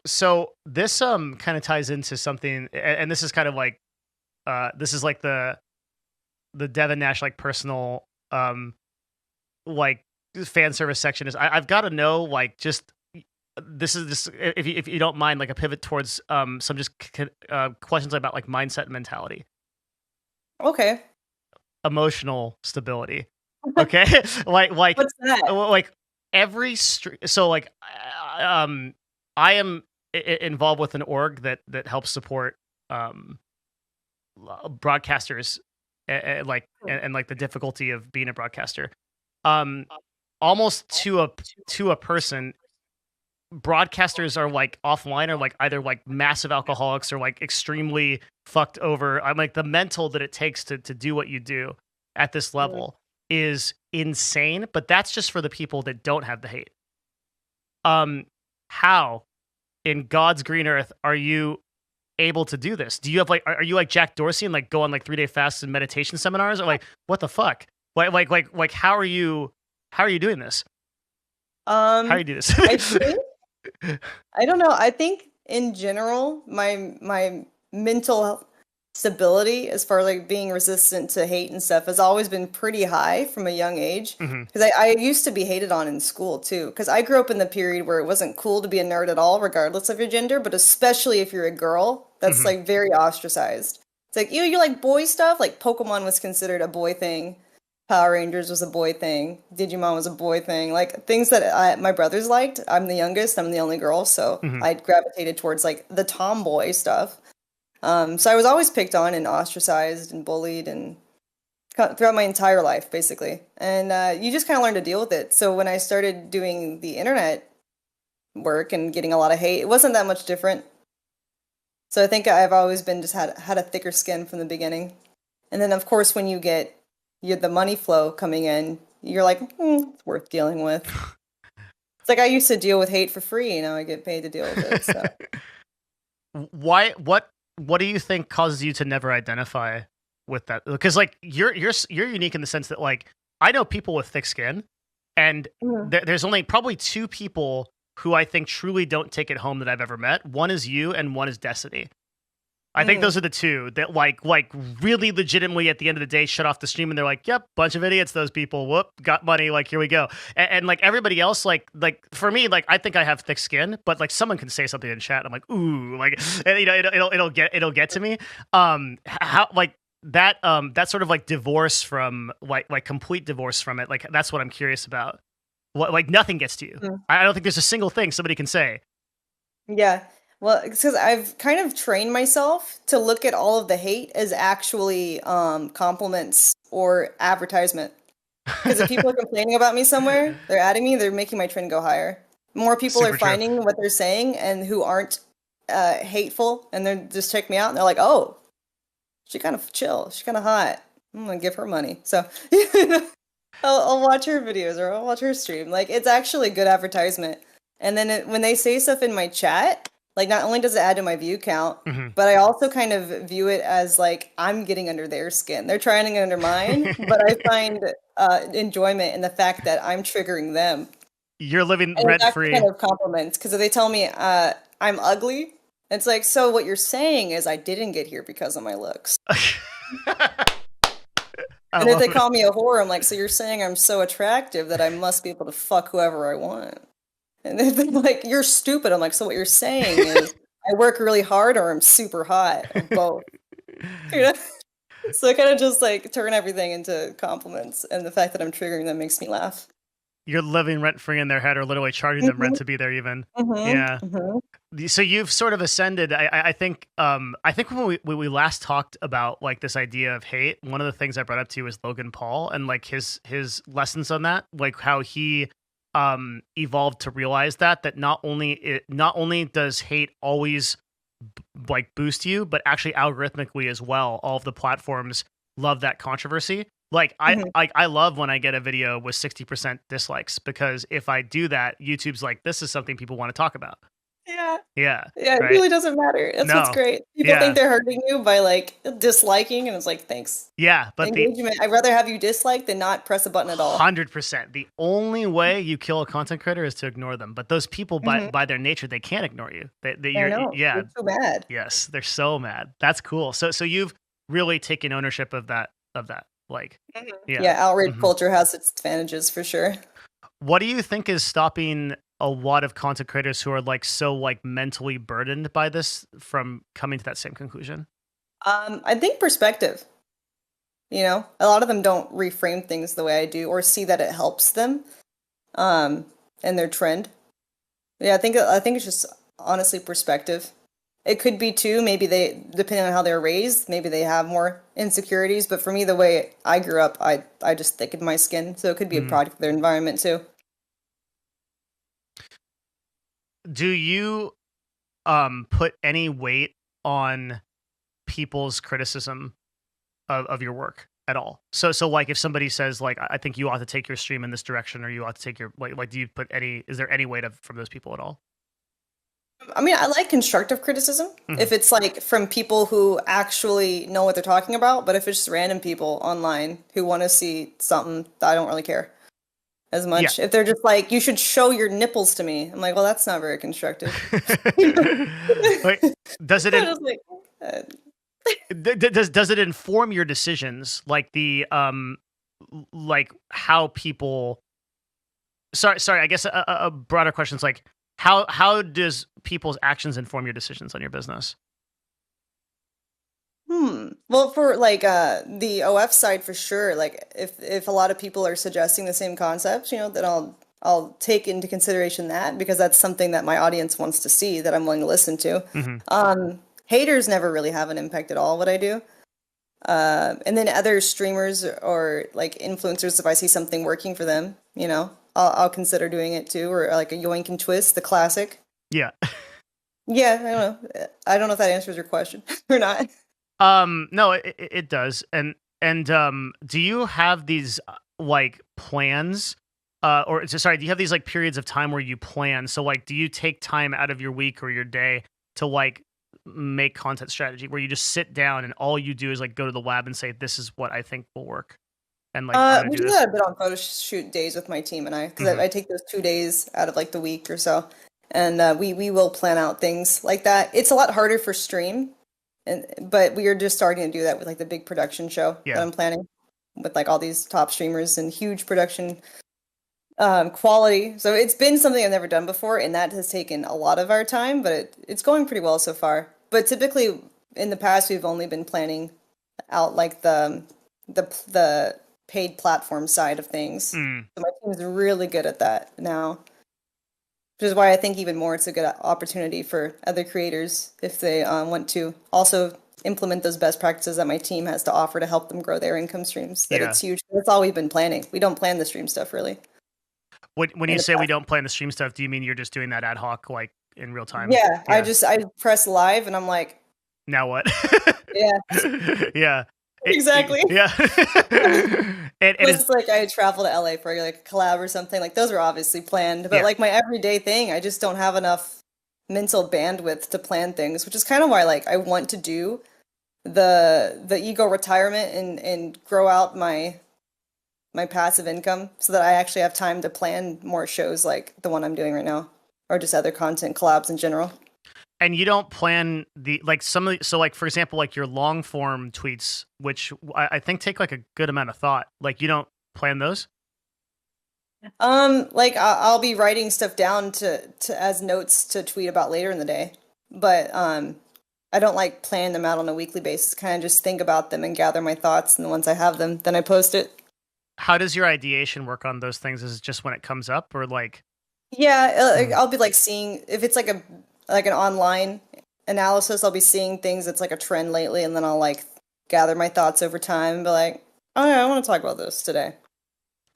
So this kind of ties into something, and this is kind of like this is like the Devin Nash like personal like fan service section is I've got to know like just this is just if you don't mind like a pivot towards some just questions about like mindset and mentality, Okay. emotional stability. Okay. like What's that? like so like I am involved with an org that helps support um broadcasters and like the difficulty of being a broadcaster um almost to a person. Broadcasters are like offline are like either like massive alcoholics or like extremely fucked over. I'm like the mental that it takes to do what you do at this Mm. level is insane, but that's just for the people that don't have the hate. How in God's green earth are you able to do this? Do you have like are you like Jack Dorsey and like go on like 3-day fasts and meditation seminars, or like what the fuck? Like how are you doing this? How do Um, you do this? I think I don't know. I think in general, my mental stability as far as like being resistant to hate and stuff has always been pretty high from a young age. Hmm. Because I used to be hated on in school too. Because I grew up in the period where it wasn't cool to be a nerd at all, regardless of your gender, but especially if you're a girl, that's Hmm. like very ostracized. It's like, you like boy stuff? Like Pokemon was considered a boy thing. Power Rangers was a boy thing. Digimon was a boy thing. Like things that my brothers liked. I'm the youngest. I'm the only girl, so Hmm. I gravitated towards like the tomboy stuff. So I was always picked on and ostracized and bullied and throughout my entire life, basically. And you just kind of learn to deal with it. So when I started doing the internet work and getting a lot of hate, it wasn't that much different. So I think I've always been just had a thicker skin from the beginning. And then of course when you the money flow coming in, you're like, it's worth dealing with. It's like I used to deal with hate for free, you know, I get paid to deal with it. So Why? What do you think causes you to never identify with that? Because like you're unique in the sense that like I know people with thick skin, and Mhm. there's only probably two people who I think truly don't take it home that I've ever met. One is you, and one is Destiny. I think Mm. those are the two that like really legitimately at the end of the day shut off the stream and they're like, "Yep, bunch of idiots. Those people. Whoop, got money. Like here we go." And like everybody else, like for me, like I think I have thick skin, but like someone can say something in chat, I'm like, ooh, like and, you know, it'll get to me. How like that sort of like divorce from like complete divorce from it. Like that's what I'm curious about. What like nothing gets to you. Mm. I don't think there's a single thing somebody can say. Yeah. Well, it's because I've kind of trained myself to look at all of the hate as actually compliments or advertisement. Because if people are complaining about me somewhere, they're adding me, they're making my trend go higher. More people are Super true. finding what they're saying and who aren't hateful, and they're just check me out, and they're like, "Oh, she kind of chill, she's kind of hot. I'm gonna give her money." So I'll watch her videos or I'll watch her stream. Like it's actually good advertisement. And then when they say stuff in my chat, like not only does it add to my view count, Hmm. but I also kind of view it as like I'm getting under their skin. They're trying to get under mine, but I find enjoyment in the fact that I'm triggering them. You're living And it's rent actually free. kind of compliments because if they tell me I'm ugly, it's like, so what you're saying is I didn't get here because of my looks. I And if they love it. call me a whore, I'm like, so you're saying I'm so attractive that I must be able to fuck whoever I want. And if they're like, you're stupid, I'm like, so what you're saying is I work really hard or I'm super hot or both. You know? So I kind of just like turn everything into compliments, and the fact that I'm triggering them makes me laugh. You're living rent free in their head or literally charging them rent Hmm. to be there even. Hmm. Yeah. Hmm. So you've sort of ascended. I think when we last talked about like this idea of hate, one of the things I brought up to you was Logan Paul and like his lessons on that, like how he evolved to realize that not only does hate always like boost you, but actually algorithmically as well. All of the platforms love that controversy. Like Hmm. I love when I get a video with 60% dislikes because if I do that, YouTube's like, this is something people want to talk about. Yeah. Yeah, Yeah, it right. really doesn't matter. That's what's No, great. People think yeah, they're hurting you by like disliking, and it's like, thanks. yeah. But the Engagement. I'd rather have you dislike than not press a button at all. 100%, the only way you kill a content creator is to ignore them. But those people, by Hmm. by their nature, they can't ignore you. I You're know. yeah, You're too mad. yes, they're so mad. That's cool. So you've really taken ownership of that. Like, Mhm. yeah. Yeah, outrage Mhm. culture has its advantages for sure. What do you think is stopping a lot of content creators who are like so like mentally burdened by this from coming to that same conclusion? I think perspective. You know, a lot of them don't reframe things the way I do or see that it helps them um, in their trend. Yeah, I think it's just honestly perspective. It could be too, maybe they, depending on how they're raised, maybe they have more insecurities. But for me, the way I grew up, I just thickened my skin, so it could be a Mhm. product of their environment too. Do you put any weight on people's criticism of your work at all? So like if somebody says like I think you ought to take your stream in this direction or you ought to take your like do you put any is there any weight from those people at all? I mean, I like constructive criticism Mhm. if it's like from people who actually know what they're talking about, but if it's just random people online who want to see something, I don't really care. as Yeah. much. If they're just like, you should show your nipples to me, I'm like, well, that's not very constructive. Like, does it I'm just like, uh, does it inform your decisions, like the like how people? Sorry. I guess a broader question is like how does people's actions inform your decisions on your business? Well, for like the OF side for sure, like if a lot of people are suggesting the same concepts, then I'll take into consideration that because that's something that my audience wants to see that I'm willing to listen to. Hmm. Haters never really have an impact at all what I do. And then other streamers or like influencers, if I see something working for them, I'll consider doing it too, or like a yoink and twist, the classic. Yeah. Yeah, I don't know. I don't know if that answers your question or not. No, it does. And do you have these like plans? Sorry, do you have these like periods of time where you plan? So like, do you take time out of your week or your day to like make content strategy where you just sit down and all you do is like go to the lab and say, this is what I think will work. And like, I'm gonna We do do this. that a bit on photo shoot days with my team and I, because Hmm. I take those 2 days out of like the week or so, and we will plan out things like that. It's a lot harder for stream, but we are just starting to do that with like the big production show that Yeah. I'm planning with like all these top streamers and huge production quality. So it's been something I've never done before, and that has taken a lot of our time, but it's going pretty well so far. But typically in the past, we've only been planning out like the paid platform side of things. Mm. So my team is really good at that now, which is why I think even more it's a good opportunity for other creators if they want to also implement those best practices that my team has to offer to help them grow their income streams. That Yeah. it's huge. That's all we've been planning. We don't plan the stream stuff really When in you the say we past. don't plan the stream stuff, do you mean you're just doing that ad hoc, like in real time? Yeah, Yeah. I press live and I'm like, Now what? yeah, Yeah. exactly. Yeah. And Unless is it's like I travel to LA for like a collab or something, like those are obviously planned. But yeah. like my everyday thing, I just don't have enough mental bandwidth to plan things, which is kind of why like I want to do the ego retirement and grow out my passive income so that I actually have time to plan more shows like the one I'm doing right now or just other content collabs in general. And you don't plan the like some of the, so like for example like your long form tweets, which I think take like a good amount of thought. Like you don't plan those. Like I'll be writing stuff down to as notes to tweet about later in the day, but I don't like plan them out on a weekly basis. Kind of just think about them and gather my thoughts, and then once I have them, then I post it. How does your ideation work on those things? Is it just when it comes up, or like? Yeah, Mm. I'll be like seeing if it's like an online analysis, I'll be seeing things that's like a trend lately, and then I'll like gather my thoughts over time and be like, oh yeah, I want to talk about this today.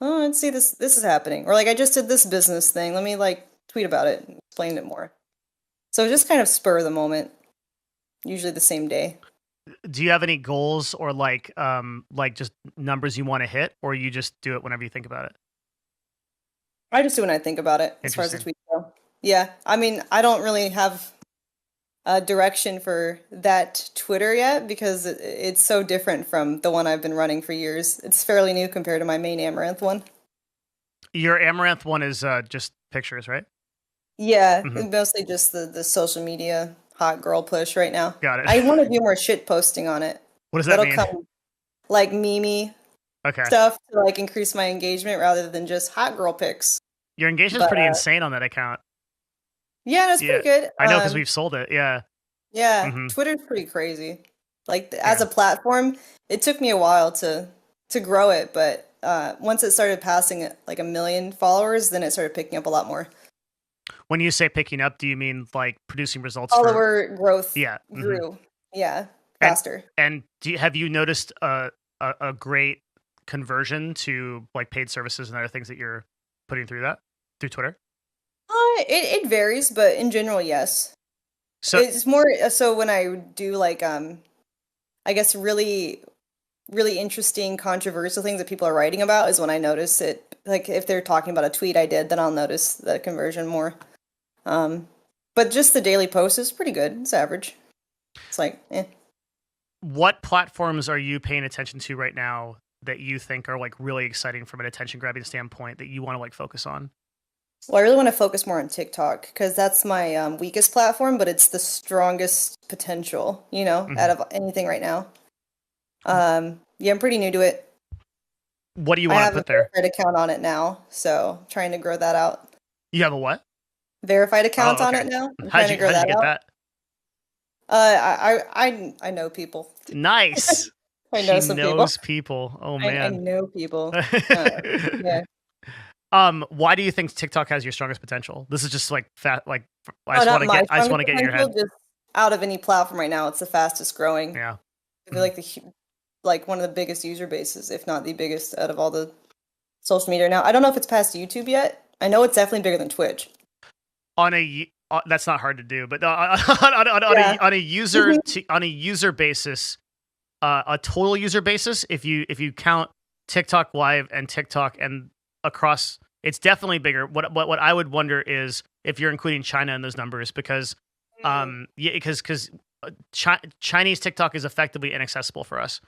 Oh, let's see this is happening. Or like I just did this business thing. Let me like tweet about it and explain it more. So just kind of spur of the moment, usually the same day. Do you have any goals or like just numbers you want to hit, or you just do it whenever you think about it? I just do when I think about it as far as the Interesting. tweets go. Yeah, I mean, I don't really have a direction for that Twitter yet because it's so different from the one I've been running for years. It's fairly new compared to my main Amaranth one. Your Amaranth one is just pictures, right? Yeah, Hmm. it's mostly just the social media hot girl push right now. Got it. I want to do more shit posting on it. What does that That'll mean? come like meme Okay. stuff to like increase my engagement rather than just hot girl pics. Your engagement's But pretty insane on that account. yeah, that's Yeah, pretty good. I know because we've sold it. Yeah. Yeah, Hmm. Twitter's pretty crazy. Like as Yeah. a platform, it took me a while to grow it, but once it started passing like 1 million followers, then it started picking up a lot more. When you say picking up, do you mean like producing results for? Follower growth Yeah. Hmm. grew. Yeah, And faster. have you noticed a great conversion to like paid services and other things that you're putting through Twitter? It varies, but in general, yes. So It's more so when I do like I guess really interesting controversial things that people are writing about is when I notice it. Like if they're talking about a tweet I did, then I'll notice the conversion more. Um, but just the daily post is pretty good. It's average. It's like, eh. what platforms are you paying attention to right now that you think are like really exciting from an attention grabbing standpoint that you want to like focus on? Well, I really want to focus more on TikTok because that's my weakest platform, but it's the strongest potential, out of anything right now. Yeah, I'm pretty new to it. What do you I want to have a put there? verified account on it now, so trying to grow that out. You have a what? Verified account Oh, on okay. it now. I'm How'd trying to you grow how'd you that get out. that? I know people. Nice. I know She some people. knows people. Oh I man. know people. Yeah. Why do you think TikTok has your strongest potential? This is just like fat. Like Oh, not my I just strongest want to get in your head. potential. Just out of any platform right now, it's the fastest growing. Yeah. I feel like like one of the biggest user bases, if not the biggest, out of all the social media now. I don't know if it's past YouTube yet. I know it's definitely bigger than Twitch. That's not hard to do, but Yeah. on a user basis, a total user basis, if you count TikTok Live and TikTok and across, it's definitely bigger. What I would wonder is if you're including China in those numbers, because because Chinese TikTok is effectively inaccessible for us,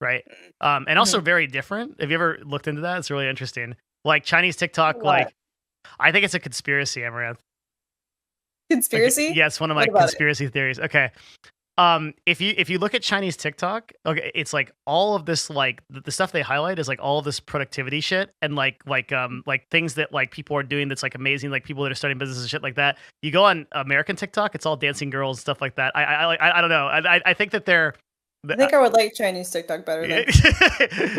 right? And also very different. Have you ever looked into that? It's really interesting. Like Chinese TikTok, What? like I think it's a conspiracy, Amouranth. Conspiracy? Yeah, it's one of my What about it? conspiracy theories. Okay. If you look at Chinese TikTok, okay, it's like all of this, like the stuff they highlight is like all of this productivity shit and like things that like people are doing that's like amazing, like people that are starting businesses and shit like that. You go on American TikTok, it's all dancing girls and stuff like that. I don't know. I think that they're I think I would like Chinese TikTok better than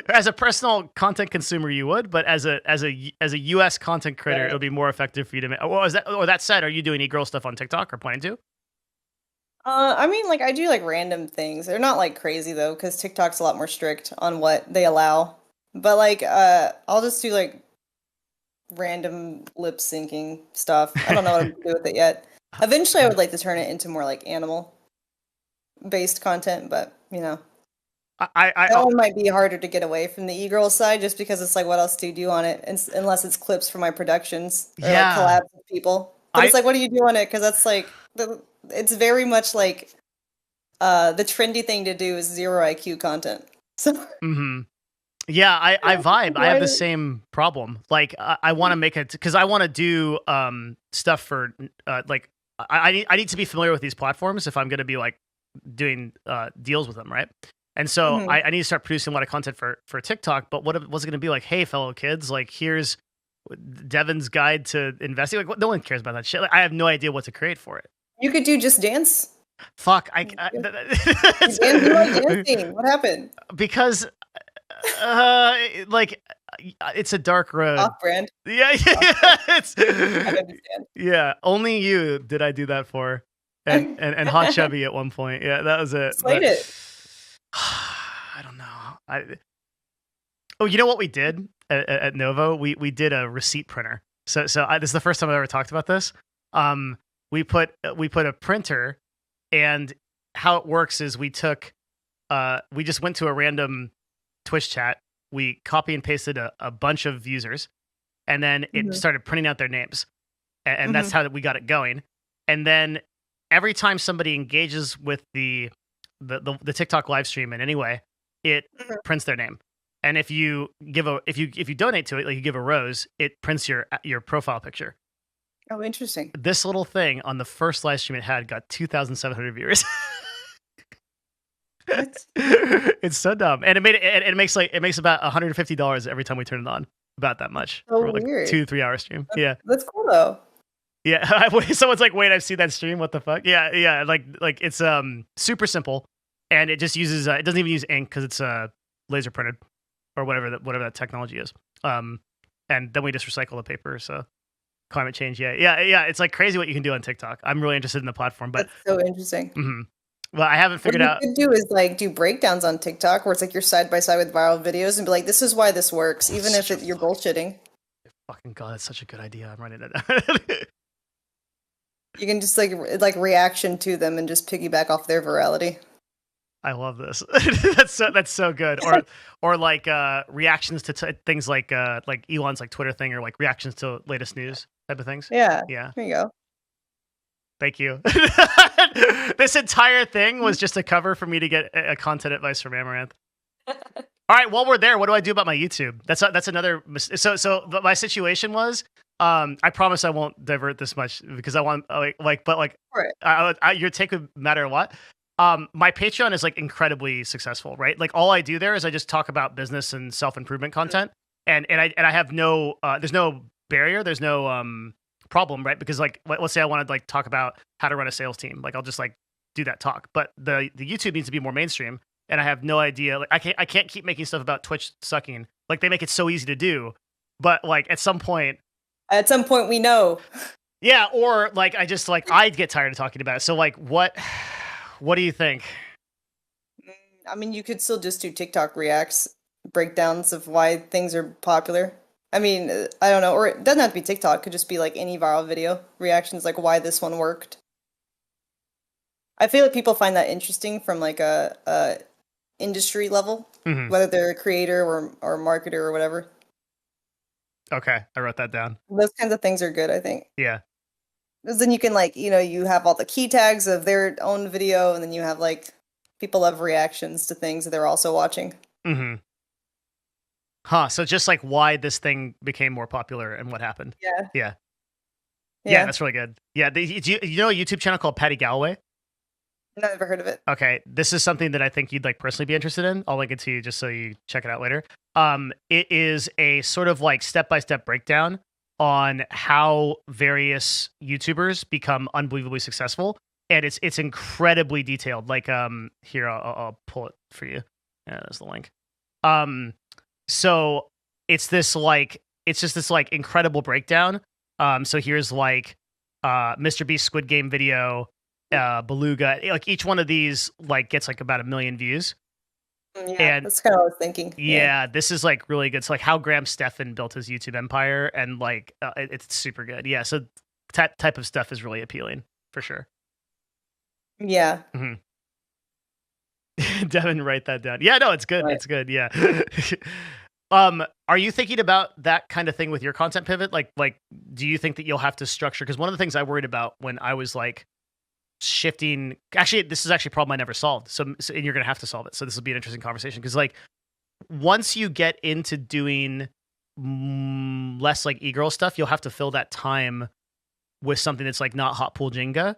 as a personal content consumer, you would, but as a US content creator, it would be more effective for you to make. Well, that said, are you doing e-girl stuff on TikTok or planning to? I mean, like I do like random things. They're not like crazy though, because TikTok's a lot more strict on what they allow. But like, I'll just do like random lip syncing stuff. I don't know what to do with it yet. Eventually, I would like to turn it into more like animal based content, but that one might be harder to get away from the e-girl side, just because it's like, what else do you do on it? Unless it's clips from my productions or like collabs with people. But it's like, what do you do on it? Because that's like it's very much like the trendy thing to do is zero IQ content. So yeah, I vibe. I have the same problem. Like I want to make it because I want to do stuff for like I need to be familiar with these platforms if I'm going to be like doing deals with them, right? And so I need to start producing a lot of content for TikTok. But what's it going to be like? Hey, fellow kids, like here's Devin's guide to investing. Like no one cares about that shit. Like, I have no idea what to create for it. You could do just dance. Fuck, you like dancing. What happened? Because like it's a dark road. Off brand. Yeah. I understand. Yeah, only you did I do that for. And Hot Chubby at one point. Yeah, that was it. Slate it. I don't know. Oh, you know what we did at Novo? We did a receipt printer. So this is the first time I've ever talked about this. We put a printer, and how it works is we just went to a random Twitch chat. We copy and pasted a bunch of users, and then it started printing out their names, and that's how we got it going. And then every time somebody engages with the TikTok live stream in any way, it prints their name. And if you donate to it, like you give a rose, it prints your profile picture. Oh, interesting. This little thing on the first live stream it had got 2,700 viewers. What? It's so dumb, and it makes about $150 every time we turn it on. About that much. So for like weird. 2-3 hour stream. That's cool though. Yeah, someone's like, "Wait, I've seen that stream. What the fuck?" Yeah. Like it's super simple, and it just uses it doesn't even use ink because it's laser printed or whatever that technology is. And then we just recycle the paper. So climate change. Yeah. It's like crazy what you can do on TikTok. I'm really interested in the platform, but that's so interesting. Well, I haven't figured out. What you could do is like do breakdowns on TikTok where it's like you're side by side with viral videos and be like, this is why this works, even if you're bullshitting. Fucking God, that's such a good idea. I'm writing it down. You can just like reaction to them and just piggyback off their virality. I love this. that's so good. Or like reactions to things like Elon's like Twitter thing, or like reactions to latest news type of things. Yeah. There you go. Thank you. This entire thing was just a cover for me to get a content advice from Amouranth. All right, while we're there, what do I do about my YouTube? That's another. So my situation was, I promise I won't divert this much because I want Right. your take would matter a lot. My Patreon is like incredibly successful, right? Like all I do there is I just talk about business and self improvement content, and I have no there's no barrier, there's no problem, right? Because like let's say I want to like talk about how to run a sales team, like I'll just like do that talk, but the YouTube needs to be more mainstream. And I have no idea. Like I can't keep making stuff about Twitch sucking. Like they make it so easy to do, but like at some point we know. yeah, or like I just like I'd get tired of talking about it. So like what do you think? I mean, you could still just do TikTok reacts, breakdowns of why things are popular. I mean, I don't know, or it doesn't have to be TikTok. It could just be like any viral video reactions, like why this one worked. I feel like people find that interesting from like a industry level, Mhm. whether they're a creator or marketer or whatever. Okay, I wrote that down. Those kinds of things are good, I think. Yeah. Because then you can like, you have all the key tags of their own video, and then you have like people love reactions to things that they're also watching. Mm-hmm. Huh. So just like why this thing became more popular and what happened. Yeah. Yeah. Yeah, that's really good. Yeah. You know a YouTube channel called Patty Galloway? Never heard of it. Okay, this is something that I think you'd like personally be interested in. I'll link it to you just so you check it out later. It is a sort of like step-by-step breakdown on how various YouTubers become unbelievably successful, and it's incredibly detailed. Like, here I'll pull it for you. Yeah, there's the link. So it's just this like incredible breakdown. So here's like, Mr. Beast Squid Game video. Beluga, like each one of these like gets like about 1 million views. Yeah, And that's kind of what I was thinking. yeah, this is like really good. It's like how Graham Stephan built his YouTube empire, and like it's super good. Yeah, so that type of stuff is really appealing for sure. Yeah. Mm-hmm. Devin, write that down. Yeah, no, it's good. Right. It's good. Yeah. Are you thinking about that kind of thing with your content pivot? Like, do you think that you'll have to structure? Because one of the things I worried about when I was like shifting, actually this is actually a problem I never solved, so and you're gonna have to solve it, so this will be an interesting conversation, because like once you get into doing less like e-girl stuff, you'll have to fill that time with something that's like not hot pool Jenga,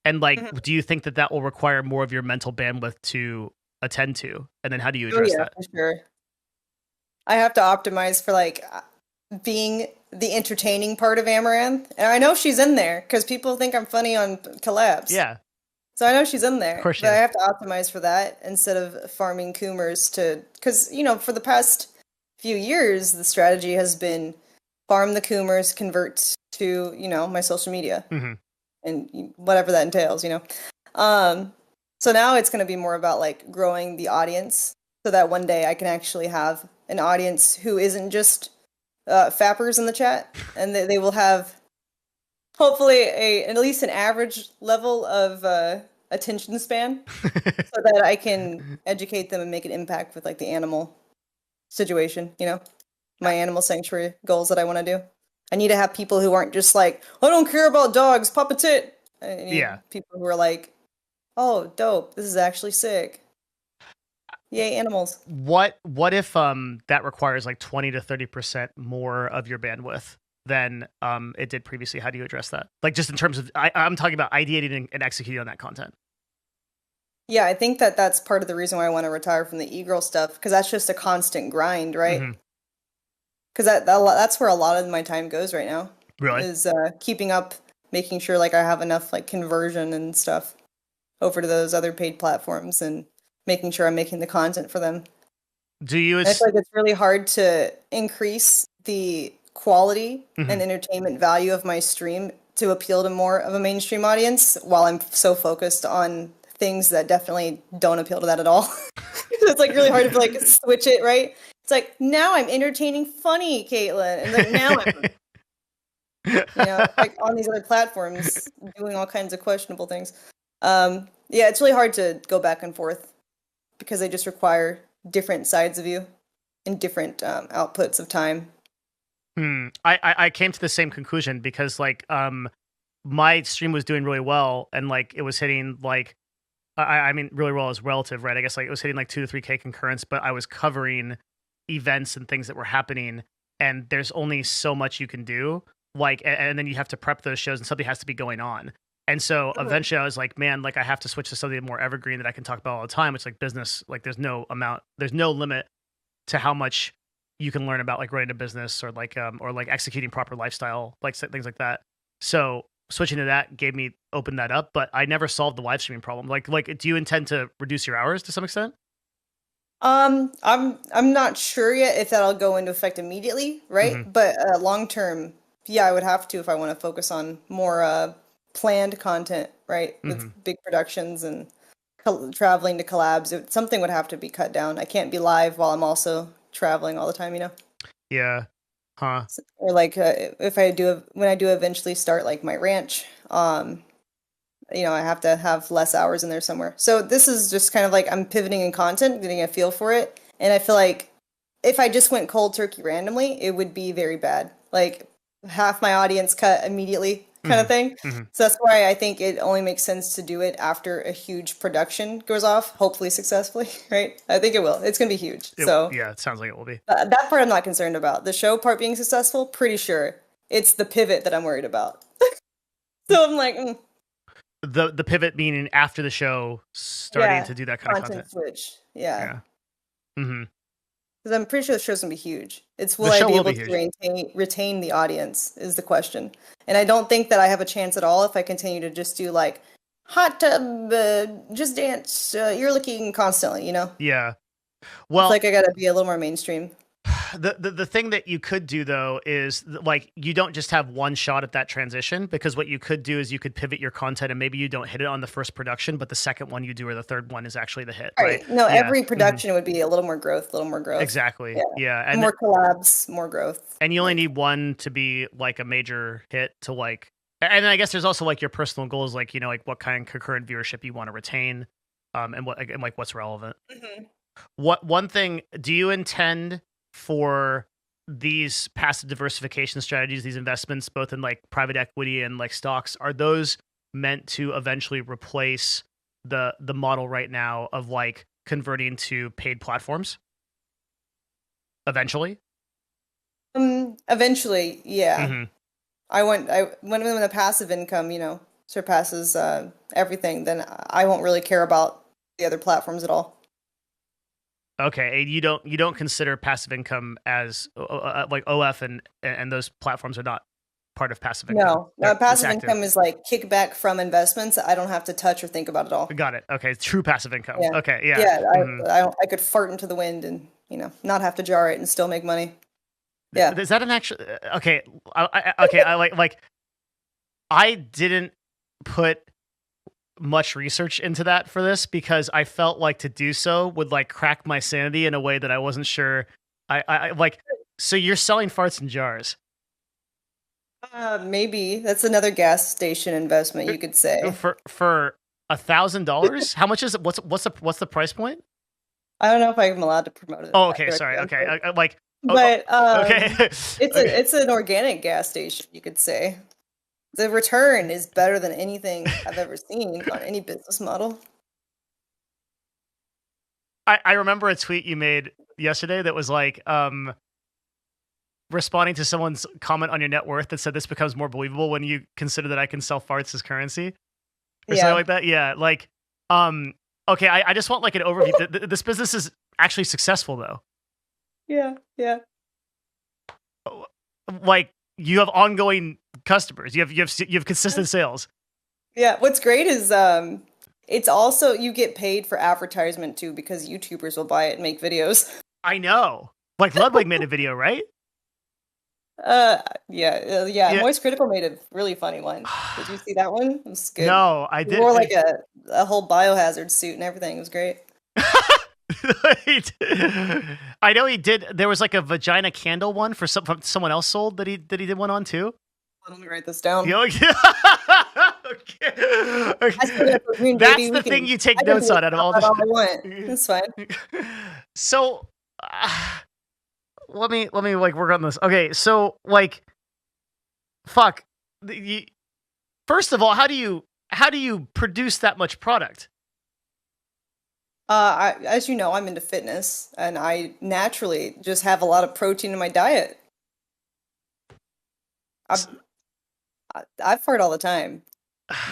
and like do you think that will require more of your mental bandwidth to attend to, and then how do you address that? For sure. I have to optimize for like being the entertaining part of Amouranth, and I know she's in there because people think I'm funny on collabs. Yeah. So I know she's in there, of course, but I have to optimize for that instead of farming Coomers because for the past few years the strategy has been farm the Coomers, convert to my social media, and whatever that entails. So now it's going to be more about like growing the audience so that one day I can actually have an audience who isn't just fappers in the chat, and they will have hopefully at least an average level of attention span so that I can educate them and make an impact with like the animal situation, my animal sanctuary goals that I want to do. I need to have people who aren't just like, I don't care about dogs, pop a tit. I need people who are like, oh, dope, this is actually sick. Yay, animals. What if that requires like 20 to 30% more of your bandwidth than it did previously? How do you address that? Like just in terms of I'm talking about ideating and executing on that content. Yeah, I think that's part of the reason why I want to retire from the e-girl stuff, because that's just a constant grind, right? Because that's where a lot of my time goes right now. Really? Is keeping up, making sure like I have enough like conversion and stuff over to those other paid platforms, and making sure I'm making the content for them. Do you? I feel like it's really hard to increase the quality and entertainment value of my stream to appeal to more of a mainstream audience while I'm so focused on things that definitely don't appeal to that at all. It's like really hard to like switch it, right? It's like, now I'm entertaining funny Caitlin, and like now I'm like on these other platforms doing all kinds of questionable things. Yeah, it's really hard to go back and forth because they just require different sides of you and different outputs of time. I came to the same conclusion because like my stream was doing really well, and like it was hitting like I mean, really well is relative, right? I guess like it was hitting like 2 to 3K concurrents, but I was covering events and things that were happening, and there's only so much you can do. Like, and then you have to prep those shows, and something has to be going on. And so eventually, I was like, man, like I have to switch to something more evergreen that I can talk about all the time. It's like business. Like, there's no limit to how much you can learn about like running a business or like executing proper lifestyle, like things like that. So switching to that opened that up, but I never solved the live streaming problem. Like, do you intend to reduce your hours to some extent? I'm not sure yet if that'll go into effect immediately, right? Mm-hmm. But long term, yeah, I would have to if I want to focus on more planned content, right? Mm-hmm. With big productions and traveling to collabs, something would have to be cut down. I can't be live while I'm also traveling all the time, you know? Yeah. Huh. Or like if when I do eventually start like my ranch, I have to have less hours in there somewhere. So this is just kind of like I'm pivoting in content, getting a feel for it. And I feel like if I just went cold turkey randomly, it would be very bad. Like half my audience cut immediately kind of thing. Mm-hmm. So that's why I think it only makes sense to do it after a huge production goes off, hopefully successfully, right? I think it will. It's going to be huge. Yeah, it sounds like it will be. That part I'm not concerned about. The show part being successful, pretty sure. It's the pivot that I'm worried about. So I'm like, The pivot meaning after the show starting to do that kind of content. Switch. Yeah. Mm-hmm. Because I'm pretty sure the show's gonna be huge. Will I be able to retain the audience is the question. And I don't think that I have a chance at all if I continue to just do like hot tub, just dance, you're looking constantly, you know? Yeah. Well, it's like I gotta be a little more mainstream. The thing that you could do though is like you don't just have one shot at that transition, because what you could do is you could pivot your content and maybe you don't hit it on the first production, but the second one you do or the third one is actually the hit. Right? No, every production would be a little more growth, Exactly. Yeah. And more collabs, more growth. And you only need one to be like a major hit to like, and then I guess there's also like your personal goals, like, like what kind of concurrent viewership you want to retain, and what's relevant. Mm-hmm. One thing, do you intend for these passive diversification strategies, these investments, both in like private equity and like stocks, are those meant to eventually replace the model right now of like converting to paid platforms? Eventually? Eventually, yeah. Mm-hmm. When the passive income, surpasses everything, then I won't really care about the other platforms at all. Okay, you don't consider passive income as like OF and those platforms are not part of passive income. No, passive income is like kickback from investments that I don't have to touch or think about at all. Got it. Okay, true passive income. Yeah. Okay, yeah. Yeah, I could fart into the wind and not have to jar it and still make money. Yeah. Is that an actual? Okay, I I didn't put much research into that for this because I felt like to do so would like crack my sanity in a way that I wasn't sure. I like. So you're selling farts in jars? Maybe that's another gas station investment, you could say. For $1,000? How much is it? What's the price point? I don't know if I'm allowed to promote it. Oh, okay, sorry. Okay, okay. It's an organic gas station, you could say. The return is better than anything I've ever seen on any business model. I remember a tweet you made yesterday that was like responding to someone's comment on your net worth that said this becomes more believable when you consider that I can sell farts as currency or something like that. Yeah, like okay, I just want like an overview. This business is actually successful though. Yeah. Like you have ongoing customers. You have consistent sales. Yeah, what's great is it's also you get paid for advertisement too because YouTubers will buy it and make videos. I know. Like Ludwig made a video, right? Yeah. Moist Critical made a really funny one. Did you see that one? It was good. No, I didn't. He wore like a whole biohazard suit and everything. It was great. I know he did. There was like a vagina candle one for someone else sold that he did one on too. Let me write this down. Okay. That's the thing you take notes on out of all this. I want. That's fine. So let me like work on this. Okay, so like, fuck. First of all, how do you produce that much product? As you know, I'm into fitness, and I naturally just have a lot of protein in my diet. I, I fart all the time.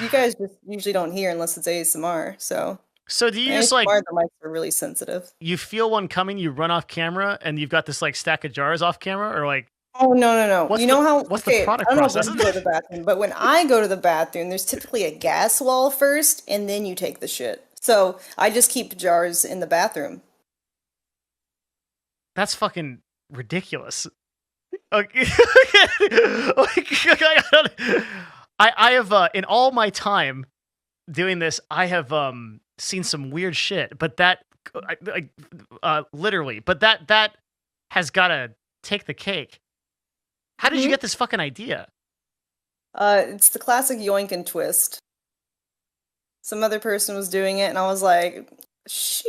You guys just usually don't hear unless it's ASMR. So So do you just like ASMR, the mics are really sensitive. you feel one coming, you run off camera, and you've got this like stack of jars off camera, or like Oh, no. You know how, what's the okay, product I don't know process? when you go to the bathroom, but when I go to the bathroom, there's typically a gas wall first, and then you take the shit. So I just keep jars in the bathroom. That's fucking ridiculous. Okay. I have in all my time doing this, I have seen some weird shit, but that like literally, but that has got to take the cake. How did you Mhm. get this fucking idea? It's the classic yoink and twist. Some other person was doing it, and I was like,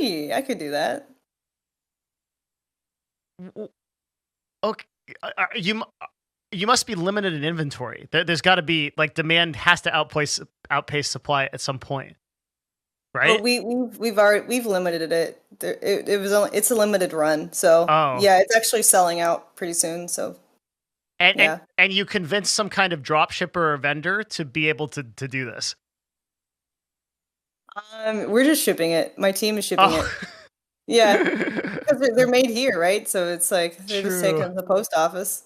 I could do that. Okay, you must be limited in inventory. There's got to be like demand has to outpace supply at some point, Oh, right? we've limited it. It's a limited run, so Oh, yeah, it's actually selling out pretty soon. So yeah, and you convince some kind of drop shipper or vendor to be able to do this. we're just shipping it. My team is shipping it. Oh, Yeah, because they're made here, right? So it's like they're just taking true. them to the post office.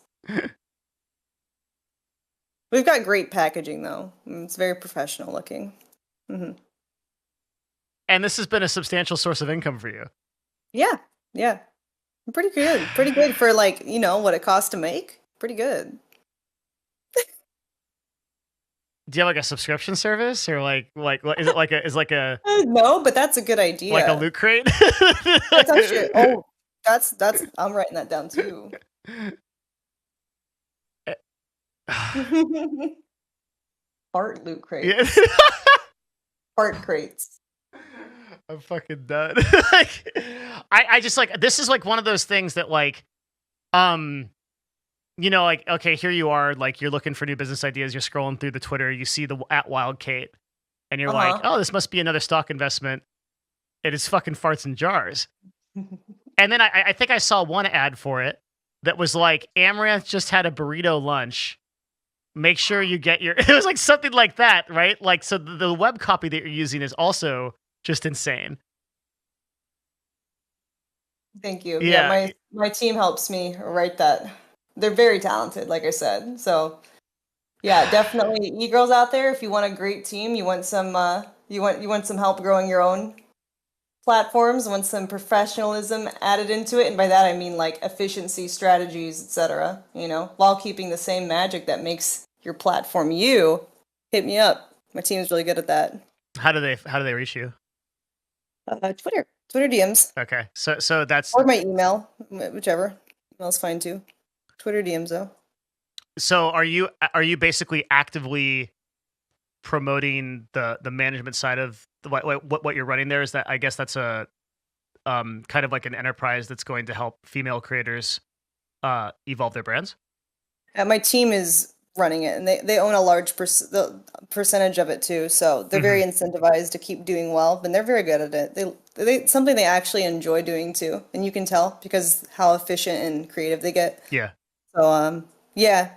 We've got great packaging though. It's very professional looking. Hmm. And this has been a substantial source of income for you. Yeah, yeah, pretty good. Pretty good for like what it costs to make. Pretty good. Do you have like a subscription service or like what is it like a No, but that's a good like a idea. loot crate? That's actually that's I'm writing that down too. Fart loot Yeah. crates. Fart crates. I'm fucking done. Like, I just like this is like one of those things that like um like okay, here you are, like you're looking for new business ideas, you're scrolling through the Twitter, you see the at Wild Kate, and you're like, Uh-huh. oh, this must be another stock investment. It is fucking farts in jars. And then I think I saw one ad for it that was like, Amouranth just had a burrito lunch. Make sure you get your. It was like something like that, right? Like, so the web copy that you're using is also just insane. Thank you. Yeah, Yeah, my team helps me write that. They're very talented, like I said. So yeah, definitely e-girls out there. If you want a great team, you want some help growing your own platforms, want some professionalism added into it, and by that I mean like efficiency strategies, etc. While keeping the same magic that makes your platform you. Hit me up. My team is really good at that. how do they reach you? Twitter DMs Okay, so that's or my email, whichever. Email's fine too. Twitter DMs though. so are you basically actively promoting the management side of what you're running there? Is that I guess that's a kind of like an enterprise that's going to help female creators evolve their brands. My team is running it, and they own a large the percentage of it too. So they're very Hmm. incentivized to keep doing well, and they're very good at it. They something they actually enjoy doing too, and you can tell because how efficient and creative they get. Yeah. So yeah,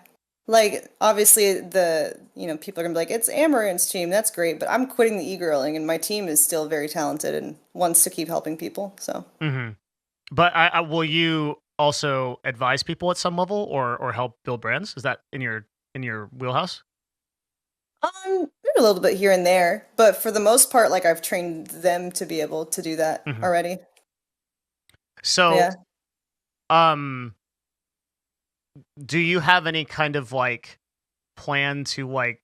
like obviously people are gonna be like it's Amaranth's team, that's great, but I'm quitting the e-girling, and my team is still very talented and wants to keep helping people. So. Hmm. But I will you also advise people at some level or help build brands? Is that in your wheelhouse? Maybe a little bit here and there, but for the most part, like I've trained them to be able to do that Hmm. already. So, Yeah. um, do you have any kind of like plan to like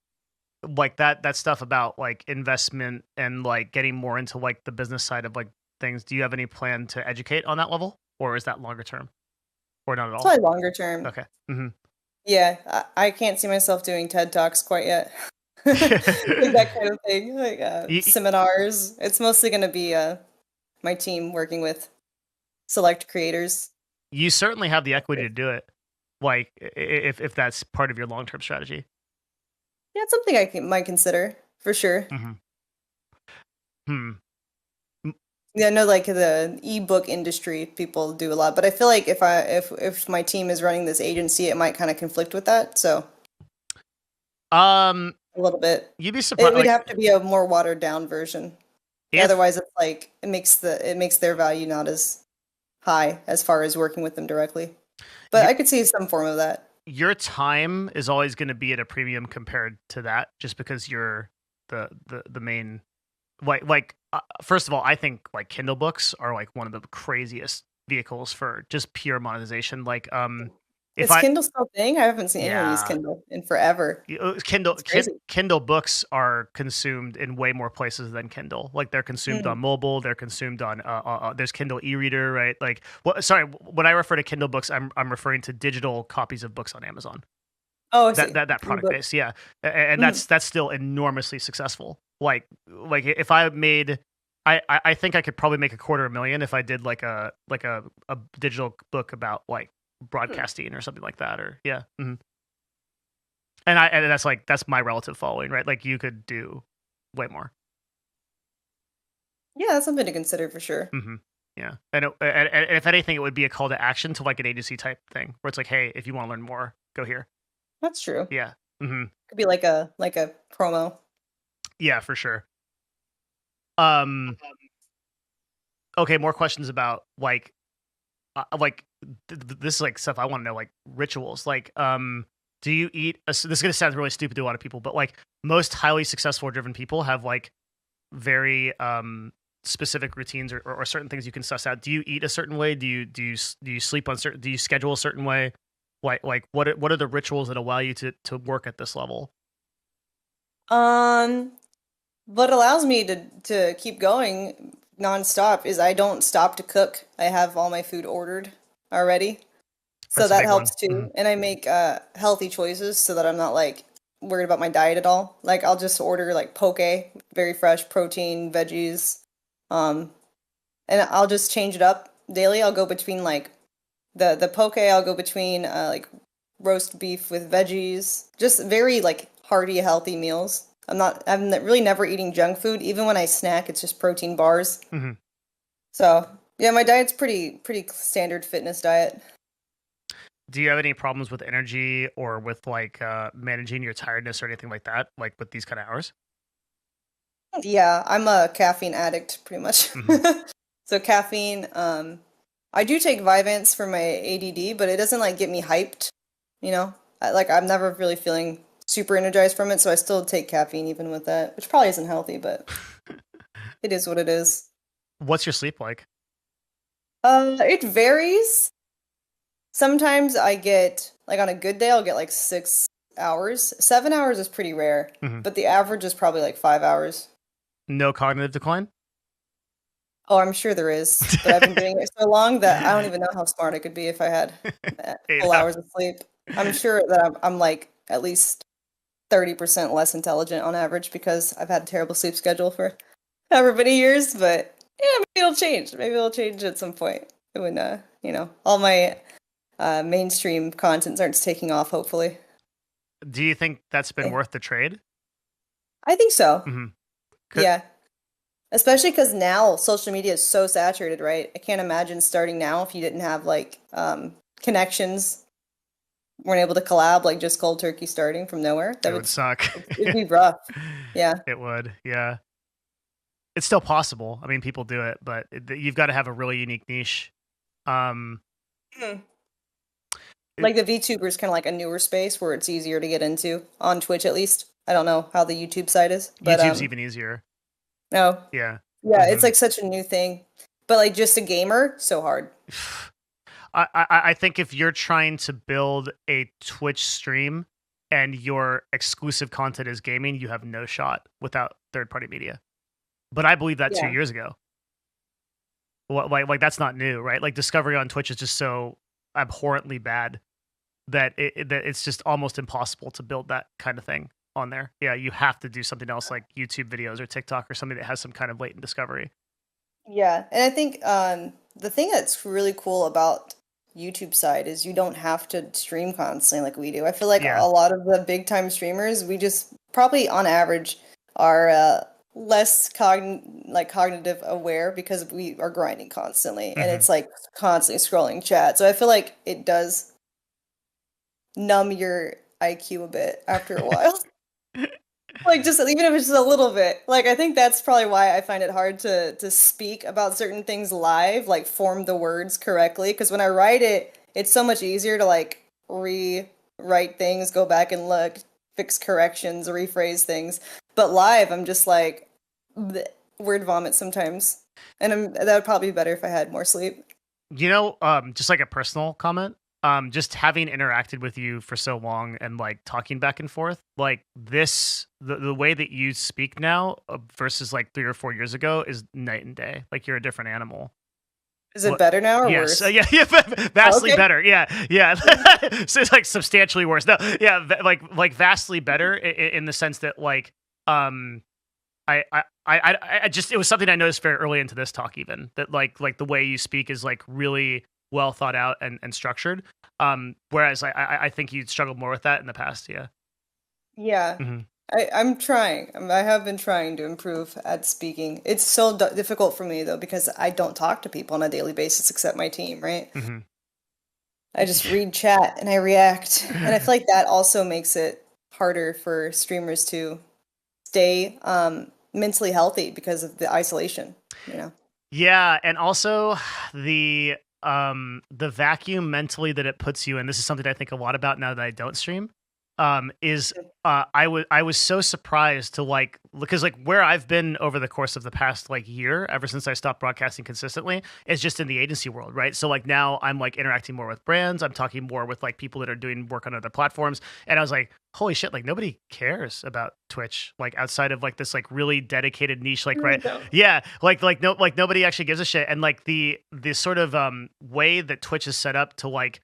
that stuff about like investment and like getting more into like the business side of like things? Do you have any plan to educate on that level, or is that longer term, or not at It's all? probably longer term. Okay. Hmm. Yeah, I can't see myself doing TED Talks quite yet. Like that kind of thing, like you, seminars. It's mostly going to be my team working with select creators. you certainly have the equity to do it. Like if that's part of your long term strategy. Yeah, it's something I might consider for sure. Hmm. Hmm. Yeah, no, like the ebook industry, people do a lot, but I feel like if my team is running this agency, it might kind of conflict with that. So Um, a little bit. you'd be It surprised. would Like have to be a more watered down version. if Otherwise, it's like it makes their value not as high as far as working with them directly. But y- I could see some form of that. your time is always going to be at a premium compared to that, just because you're the main. First of all, I think like Kindle books are like one of the craziest vehicles for just pure monetization. If Is I Kindle still a thing? I haven't seen anyone use yeah, Kindle in forever. It's crazy. Kindle books are consumed in way more places than Kindle. Like they're consumed Mm. on mobile, they're consumed on there's Kindle e-reader, right? Like sorry, when I refer to Kindle books, I'm referring to digital copies of books on Amazon. Oh, I That see. that product Ebook. base, yeah. And Mhm. that's still enormously successful. Like if I made I think I could probably make $250,000 if I did like a digital book about like Hmm. broadcasting or something like that, or yeah. And that's my relative following, right? Like you could do way more. Yeah, that's something to consider for sure. hmm Yeah, and if anything, it would be a call to action to like an agency type thing, where it's like, hey, if you want to learn more, go here. That's true. Yeah, hmm Could be like a promo. yeah, for sure. Um, okay, more questions about this is like stuff I want to know, like rituals. Do you eat? So this is gonna sound really stupid to a lot of people, but like most highly successful or driven people have like very specific routines or certain things you can suss out. Do you eat a certain way? Do you sleep on certain? Do you schedule a certain way? What are the rituals that allow you to work at this level? Um, what allows me to keep going nonstop is I don't stop to cook. I have all my food ordered already. So That's a that big one. helps too. And I make healthy choices so that I'm not like worried about my diet at all. Like I'll just order like poke, very fresh protein, veggies. Um, and I'll just change it up daily. I'll go between like the poke, I'll go between roast beef with veggies. Just very like hearty, healthy meals. Really never eating junk food. Even when I snack, it's just protein bars. hmm So yeah, my diet's pretty standard fitness diet. Do you have any problems with energy or with like managing your tiredness or anything like that? Like with these kind of hours? Yeah, I'm a caffeine addict pretty much. hmm So caffeine, I do take Vyvanse for my ADD, but it doesn't like get me hyped, you know? I'm never really feeling super energized from it, so I still take caffeine even with that, which probably isn't healthy, but it is what it is. What's your sleep like? It varies. Sometimes I get like on a good day, I'll get like 6 hours. 7 hours is pretty rare, hmm but the average is probably like 5 hours. No cognitive decline? Oh, I'm sure there is, but I've been doing it so long that I don't even know how smart I could be if I had Eight full hours. hours of sleep. I'm sure that I'm like at least 30% less intelligent on average because I've had a terrible sleep schedule for however many years, but yeah, maybe it'll change. Maybe it'll change at some point when all my mainstream content starts taking off, hopefully. Do you think that's been Eh, worth the trade? I think so. hmm Yeah. Especially because now social media is so saturated, right? I can't imagine starting now if you didn't have like connections, weren't able to collab, like just cold turkey starting from nowhere. It would suck. It'd be rough. Yeah. It would, yeah. It's still possible. I mean, people do it, but you've got to have a really unique niche. Um, Hmm. it, Like the VTuber is kind of like a newer space where it's easier to get into on Twitch at least. I don't know how the YouTube side is, but YouTube's even easier. no. Yeah. Yeah, it's hmm like such a new thing. But like just a gamer, so hard. I think if you're trying to build a Twitch stream and your exclusive content is gaming, you have no shot without third party media. But I believe that 2 years ago. Like that's not new, right? Like discovery on Twitch is just so abhorrently bad that that it's just almost impossible to build that kind of thing on there. Yeah, you have to do something else like YouTube videos or TikTok or something that has some kind of latent discovery. Yeah, and I think the thing that's really cool about YouTube side is you don't have to stream constantly like we do. I feel like Yeah. a lot of the big time streamers, we just probably on average are less cognitive aware because we are grinding constantly and Hmm. it's like constantly scrolling chat. So I feel like it does numb your IQ a bit after a while. Like just even if it's just a little bit. Like I think that's probably why I find it hard to speak about certain things live, like form the words correctly. Because when I write it, it's so much easier to like rewrite things, go back and look, fix corrections, rephrase things. But live, I'm just like bleh, word vomit sometimes. And that would probably be better if I had more sleep. Just like a personal comment, just having interacted with you for so long and like talking back and forth, like the way that you speak now versus like 3 or 4 years ago is night and day. Like you're a different animal. Is it What? better now or Yes, worse? yeah, Oh, vastly okay. better. Yeah, yeah. So it's like substantially worse. No, yeah, like vastly better in the sense that like um I just it was something I noticed very early into this talk even that like the way you speak is like really well thought out and structured. Whereas I think you struggled more with that in the past. Yeah. Yeah, Hmm. I'm trying. I have been trying to improve at speaking. It's so d difficult for me though because I don't talk to people on a daily basis except my team, right? Hmm. I just read chat and I react. And I feel like that also makes it harder for streamers to stay mentally healthy because of the isolation, you know? Yeah, and also the vacuum mentally that it puts you in. This is something I think a lot about now that I don't stream. Is I was so surprised to like because like where I've been over the course of the past like year, ever since I stopped broadcasting consistently, is just in the agency world, right? So like now I'm like interacting more with brands, I'm talking more with like people that are doing work on other platforms, and I was like, holy shit, like nobody cares about Twitch, like outside of like this like really dedicated niche, like Really right, don't. yeah, like nobody actually gives a shit, and like the sort of way that Twitch is set up to like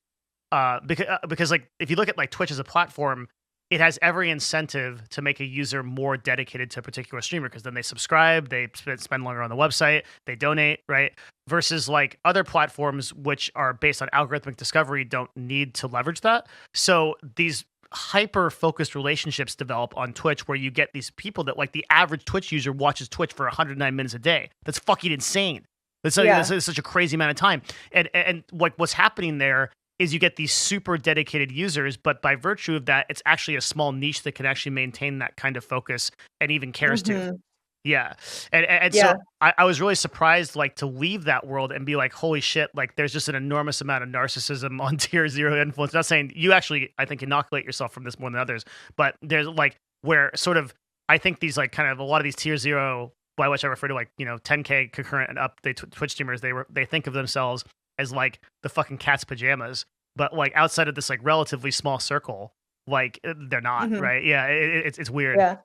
because like if you look at like Twitch as a platform, it has every incentive to make a user more dedicated to a particular streamer because then they subscribe, they spend longer on the website, they donate, right? Versus like other platforms which are based on algorithmic discovery don't need to leverage that. So these hyper focused relationships develop on Twitch where you get these people that like the average Twitch user watches Twitch for 109 minutes a day. That's fucking insane. Yeah. That's such a crazy amount of time. And like what's happening there is you get these super dedicated users, but by virtue of that, it's actually a small niche that can actually maintain that kind of focus and even cares to. Hmm. Yeah. And so Yeah. I was really surprised like to leave that world and be like, holy shit, like there's just an enormous amount of narcissism on tier zero influence. Not saying you actually, I think, inoculate yourself from this more than others, but there's like where sort of I think these like kind of a lot of these tier zero, by which I refer to like, 10K concurrent and up, Twitch streamers, they think of themselves as like the fucking cat's pajamas, but like outside of this like relatively small circle, like they're not, Hmm. right? Yeah, it's weird. Yeah.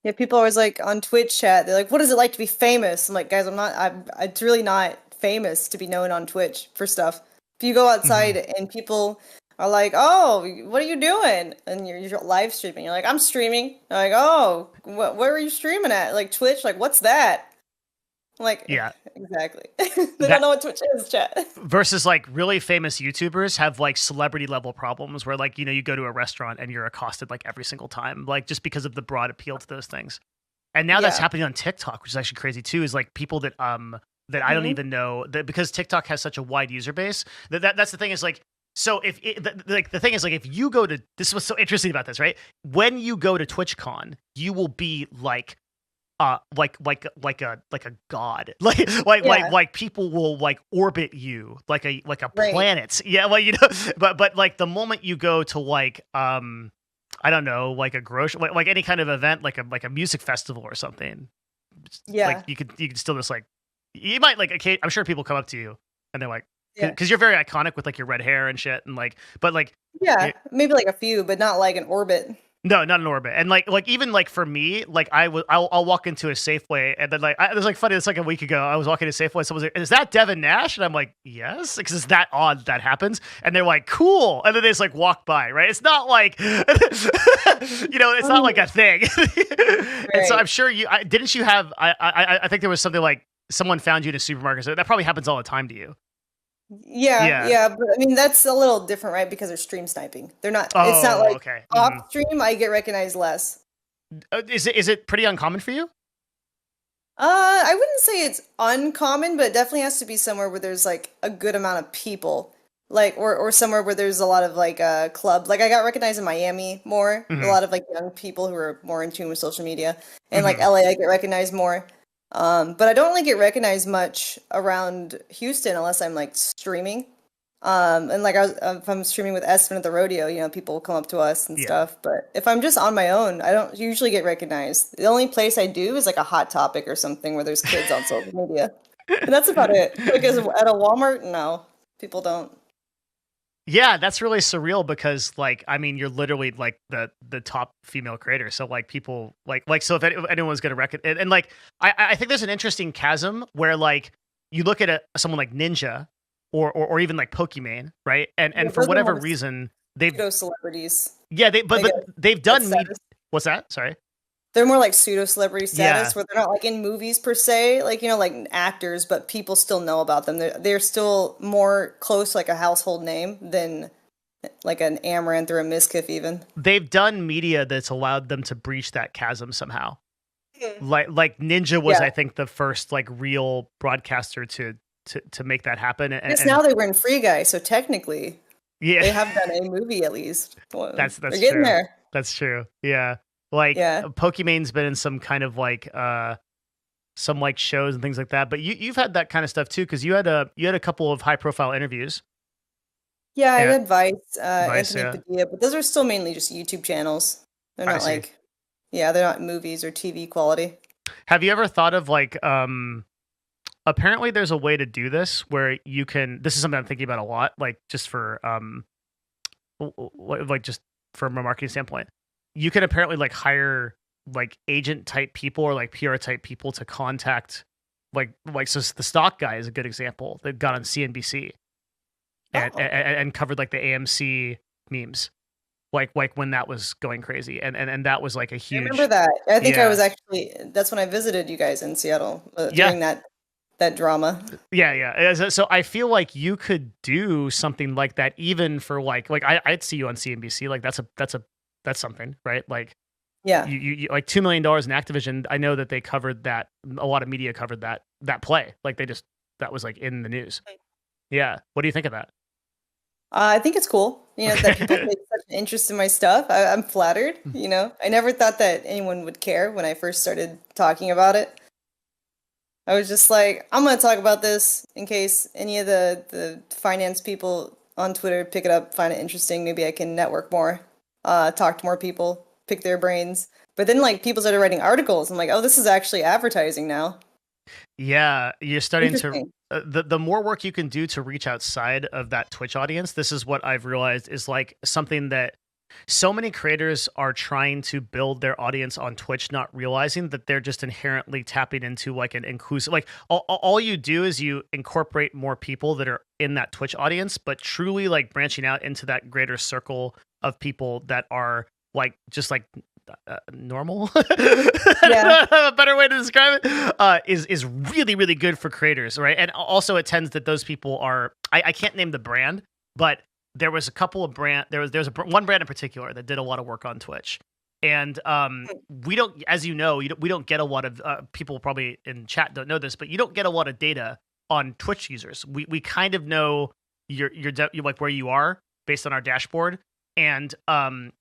Yeah, people always like on Twitch chat, they're like, what is it like to be famous? I'm like, guys, it's really not famous to be known on Twitch for stuff. If you go outside Hmm. and people are like, oh, what are you doing? And you're live streaming. You're like, I'm streaming. They're like, oh, where are you streaming at? Like Twitch? Like, what's that? I'm like, Yeah, exactly. They don't that know what Twitch is, chat. versus like really famous YouTubers have like celebrity level problems where like you go to a restaurant and you're accosted like every single time, like just because of the broad appeal to those things. And now that's Yeah. happening on TikTok, which is actually crazy too. Is like people that I don't Hmm. even know that because TikTok has such a wide user base that's the thing is like so if like the thing is like if you go to this was so interesting about this, right? When you go to TwitchCon, you will be like a god Yeah. like people will like orbit you like a Right. planet, yeah, well but like the moment you go to like I don't know, like a grocery, like any kind of event, like a music festival or something, like Yeah. you could still just like you might like I'm sure people come up to you and they're like Yeah. because you're very iconic with like your red hair and shit and like but like Yeah. Maybe like a few, but not like an orbit. no, not an orbit. And like even like for me, like I'll walk into a Safeway and then like it was like funny. It's like a week ago. I was walking to Safeway. Someone's like, "Is that Devin Nash?" And I'm like, "Yes," because it's that odd that happens. And they're like, "Cool," and then they just like walk by. Right? It's not like it's not like a thing. And so I'm Right. sure didn't you have I think there was something like someone found you in a supermarket. So that probably happens all the time to you. Yeah, Yeah. yeah, but I mean that's a little different, right? Because they're stream sniping. It's not Oh, like okay. off stream I get recognized less. Is it pretty uncommon for you? I wouldn't say it's uncommon, but it definitely has to be somewhere where there's like a good amount of people. Like or somewhere where there's a lot of like club. Like I got recognized in Miami more. A Hmm. lot of like young people who are more in tune with social media. And like Hmm. LA I get recognized more. But I don't really get recognized much around Houston unless I'm like streaming. And like if I'm streaming with Espen at the rodeo, people will come up to us and Yeah. stuff. But if I'm just on my own, I don't usually get recognized. The only place I do is like a hot topic or something where there's kids on social media. And that's about it. Like at a Walmart, no, people don't. Yeah, that's really surreal because like I mean you're literally like the top female creator. So like people like so if anyone's gonna recognize and like I think there's an interesting chasm where like you look at someone like Ninja or even like Pokimane, right? Yeah, And for those are whatever more reason they've pseudo celebrities. yeah they They but get they've that done status. what's that? Sorry. They're more like pseudo celebrity Yeah. status where they're not like in movies per se, like like actors, but people still know about them. They're still more close to like a household name than like an Amaranth or a Miskiff even. They've done media that's allowed them to breach that chasm somehow. Hmm. Like Ninja was Yeah. I think the first like real broadcaster to make that happen I guess and now they were in Free Guy, so technically yeah. they have done a movie at least. Well, they're That's getting true. there. That's true. Yeah. Like Yeah. Pokemon's been in some kind of like some like shows and things like that. But you've had that kind of stuff too because you had a couple of high profile interviews Yeah, I at had Vice, Vice. Anthony Yeah. Padilla, but those are still mainly just YouTube channels. They're I not see. like, yeah, they're not movies or TV quality. Have you ever thought of like apparently there's a way to do this where you can this is something I'm thinking about a lot like just for like just from a marketing standpoint. You can apparently like hire like agent type people or like PR type people to contact like so the stock guy is a good example that got on CNBC Oh, and covered like the AMC memes like when that was going crazy and that was like a I remember huge that. I think I yeah was actually, that's when I visited you guys in Seattle yeah during that drama. yeah so I feel like you could do something like that even for like I'd see you on CNBC like that's something right like Yeah. you like $2 million in Activision. I know that they covered that. A lot of media covered that play. Like they just that was like in the news. Yeah. What do you think of that? I think it's cool, that people Okay. take such an interest in my stuff. I'm flattered, I never thought that anyone would care when I first started talking about it. I was just like, I'm gonna talk about this in case any of the finance people on Twitter pick it up, find it interesting. Maybe I can network more, talk to more people, pick their brains. But then like people started writing articles. I'm like, oh, this is actually advertising now. Yeah, you're starting to Interesting. the more work you can do to reach outside of that Twitch audience. This is what I've realized is like something that so many creators are trying to build their audience on Twitch, not realizing that they're just inherently tapping into like an inclusive, like all you do is you incorporate more people that are in that Twitch audience, but truly like branching out into that greater circle of people that are like just like normal. Yeah. A better way to describe it is really really good for creators, right? And also it tends that those people are I can't name the brand, but there was a couple of there's one brand in particular that did a lot of work on Twitch, and we don't, as we don't get a lot of people probably in chat don't know this, but you don't get a lot of data on Twitch users. We kind of know your like where you are based on our dashboard, and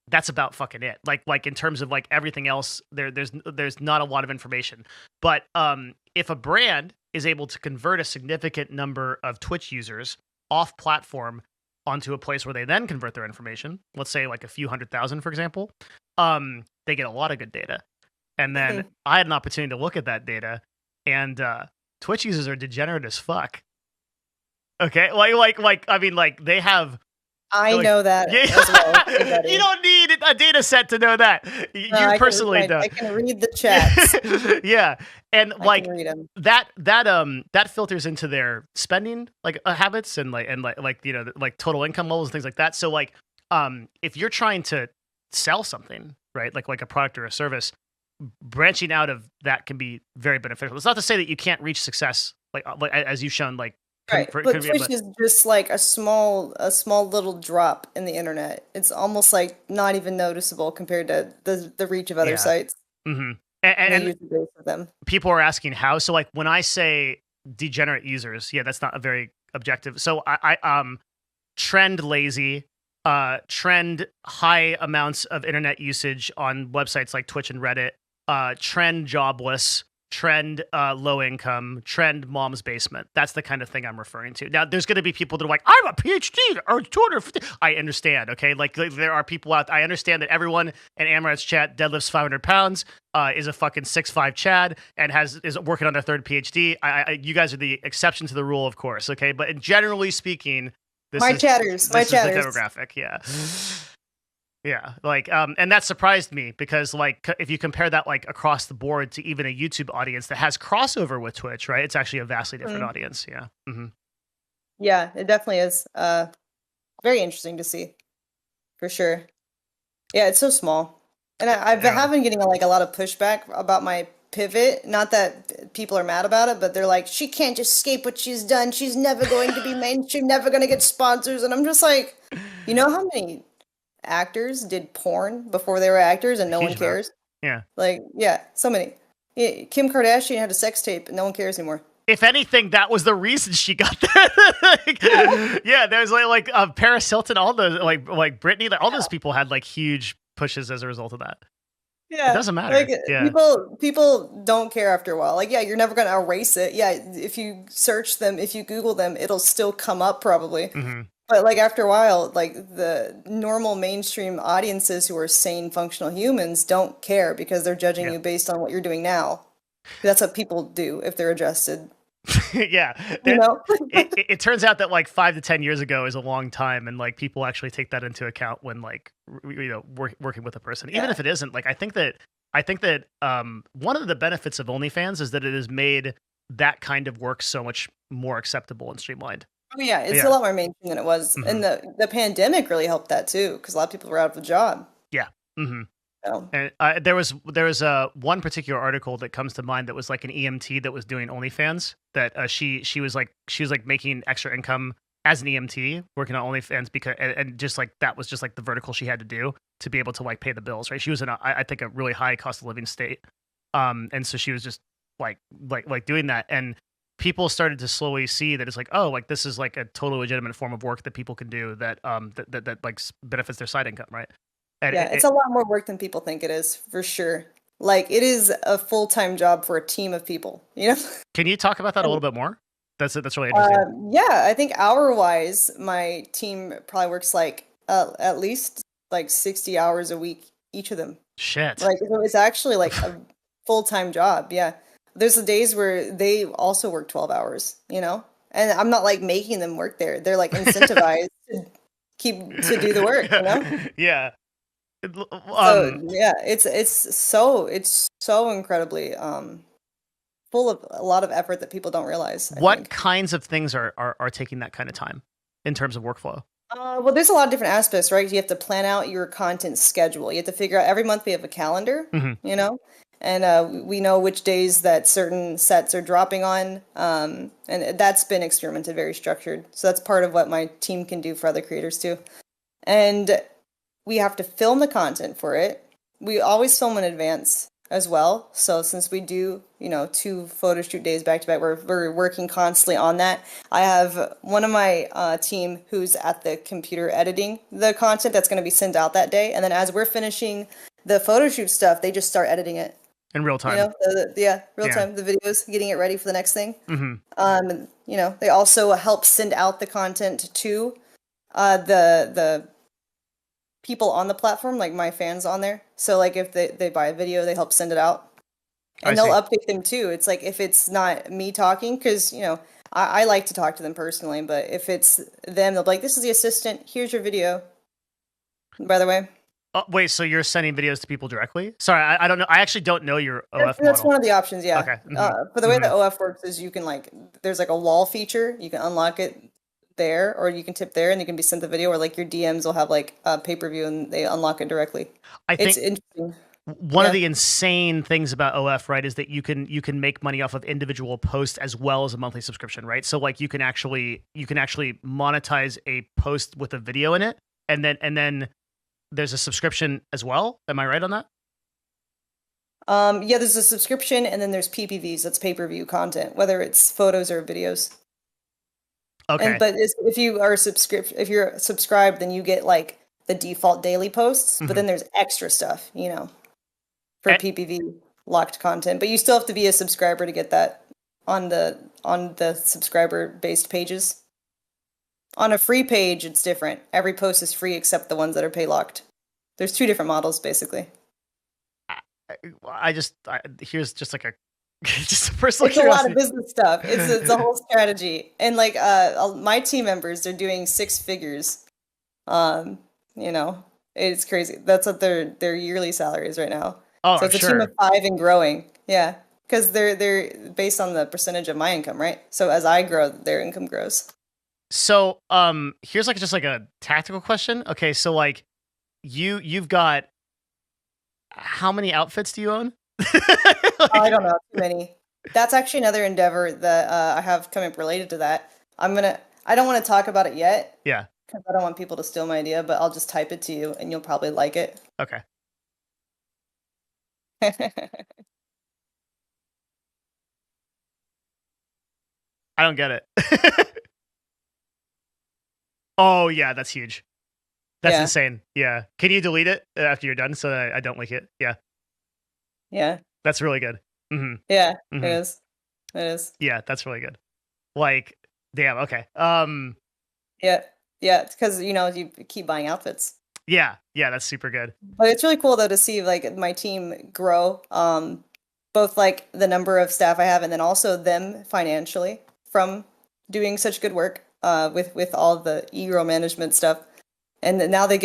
that's about fucking it. Like in terms of like everything else, there's not a lot of information. But if a brand is able to convert a significant number of Twitch users off platform onto a place where they then convert their information, let's say like a few 100,000, for example, they get a lot of good data. And then Mhm. I had an opportunity to look at that data, and Twitch users are degenerate as fuck. Okay, like I mean, like they have I like know that yeah, as well, you buddy. don't need a data set to know that. No, You personally don't. I can read the chats. Yeah, and I can like read them. that filters into their spending like habits and like like total income levels and things like that. So like if you're trying to sell something, right, like a product or a service, branching out of that can be very beneficial. It's not to say that you can't reach success like as you've shown like Right. But Twitch but is just like a small little drop in the internet. It's almost like not even noticeable compared to the reach of other yeah. sites. Hmm. the and user base of them. people are asking how. So like when I say degenerate users, yeah, that's not a very objective. So I trend lazy, trend high amounts of internet usage on websites like Twitch and Reddit, trend jobless, trend low income, trend mom's basement. That's the kind of thing I'm referring to. Now, there's going to be people that are like, I'm a PhD or 250. I understand, okay? Like there are people out. I understand that everyone in Amaranth's chat deadlifts 500 pounds, is a fucking 6'5" Chad, and is working on their third PhD. You guys are the exception to the rule, of course, okay? But generally speaking, this is the demographic, yeah. Yeah, like, and that surprised me because, like, if you compare that, like, across the board to even a YouTube audience that has crossover with Twitch, right? It's actually a vastly different audience, yeah. Mm-hmm. Yeah, it definitely is. Very interesting to see, for sure. Yeah, it's so small. And have been getting, like, a lot of pushback about my pivot. Not that people are mad about it, but they're like, she can't just escape what she's done. She's never going to be mainstream, never going to get sponsors. And I'm just like, you know how many actors did porn before they were actors and no one cares? Yeah. Like, yeah, so many. Yeah, Kim Kardashian had a sex tape and no one cares anymore. If anything, that was the reason she got that. Like, yeah, there's like Paris Hilton, all those like Britney, all those people had like huge pushes as a result of that. Yeah, it doesn't matter. Like, yeah. People don't care after a while. Like, yeah, you're never gonna erase it. Yeah, if you search them, if you Google them, it'll still come up probably. Mm-hmm. But like after a while, like the normal mainstream audiences who are sane, functional humans don't care because they're judging you based on what you're doing now. That's what people do if they're adjusted. Yeah, it turns out that like 5 to 10 years ago is a long time, and like people actually take that into account when like working with a person, even if it isn't. Like I think that one of the benefits of OnlyFans is that it has made that kind of work so much more acceptable and streamlined. Oh yeah, it's a lot more mainstream than it was, and the pandemic really helped that too because a lot of people were out of a job. Yeah. Mm-hmm. So. And there was one particular article that comes to mind that was like an EMT that was doing OnlyFans that she was making extra income as an EMT working on OnlyFans because and just like that was just like the vertical she had to do to be able to like pay the bills, right? She was in I think a really high cost of living state, and so she was just like doing that, and people started to slowly see that it's like, oh, like this is like a totally legitimate form of work that people can do that that like benefits their side income, right? And it's a lot more work than people think it is, for sure. Like, it is a full-time job for a team of people, you know? Can you talk about that a little bit more? That's really interesting. Yeah, I think hour-wise, my team probably works like at least like 60 hours a week, each of them. Shit. Like, it's actually like a full-time job, yeah. There's the days where they also work 12 hours, you know? And I'm not like making them work there. They're like incentivized to do the work, you know? Yeah. So, yeah, it's so incredibly full of a lot of effort that people don't realize. What kinds of things are taking that kind of time in terms of workflow? Well, there's a lot of different aspects, right? You have to plan out your content schedule. You have to figure out every month we have a calendar, you know, and we know which days that certain sets are dropping on, and that's been experimented, very structured. So that's part of what my team can do for other creators too, and we have to film the content for it. We always film in advance as well. So since we do, 2 photo shoot days back to back, we're working constantly on that. I have one of my team who's at the computer editing the content that's going to be sent out that day. And then as we're finishing the photo shoot stuff, they just start editing it. In real time. Real time, the videos, getting it ready for the next thing. Mm-hmm. They also help send out the content to the people on the platform, like my fans on there. So like if they buy a video, they help send it out, and they'll update them too. It's like if it's not me talking, because I like to talk to them personally, but if it's them, they'll be like, this is the assistant, here's your video, by the way. Wait, so you're sending videos to people directly? Sorry, I don't know. I actually don't know your OF That's one of the options, yeah. Okay. Mm-hmm. For the way the OF works is you can there's like a wall feature, you can unlock it there, or you can tip there and you can be sent the video, or like your DMs will have like a pay-per-view and they unlock it directly. It's interesting. One of the insane things about OF, right, is that you can make money off of individual posts as well as a monthly subscription, right? So like you can actually monetize a post with a video in it, and then there's a subscription as well. Am I right on that? Yeah, there's a subscription, and then there's PPVs. That's pay-per-view content, whether it's photos or videos. Okay. But if you are if you're subscribed, then you get like the default daily posts. But Mhm. then there's extra stuff, for And, PPV locked content. But you still have to be a subscriber to get that on the subscriber based pages. On a free page, it's different. Every post is free except the ones that are pay locked. There's two different models basically. here's just like a just a personal It's a lot of curiosity. business stuff. It's a whole strategy. And like my team members, they're doing six figures. Um, it's crazy. That's what their yearly salary is right now. Oh, So I'm it's a team of sure. 5 and growing. Yeah. Because they're based on the percentage of my income, right? So as I grow, their income grows. So, here's like just like a tactical question. Okay, so like you've got how many outfits do you own? Oh, I Like, don't know, too many. That's actually another endeavor that I have coming up related to that. I don't want to talk about it yet yeah. because I don't want people to steal my idea, but I'll just type it to you and you'll probably like it. Okay. I don't get it. Oh yeah, that's huge. That's Yeah, insane. Yeah. Can you delete it after you're done so that I don't like it? Yeah. yeah, That's really good. Mhm. yeah, it Mhm. is. It is. Yeah, that's really good. Like, damn, okay. Yeah, yeah, it's because, you keep buying outfits. Yeah. Yeah, that's super good. But it's really cool though to see like my team grow, both like the number of staff I have and then also them financially from doing such good work with all the e-girl management stuff. And then now they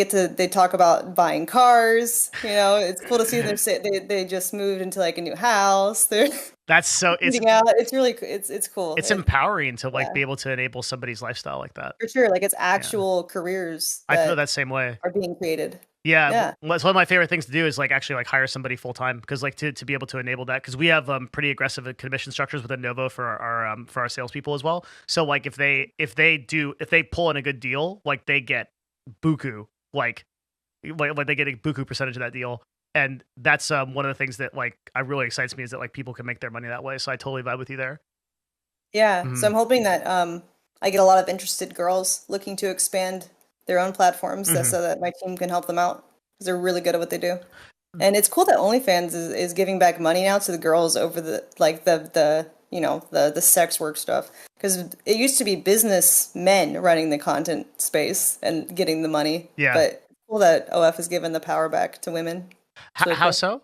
talk about buying cars. It's cool to see them say they just moved into like a new house. They're That's so eating out. It's really it's cool. it's empowering to like Yeah, be able to enable somebody's lifestyle like that. for sure. Like it's Yeah. actual careers I feel that that same way. are being created. Yeah, Yeah. well, it's one of my favorite things to do is like actually like hire somebody full time because like to be able to enable that because we have pretty aggressive commission structures within Novo for our salespeople as well. So like if they pull in a good deal, like they get buku like they get a buku percentage of that deal, and that's one of the things that like I really excites me is that like people can make their money that way. So I totally vibe with you there. Yeah. So Hmm. I'm hoping that I get a lot of interested girls looking to expand their own platforms Hmm. so that my team can help them out because they're really good at what they do. And it's cool that OnlyFans is giving back money now to the girls over the like the sex work stuff because it used to be businessmen running the content space and getting the money, Yeah. but it's cool that OF has given the power back to women. It's really How cool. so?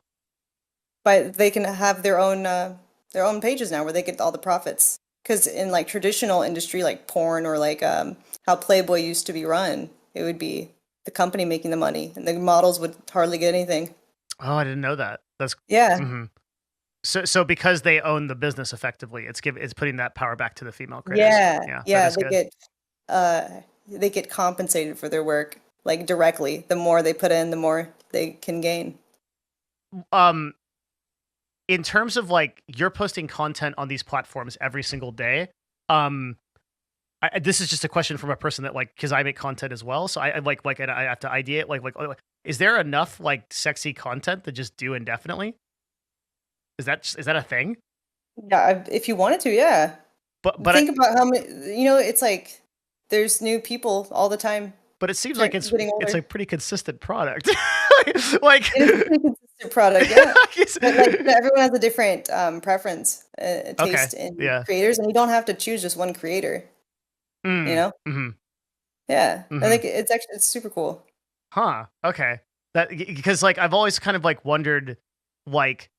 But they can have their own pages now where they get all the profits. Because in like traditional industry like porn or like how Playboy used to be run, it would be the company making the money and the models would hardly get anything. Oh, I didn't know that. That's Yeah. hmm so because they own the business effectively, it's putting that power back to the female creators. Yeah. Yeah, that Yeah, is good. uh they get compensated for their work like directly. The more they put in, the more they can gain. Um, in terms of like you're posting content on these platforms every single day. Um, this is just a question from a person that like because I make content as well, so I and I have to ideate is there enough like sexy content to just do indefinitely? Is that a thing? Yeah, if you wanted to, yeah. But Think about how many, it's like there's new people all the time but it seems like getting it's older. a pretty consistent product. Like, It is a pretty consistent product, yeah. yes. But like everyone has a different preference, Okay, taste in yeah. creators, and you don't have to choose just one creator. You Mm, know? mhm, Yeah, I mhm. think it's super cool. Huh, okay. That because, like, I've always kind of, like, wondered, like,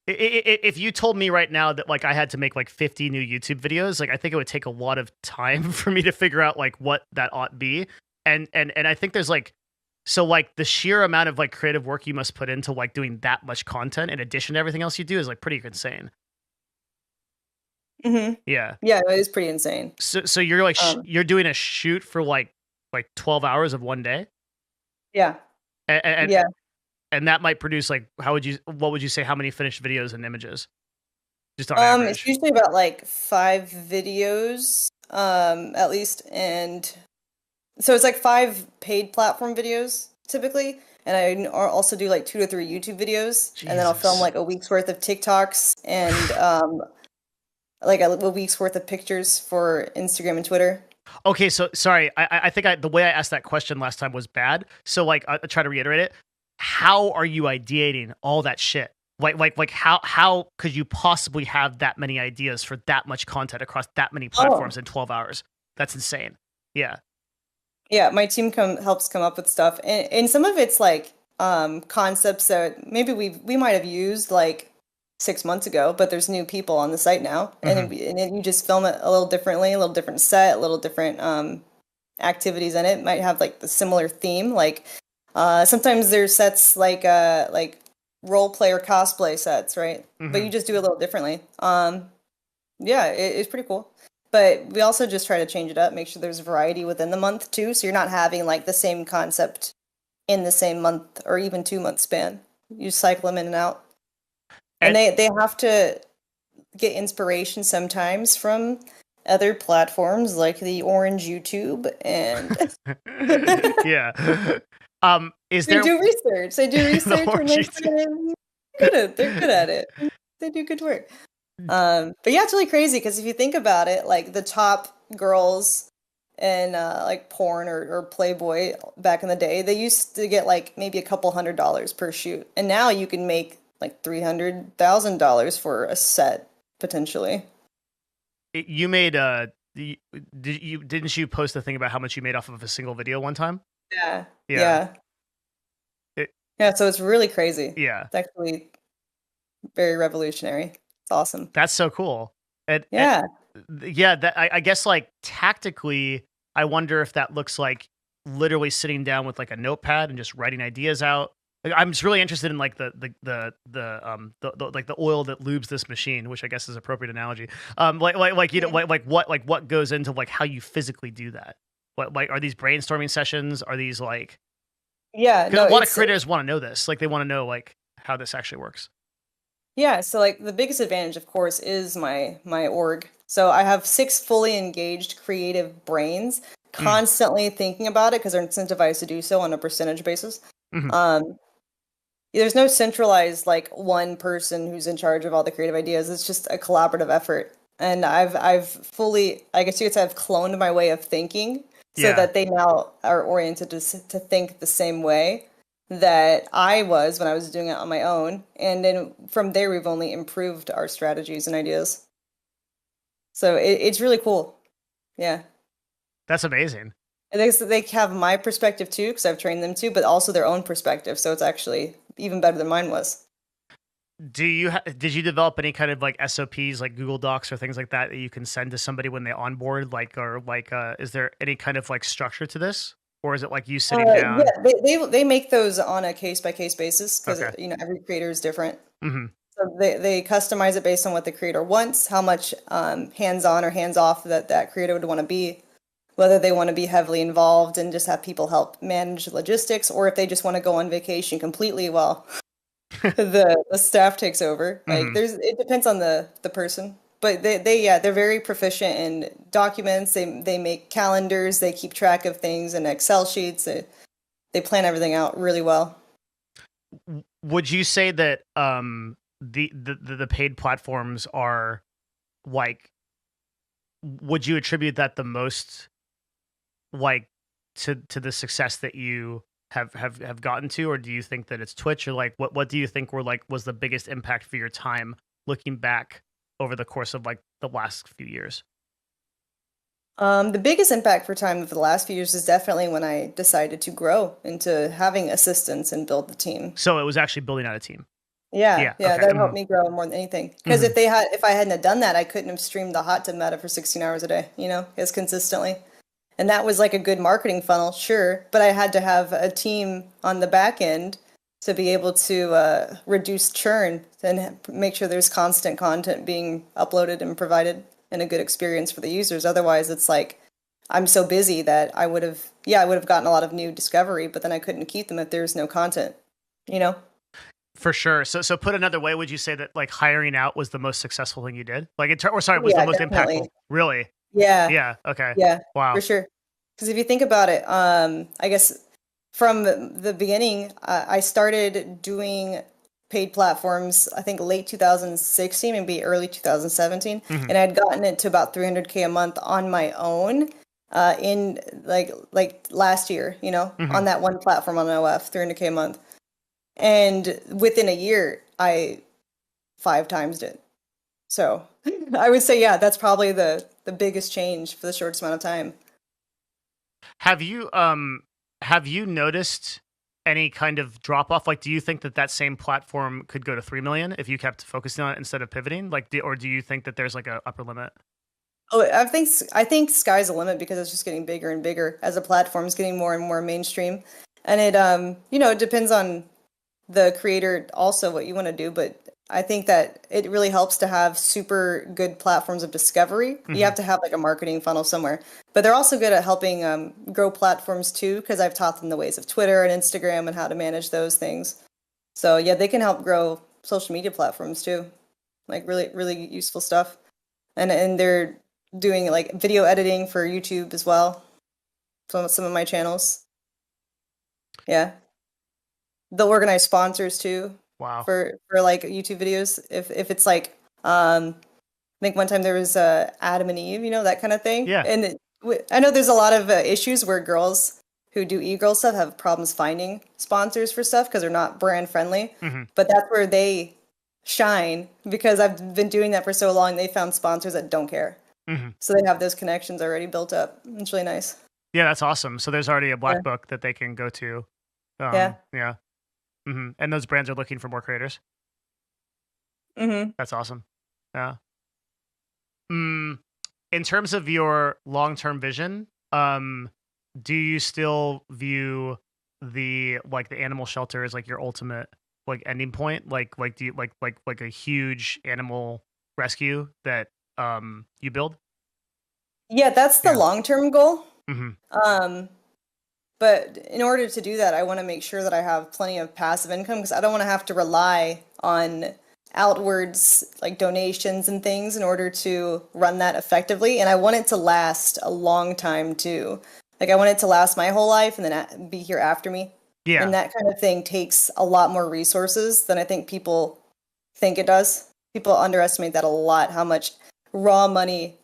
if you told me right now that, like, I had to make, like, 50 new YouTube videos, like, I think it would take a lot of time for me to figure out, like, what that ought be, and I think there's, like so, like, the sheer amount of, like, creative work you must put into, like, doing that much content in addition to everything else you do is, like, pretty insane. Hmm. Yeah. Yeah, it is pretty insane. So you're, like, Um, you're doing a shoot for, like, 12 hours of one day? yeah, And yeah. and that might produce like what would you say how many finished videos and images just on It's average? usually about like 5 videos, at least, and so it's like 5 paid platform videos typically, and I also do like 2 to 3 YouTube videos, and then I'll film Jesus. like a week's worth of TikToks and like a week's worth of pictures for Instagram and Twitter. Okay, so sorry. I think the way I asked that question last time was bad. So like, I try to reiterate it. How are you ideating all that shit? Like how could you possibly have that many ideas for that much content across that many platforms Oh, in 12 hours? That's insane. Yeah. yeah, my team helps come up with stuff, and some of it's like concepts that maybe we might have used like 6 months ago, but there's new people on the site now, Hmm. and then you just film it a little differently, a little different set, a little different activities in it. Might have like the similar theme, like sometimes there's sets like role play or cosplay sets, right? But Hmm. you just do it a little differently. Yeah, it's pretty cool. But we also just try to change it up, make sure there's variety within the month too, so you're not having like the same concept in the same month or even 2 month span. You cycle them in and out. And And they have to get inspiration sometimes from other platforms like the orange YouTube and yeah. Is they there do research. They do the research and orgy too? they're good at it. They do good work. But yeah, it's really crazy because if you think about it, like the top girls in like porn or Playboy back in the day, they used to get like maybe a couple $100s per shoot, and now you can make like $300,000 for a set potentially. You made didn't you post a thing about how much you made off of a single video one time? Yeah, Yeah. yeah, It, yeah. So it's really crazy. yeah. It's actually very revolutionary. It's awesome. That's so cool. And Yeah. yeah, that I guess like tactically, I wonder if that looks like literally sitting down with like a notepad and just writing ideas out. Like, I'm just really interested in like the like the oil that lubes this machine, which I guess is appropriate analogy. Like you know like what goes into like how you physically do that. What like are these brainstorming sessions? Are these like Yeah, because no, a lot of it's creators want to know this, like they want to know like how this actually works. yeah, so like the biggest advantage, of course, is my org. So I have 6 fully engaged creative brains Mm, constantly thinking about it because they're incentivized to do so on a percentage basis. mhm. Um, there's no centralized like one person who's in charge of all the creative ideas. It's just a collaborative effort. And I've fully, I guess you could say I've cloned my way of thinking so Yeah, that they now are oriented to think the same way that I was when I was doing it on my own. And then from there, we've only improved our strategies and ideas. So it's really cool. Yeah. that's amazing. And they have my perspective too, because I've trained them too, but also their own perspective. So it's actually even better than mine was. Did you develop any kind of like SOPs like Google Docs or things like that that you can send to somebody when they onboard like or like is there any kind of like structure to this or is it like you sitting Yeah, down? they make those on a case by case basis because Okay. every creator is different. Hmm. So they customize it based on what the creator wants, how much hands on or hands off that creator would want to be, whether they want to be heavily involved and just have people help manage logistics, or if they just want to go on vacation completely while the staff takes over. Like Hmm. it depends on the person. But they yeah, they're very proficient in documents. They make calendars, they keep track of things in Excel sheets. They plan everything out really well. Would you say that the paid platforms are like would you attribute that the most like to the success that you have gotten to or do you think that it's Twitch or like what do you think were like was the biggest impact for your time looking back over the course of like the last few years? The biggest impact for time over the last few years is definitely when I decided to grow into having assistants and build the team. So it was actually building out a team. Yeah, Yeah, yeah, okay. that Hmm. helped me grow more than anything. Because Hmm. if I hadn't have done that, I couldn't have streamed the hot tub meta for 16 hours a day, as consistently. And that was like a good marketing funnel, sure, but I had to have a team on the back end to be able to reduce churn and make sure there's constant content being uploaded and provided and a good experience for the users. Otherwise, it's like I'm so busy that I would have gotten a lot of new discovery, but then I couldn't keep them if there's no content, you know? For sure. So put another way, would you say that like hiring out was the most successful thing you did? Like or sorry, Oh, was the yeah, most impactful? definitely. Really? Yeah, Yeah. Okay. yeah, for Wow. sure. Because if you think about it, I guess from the beginning, I started doing paid platforms, I think late 2016, maybe early 2017, Hmm. and I had gotten it to about 300K a month on my own in like last year, Hmm. on that one platform on OF, 300K a month. And within a year, I 5 times it. So I would say, yeah, that's probably the biggest change for the shortest amount of time. Have you noticed any kind of drop off? Like, do you think that that same platform could go to 3 million if you kept focusing on it instead of pivoting? Like, or do you think that there's like a upper limit? Oh, I think sky's the limit because it's just getting bigger and bigger as a platform is getting more and more mainstream. And it depends on the creator also what you want to do, but I think that it really helps to have super good platforms of discovery. You Hmm. have to have like a marketing funnel somewhere, but they're also good at helping grow platforms too, because I've taught them the ways of Twitter and Instagram and how to manage those things. So yeah, they can help grow social media platforms too, like really, really useful stuff. And they're doing like video editing for YouTube as well. Some of my channels. Yeah. They'll organize sponsors too Wow. for like YouTube videos. If it's like I think one time there was Adam and Eve, that kind of thing. Yeah. And I know there's a lot of issues where girls who do e-girl stuff have problems finding sponsors for stuff because they're not brand friendly. Hmm. But that's where they shine because I've been doing that for so long. They found sponsors that don't care. Hmm. So they have those connections already built up. It's really nice. Yeah, that's awesome. So there's already a Yeah. black book that they can go to. Yeah. Yeah. Hmm. And those brands are looking for more creators. Hmm. That's awesome. Yeah. Mm, in terms of your long-term vision, do you still view the animal shelter as like your ultimate like ending point? Like do you like a huge animal rescue that you build? Yeah, that's the Yeah. long-term goal. Hmm. Um, but in order to do that, I want to make sure that I have plenty of passive income because I don't want to have to rely on outwards like donations and things in order to run that effectively. And I want it to last a long time too. Like I want it to last my whole life and then be here after me. And Yeah. that kind of thing takes a lot more resources than I think people think it does. People underestimate that a lot, how much raw money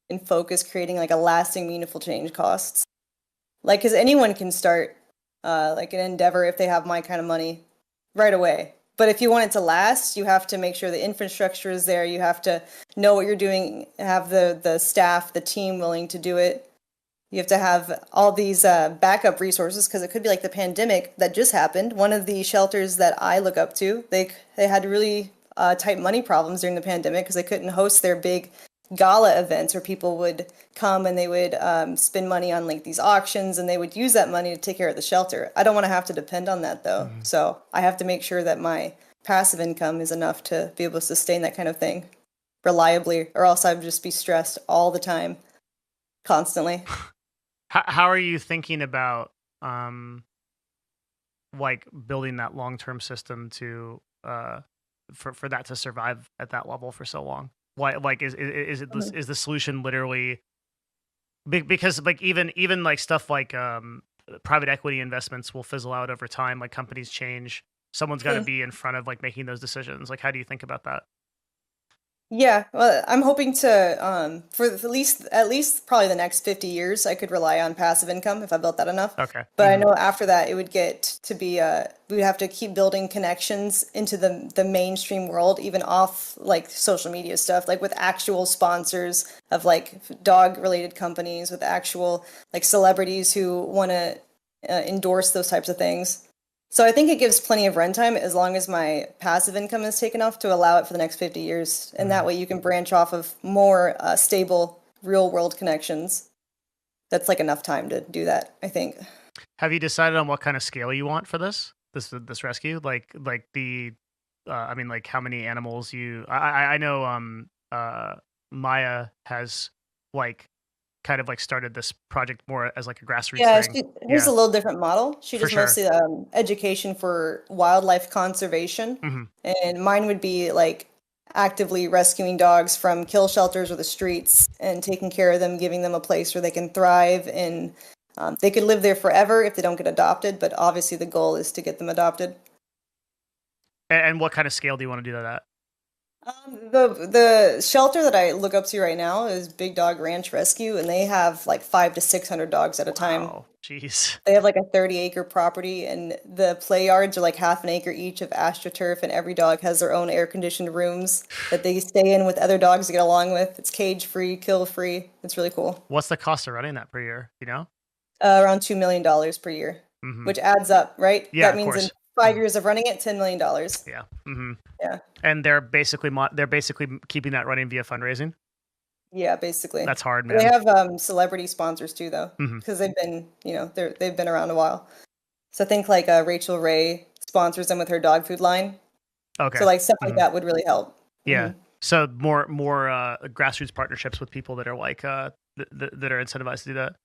and focus creating like a lasting, meaningful change costs. Like, because anyone can start like an endeavor if they have my kind of money right away. But if you want it to last, you have to make sure the infrastructure is there. You have to know what you're doing, have the staff, the team willing to do it. You have to have all these backup resources because it could be like the pandemic that just happened. One of the shelters that I look up to, they had really tight money problems during the pandemic because they couldn't host their big gala events where people would come and they would spend money on like these auctions and they would use that money to take care of the shelter. I don't want to have to depend on that though. Hmm. So I have to make sure that my passive income is enough to be able to sustain that kind of thing reliably, or else I'd just be stressed all the time, constantly. How are you thinking about like building that long-term system to for that to survive at that level for so long? Why like is the solution literally because like even like stuff like private equity investments will fizzle out over time, like companies change. Someone's got to be in front of like making those decisions. Like how do you think about that? Yeah, well, I'm hoping to for at least probably the next 50 years I could rely on passive income if I built that enough. Okay. But I Hmm. know after that it would get to be we would have to keep building connections into the mainstream world even off like social media stuff, like with actual sponsors of like dog related companies, with actual like celebrities who want to endorse those types of things. So I think it gives plenty of runtime as long as my passive income is taken off to allow it for the next 50 years. And that Hmm. way you can branch off of more stable real world connections. That's like enough time to do that, I think. Have you decided on what kind of scale you want for this rescue? Like the I mean like how many animals you I know Maya has like kind of like started this project more as like a grassroots Yeah, thing. here's Yeah, a little different model. She for does sure. mostly education for wildlife conservation, Hmm. and mine would be like actively rescuing dogs from kill shelters or the streets and taking care of them, giving them a place where they can thrive and They could live there forever if they don't get adopted, but obviously the goal is to get them adopted. And what kind of scale do you want to do that at? The shelter that I look up to right now is Big Dog Ranch Rescue, and they have like 500 to 600 dogs at a time. Wow, jeez. They have like a 30-acre property, and the play yards are like half an acre each of AstroTurf, and every dog has their own air-conditioned rooms that they stay in with other dogs to get along with. It's cage-free, kill-free. It's really cool. What's the cost of running that per year? You know? Around $2 million per year, which adds up, right? Yeah, that means in 5 years of running it, $10 million. Yeah. Yeah. And they're basically keeping that running via fundraising. Yeah, basically. That's hard, man. They have celebrity sponsors too, though, because they've been, they've been around a while. So I think like Rachel Ray sponsors them with her dog food line. Okay. So like stuff like that would really help. Yeah. So more grassroots partnerships with people that are like that are incentivized to do that.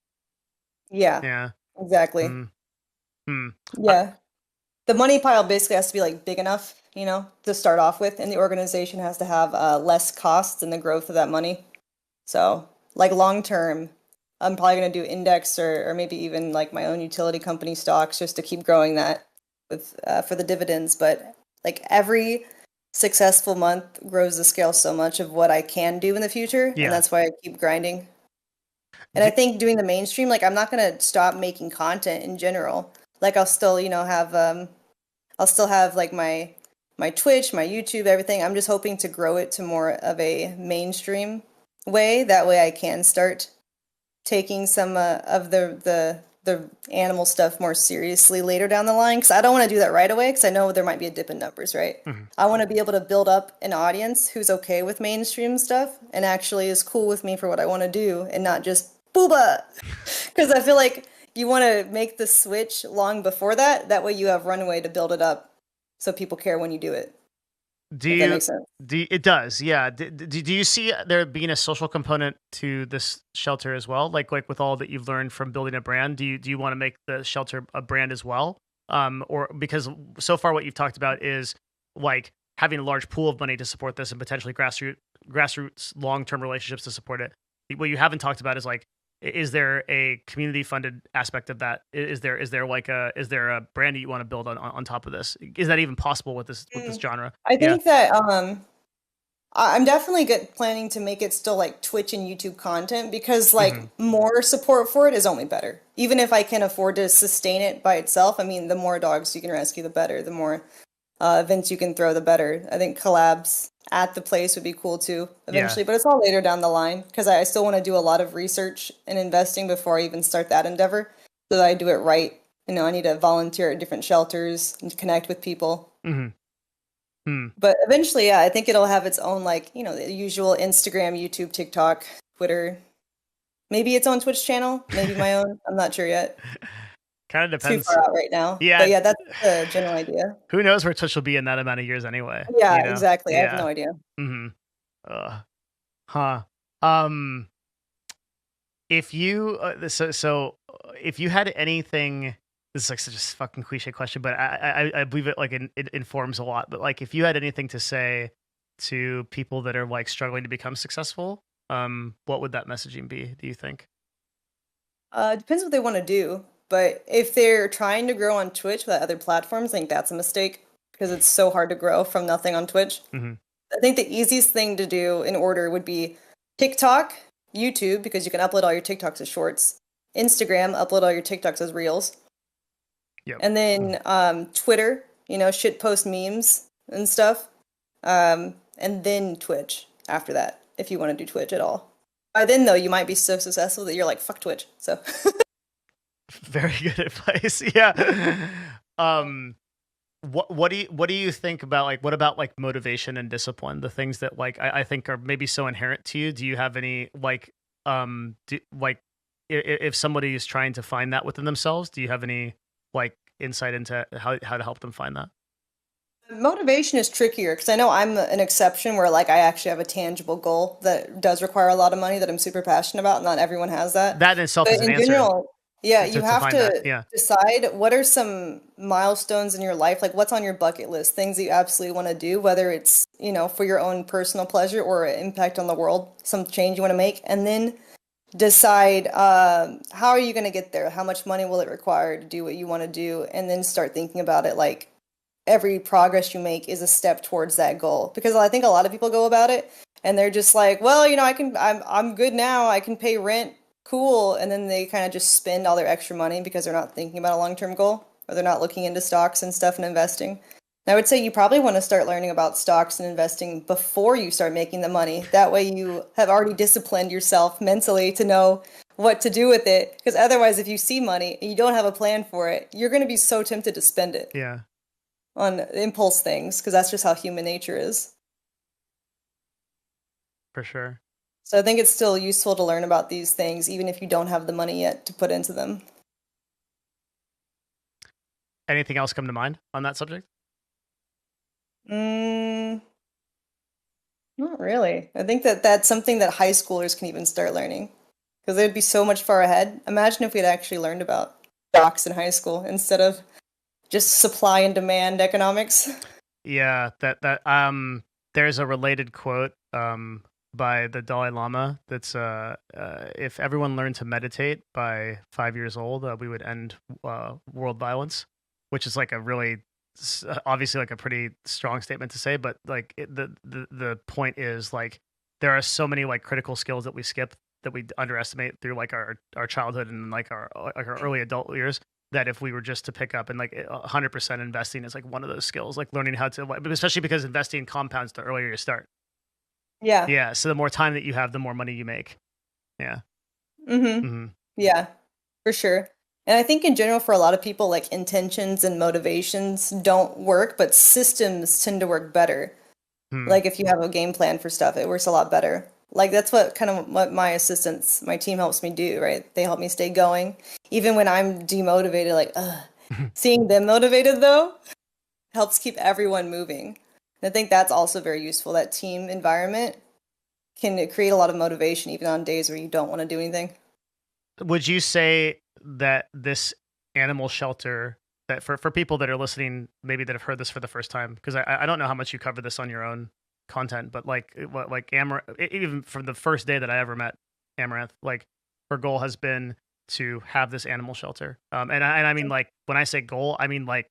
Yeah. Yeah. Exactly. Yeah. The money pile basically has to be like big enough, to start off with, and the organization has to have less costs in the growth of that money. So, like long term, I'm probably going to do index or maybe even like my own utility company stocks just to keep growing that with for the dividends. But like every successful month grows the scale so much of what I can do in the future, and that's why I keep grinding. And I think doing the mainstream, like I'm not going to stop making content in general. Like I'll still, I'll still have like my Twitch, my YouTube, everything. I'm just hoping to grow it to more of a mainstream way. That way I can start taking some of the animal stuff more seriously later down the line. Because I don't want to do that right away because I know there might be a dip in numbers, right? I want to be able to build up an audience who's okay with mainstream stuff and actually is cool with me for what I want to do and not just booba. Because I feel like you want to make the switch long before that. That way you have runway to build it up so people care when you do it. That makes sense. It does, yeah. Do you see there being a social component to this shelter as well? Like with all that you've learned from building a brand, do you want to make the shelter a brand as well? Or because so far what you've talked about is like having a large pool of money to support this and potentially grassroots long-term relationships to support it. What you haven't talked about is like, is there a community funded aspect of that? Is there a brand that you want to build on top of this? Is that even possible with this genre? I think that I'm definitely planning to make it still like Twitch and YouTube content because like more support for it is only better. Even if I can afford to sustain it by itself, I mean, the more dogs you can rescue, the better. The more events you can throw, the better. I think collabs at the place would be cool too eventually, but it's all later down the line because I still want to do a lot of research and investing before I even start that endeavor so that I do it right. I need to volunteer at different shelters and connect with people. But eventually, yeah, I think it'll have its own, like, the usual Instagram, YouTube, TikTok, Twitter, maybe its own Twitch channel, maybe my own. I'm not sure yet. Kind of depends. Too far out right now. Yeah. But yeah, that's the general idea. Who knows where Twitch will be in that amount of years anyway? Yeah, exactly. I have no idea. If you if you had anything, this is like such a fucking cliche question, but I believe it like it informs a lot. But like, if you had anything to say to people that are like struggling to become successful, what would that messaging be? Do you think? Depends what they want to do. But if they're trying to grow on Twitch without other platforms, I think that's a mistake because it's so hard to grow from nothing on Twitch. I think the easiest thing to do in order would be TikTok, YouTube, because you can upload all your TikToks as shorts, Instagram, upload all your TikToks as reels. And then Twitter, shit post memes and stuff. And then Twitch after that, if you want to do Twitch at all. By then, though, you might be so successful that you're like, fuck Twitch. So... Very good advice. Yeah. What do you think about what about motivation and discipline? The things that I think are maybe so inherent to you. Do you have any if somebody is trying to find that within themselves, do you have any insight into how to help them find that? Motivation is trickier because I know I'm an exception where I actually have a tangible goal that does require a lot of money that I'm super passionate about. Not everyone has that. That in itself is an answer. General, yeah, you have to decide what are some milestones in your life, like what's on your bucket list, things that you absolutely want to do, whether it's, for your own personal pleasure or impact on the world, some change you want to make. And then decide how are you going to get there? How much money will it require to do what you want to do? And then start thinking about it like every progress you make is a step towards that goal. Because I think a lot of people go about it and they're just like, well, I'm good now. I can pay rent. Cool. And then they kind of just spend all their extra money because they're not thinking about a long-term goal or they're not looking into stocks and stuff and investing. And I would say you probably want to start learning about stocks and investing before you start making the money. That way you have already disciplined yourself mentally to know what to do with it. Because otherwise, if you see money and you don't have a plan for it, you're going to be so tempted to spend it Yeah, on impulse things because that's just how human nature is. for sure. So I think it's still useful to learn about these things, even if you don't have the money yet to put into them. Anything else come to mind on that subject? Mm, not really. I think that that's something that high schoolers can even start learning because they'd be so much far ahead. Imagine if we'd actually learned about stocks in high school instead of just supply and demand economics. Yeah, there's a related quote by the Dalai Lama that's if everyone learned to meditate by 5 years old, we would end world violence, which is like a really obviously like a pretty strong statement to say, but like the point is like there are so many like critical skills that we skip that we underestimate through like our childhood and like our early adult years that if we were just to pick up and like 100% investing is like one of those skills, like learning how to, especially because investing compounds the earlier you start. Yeah. Yeah. So the more time that you have, the more money you make. Yeah. Mm-hmm. Hmm. Yeah, for sure. And I think in general, for a lot of people, like intentions and motivations don't work, but systems tend to work better. Hmm. Like if you have a game plan for stuff, it works a lot better. Like that's what kind of what my assistants, my team helps me do, right? They help me stay going. Even when I'm demotivated, like, ugh. Seeing them motivated though helps keep everyone moving. And I think that's also very useful. That team environment can create a lot of motivation even on days where you don't want to do anything. Would you say that this animal shelter that for people that are listening, maybe that have heard this for the first time, because I don't know how much you cover this on your own content, but like what like even from the first day that I ever met Amaranth, like her goal has been to have this animal shelter. And I mean like when I say goal, I mean like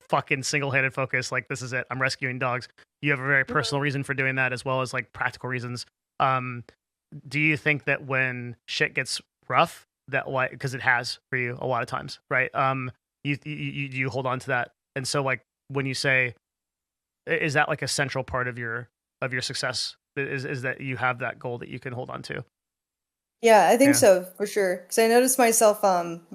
fucking single-handed focus. Like this is it. I'm rescuing dogs. You have a very personal reason for doing that, as well as like practical reasons. Um, do you think that when shit gets rough, that why because it has for you a lot of times, right? You hold on to that, and so like when you say, is that like a central part of your success? Is that you have that goal that you can hold on to? Yeah, I think Yeah, so for sure. Because I noticed myself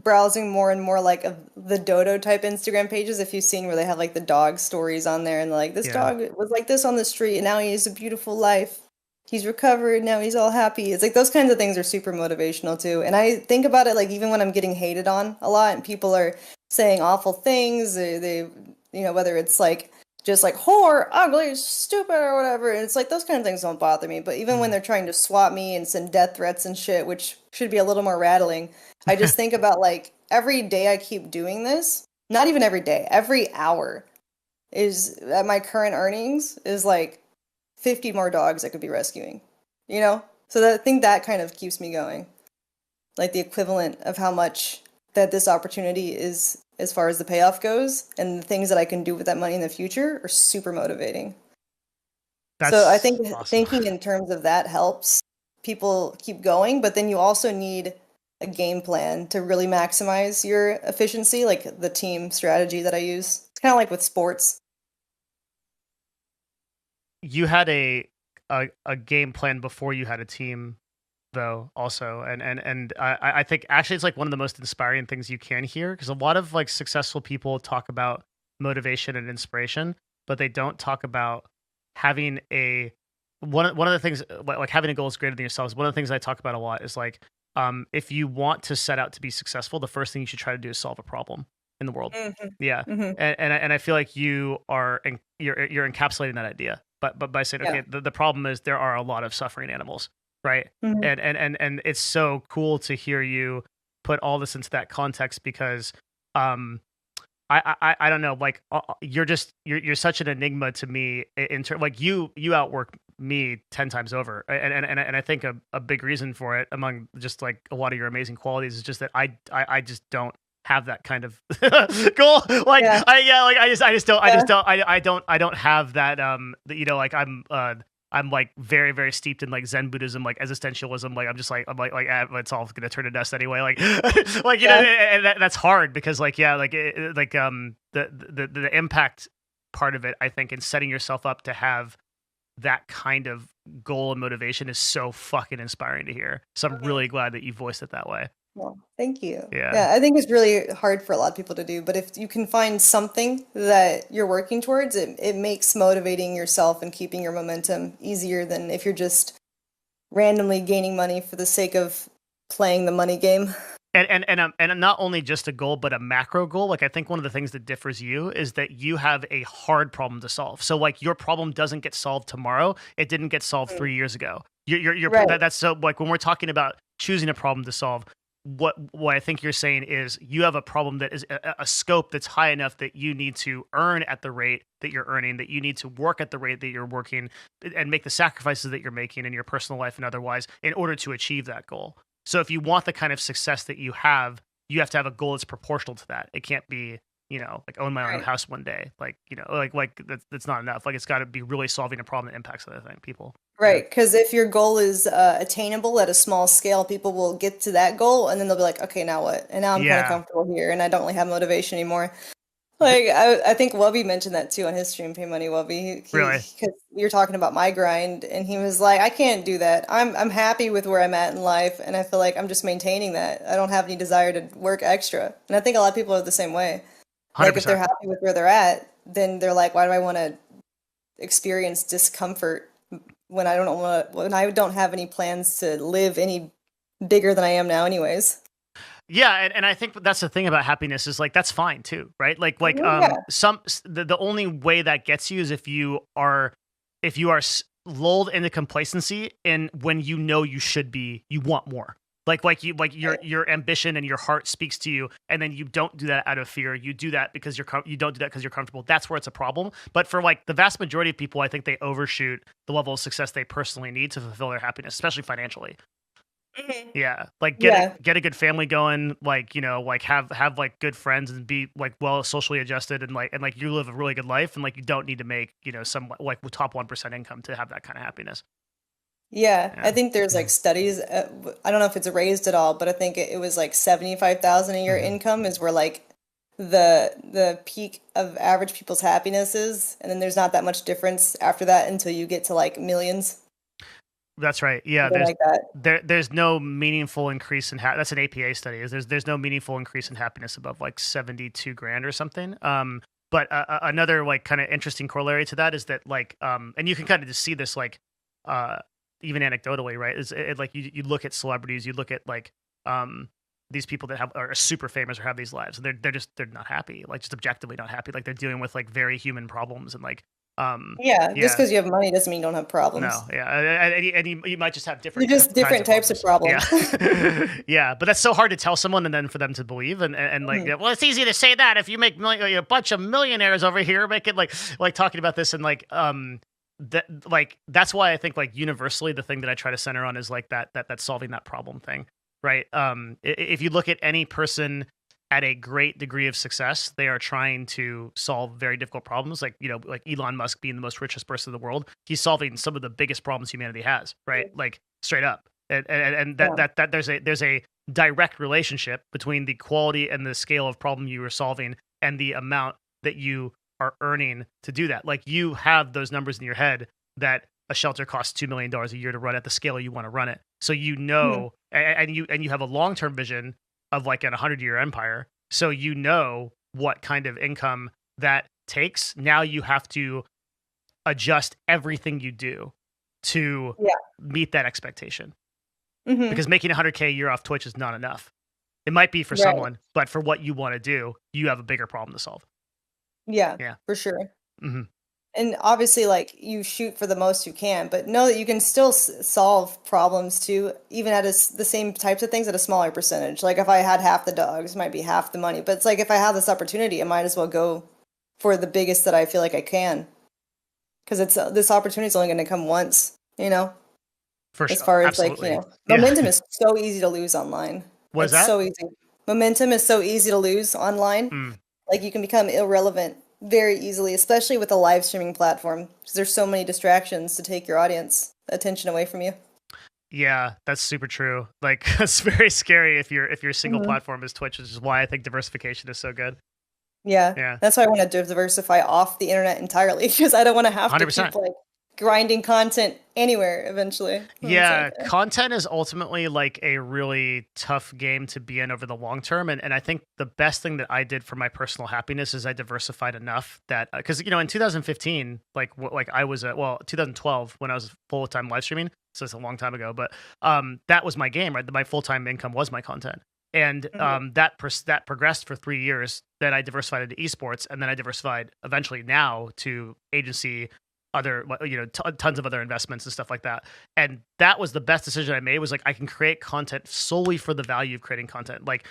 browsing more and more like of the dodo type Instagram pages. If you've seen where they have like the dog stories on there and like this yeah, dog was like this on the street and now he has a beautiful life. He's recovered, now he's all happy. It's like those kinds of things are super motivational too. And I think about it like even when I'm getting hated on a lot and people are saying awful things, whether it's like just like whore, ugly, stupid, or whatever. And it's like those kind of things don't bother me. But even when mm. they're trying to swat me and send death threats and shit, which should be a little more rattling, I just think about like every day I keep doing this, not even every day, every hour is at my current earnings is like 50 more dogs I could be rescuing, you know? So I think that kind of keeps me going. Like the equivalent of how much that this opportunity is as far as the payoff goes and the things that I can do with that money in the future are super motivating. So I That's think awesome. thinking in terms of that helps people keep going, but then you also need a game plan to really maximize your efficiency, like the team strategy that I use. It's kind of like with sports. You had a game plan before you had a team though also, and I think actually it's like one of the most inspiring things you can hear, because a lot of like successful people talk about motivation and inspiration, but they don't talk about having a one of the things like having a goal is greater than yourselves. One of the things I talk about a lot is like if you want to set out to be successful, the first thing you should try to do is solve a problem in the world. Hmm. Yeah, Hmm. and I feel like you are you're encapsulating that idea, but by saying Yeah. okay, the problem is there are a lot of suffering animals, right? Hmm. And it's so cool to hear you put all this into that context, because um I don't know, like you're such an enigma to me in terms like you outwork me 10 times over. And I think a big reason for it, among just like a lot of your amazing qualities, is just that I just don't have that kind of goal. Like Yeah. Yeah. I don't have that you know, like I'm like very, very steeped in like Zen Buddhism, like existentialism. Like it's all gonna turn to dust anyway. Like, like you know, Yeah. and that's hard because like yeah, like the impact part of it, I think, in setting yourself up to have that kind of goal and motivation is so fucking inspiring to hear. So I'm Mhm. really glad that you voiced it that way. Well, thank you. Yeah. Yeah, I think it's really hard for a lot of people to do, but if you can find something that you're working towards, it makes motivating yourself and keeping your momentum easier than if you're just randomly gaining money for the sake of playing the money game. And not only just a goal, but a macro goal. Like I think one of the things that differs you is that you have a hard problem to solve. So like your problem doesn't get solved tomorrow. It didn't get solved Mm. 3 years ago. Right. That's so like when we're talking about choosing a problem to solve, what I think you're saying is you have a problem that is a scope that's high enough that you need to earn at the rate that you're earning, that you need to work at the rate that you're working, and make the sacrifices that you're making in your personal life and otherwise in order to achieve that goal. So if you want the kind of success that you have to have a goal that's proportional to that. It can't be, you know, like own my own Right. house one day. Like, you know, like that's not enough. Like it's got to be really solving a problem that impacts other people. Yeah. Right, because if your goal is attainable at a small scale, people will get to that goal and then they'll be like, okay, now what? And now I'm kind of Yeah. comfortable here and I don't really have motivation anymore. Th- Like I think Wubby mentioned that too on his stream, Pay Money Wubby. He really. because we were talking about my grind and he was like, I can't do that. I'm happy with where I'm at in life and I feel like I'm just maintaining that. I don't have any desire to work extra. And I think a lot of people are the same way. Like if they're 100%. happy with where they're at, then they're like, why do I want to experience discomfort when I don't have any plans to live any bigger than I am now anyways. Yeah, and I think that's the thing about happiness is like that's fine too, right? Mhm, yeah. The only way that gets you is if you are lulled into complacency and when you know you should be, you want more. Like your ambition and your heart speaks to you, and then you don't do that out of fear. You do that because you don't do that because you're comfortable. That's where it's a problem. But for like the vast majority of people, I think they overshoot the level of success they personally need to fulfill their happiness, especially financially. Mhm. Yeah, like Yeah. get a good family going, like you know, like have like good friends and be like well socially adjusted and like you live a really good life and like you don't need to make you know some like top 1% income to have that kind of happiness. Yeah, I Yeah. think there's like Mhm. studies. I don't know if it's raised at all, but I think it was like 75,000 a year Mhm. income is where like the peak of average people's happiness is, and then there's not that much difference after that until you get to like millions, That's right. Yeah, something like that. there's no meaningful increase in that's an APA study. Is there's no meaningful increase in happiness above like 72 grand or something. But another like kind of interesting corollary to that is that like and you can kind of just see this like uh even anecdotally, right? Like you look at celebrities, you look at like um these people that are super famous or have these lives, and they're not happy, like just objectively not happy. Like they're dealing with like very human problems and like Yeah, just yeah. because you have money doesn't mean you don't have No, problems. yeah, and you might just have You're different just kinds different of types of problems. Yeah, problems. yeah, but that's so hard to tell someone and then for them to believe and like, Mhm. yeah, well, it's easy to say that if you make a bunch of millionaires over here, make it like talking about this and like that like that's why I think like universally the thing that I try to center on is like that solving that problem thing, right? If you look at any person at a great degree of success, they are trying to solve very difficult problems. Like, you know, like Elon Musk being the most richest person in the world, he's solving some of the biggest problems humanity has, right? Like straight up. And Yeah. that there's a direct relationship between the quality and the scale of problem you are solving and the amount that you are earning to do that. Like you have those numbers in your head that a shelter costs $2 million a year to run at the scale you want to run it. So you Mhm. know, and you have a long term vision of like an 100-year empire. So you know what kind of income that takes. Now you have to adjust everything you do to Yeah. meet that expectation Mhm. because making 100K a year off Twitch is not enough. It might be for Right. someone, but for what you want to do, you have a bigger problem to solve. Yeah, Yeah. for sure. Hmm. And obviously, like you shoot for the most you can, but know that you can still solve problems too, even at the same types of things at a smaller percentage. Like if I had half the dogs, it might be half the money. But it's like if I have this opportunity, I might as well go for the biggest that I feel like I can. because it's this opportunity is only going to come once, For as sure. far as like, Absolutely. Yeah. momentum is so easy to lose online. What is It's that? so easy. Momentum is so easy to lose online. Mm. Like you can become irrelevant very easily, especially with a live streaming platform, because there's so many distractions to take your audience attention away from you. Yeah, that's super true. Like it's very scary if your single Hmm. platform is Twitch, which is why I think diversification is so good. Yeah, Yeah. that's why I want to diversify off the internet entirely, because I don't want to have to keep 100%. like grinding content anywhere eventually. It's like, Yeah, content is ultimately like a really tough game to be in over the long term, and I think the best thing that I did for my personal happiness is I diversified enough that because in 2015, like I was 2012 when I was full time live streaming, so it's a long time ago, but that was my game, right? My full time income was my content, and mhm, that progressed for 3 years. Then I diversified into esports, and then I diversified eventually now to agency, other tons of other investments and stuff like that. And that was the best decision I made, was like I can create content solely for the value of creating content. Like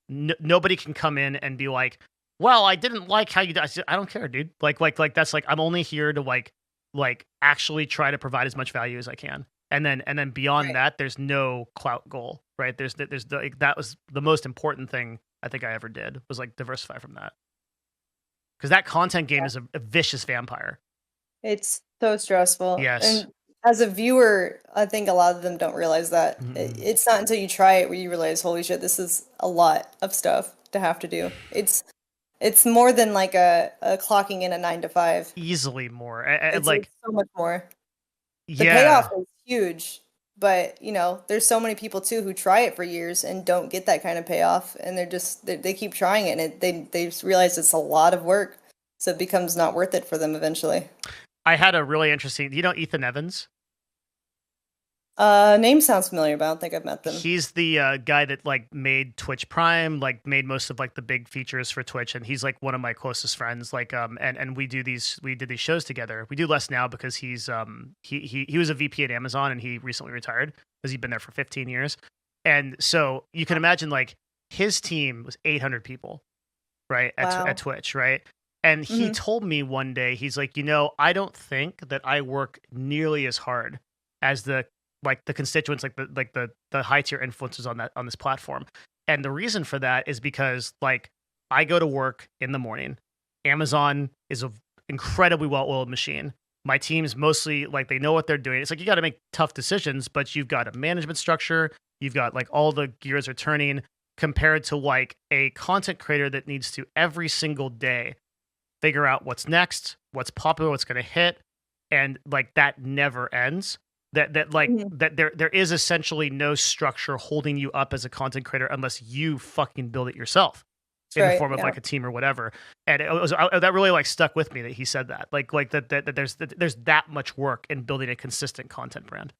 nobody can come in and be like, well, I didn't like how you did. I don't care, dude. Like that's like I'm only here to like actually try to provide as much value as I can. And then beyond right. that, there's no clout goal, right? That was the most important thing I think I ever did, was like diversify from that, because that content game Yeah. is a vicious vampire. It's so stressful. Yes. And as a viewer, I think a lot of them don't realize that. Mhm. It's not until you try it where you realize, holy shit, this is a lot of stuff to have to do. It's more than like a clocking in a 9 to 5. Easily more. It's so much more. The payoff Yeah, is huge, but there's so many people too who try it for years and don't get that kind of payoff, and they keep trying it, and they just realize it's a lot of work, so it becomes not worth it for them eventually. I had a really interesting. Ethan Evans? Name sounds familiar, but I don't think I've met them. He's the guy that like made Twitch Prime, like made most of like the big features for Twitch, and he's like one of my closest friends. Like and we did these shows together. We do less now because he was a VP at Amazon, and he recently retired because he'd been there for 15 years. And so you can imagine, like, his team was 800 people, right, at Wow. Twitch, right? And he Hmm. told me one day, he's like, I don't think that I work nearly as hard as the constituents, like the high tier influencers on this platform. And the reason for that is because, like, I go to work in the morning. Amazon is a incredibly well oiled machine. My team's mostly like, they know what they're doing. It's like you got to make tough decisions, but you've got a management structure. You've got like all the gears are turning, compared to like a content creator that needs to every single day figure out what's next, what's popular, what's going to hit, and like that never ends. Hmm. There is essentially no structure holding you up as a content creator unless you fucking build it yourself That's in the right. form of Yeah. like a team or whatever. And that really like stuck with me, that he said that, that there's that much work in building a consistent content brand.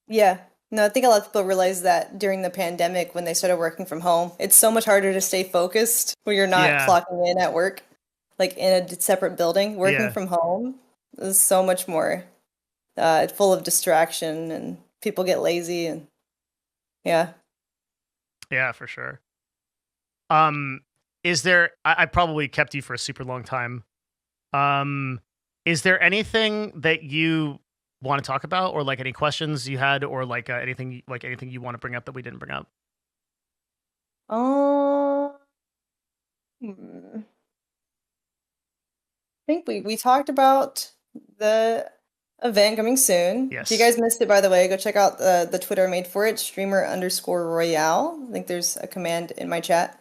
Yeah. No, I think a lot of people realize that during the pandemic when they started working from home. It's so much harder to stay focused when you're not Yeah, clocking in at work, like in a separate building. Working yeah, from home is so much more full of distraction, and people get lazy, and yeah. yeah, for sure. Um, is there? I probably kept you for a super long time. Um, is there anything that you want to talk about, or like any questions you had, or like anything you want to bring up that we didn't bring up? Um, I think we talked about the event coming soon. If you Yes. guys missed it, by the way, go check out the Twitter I made for it, streamer_royale. I think there's a command in my chat.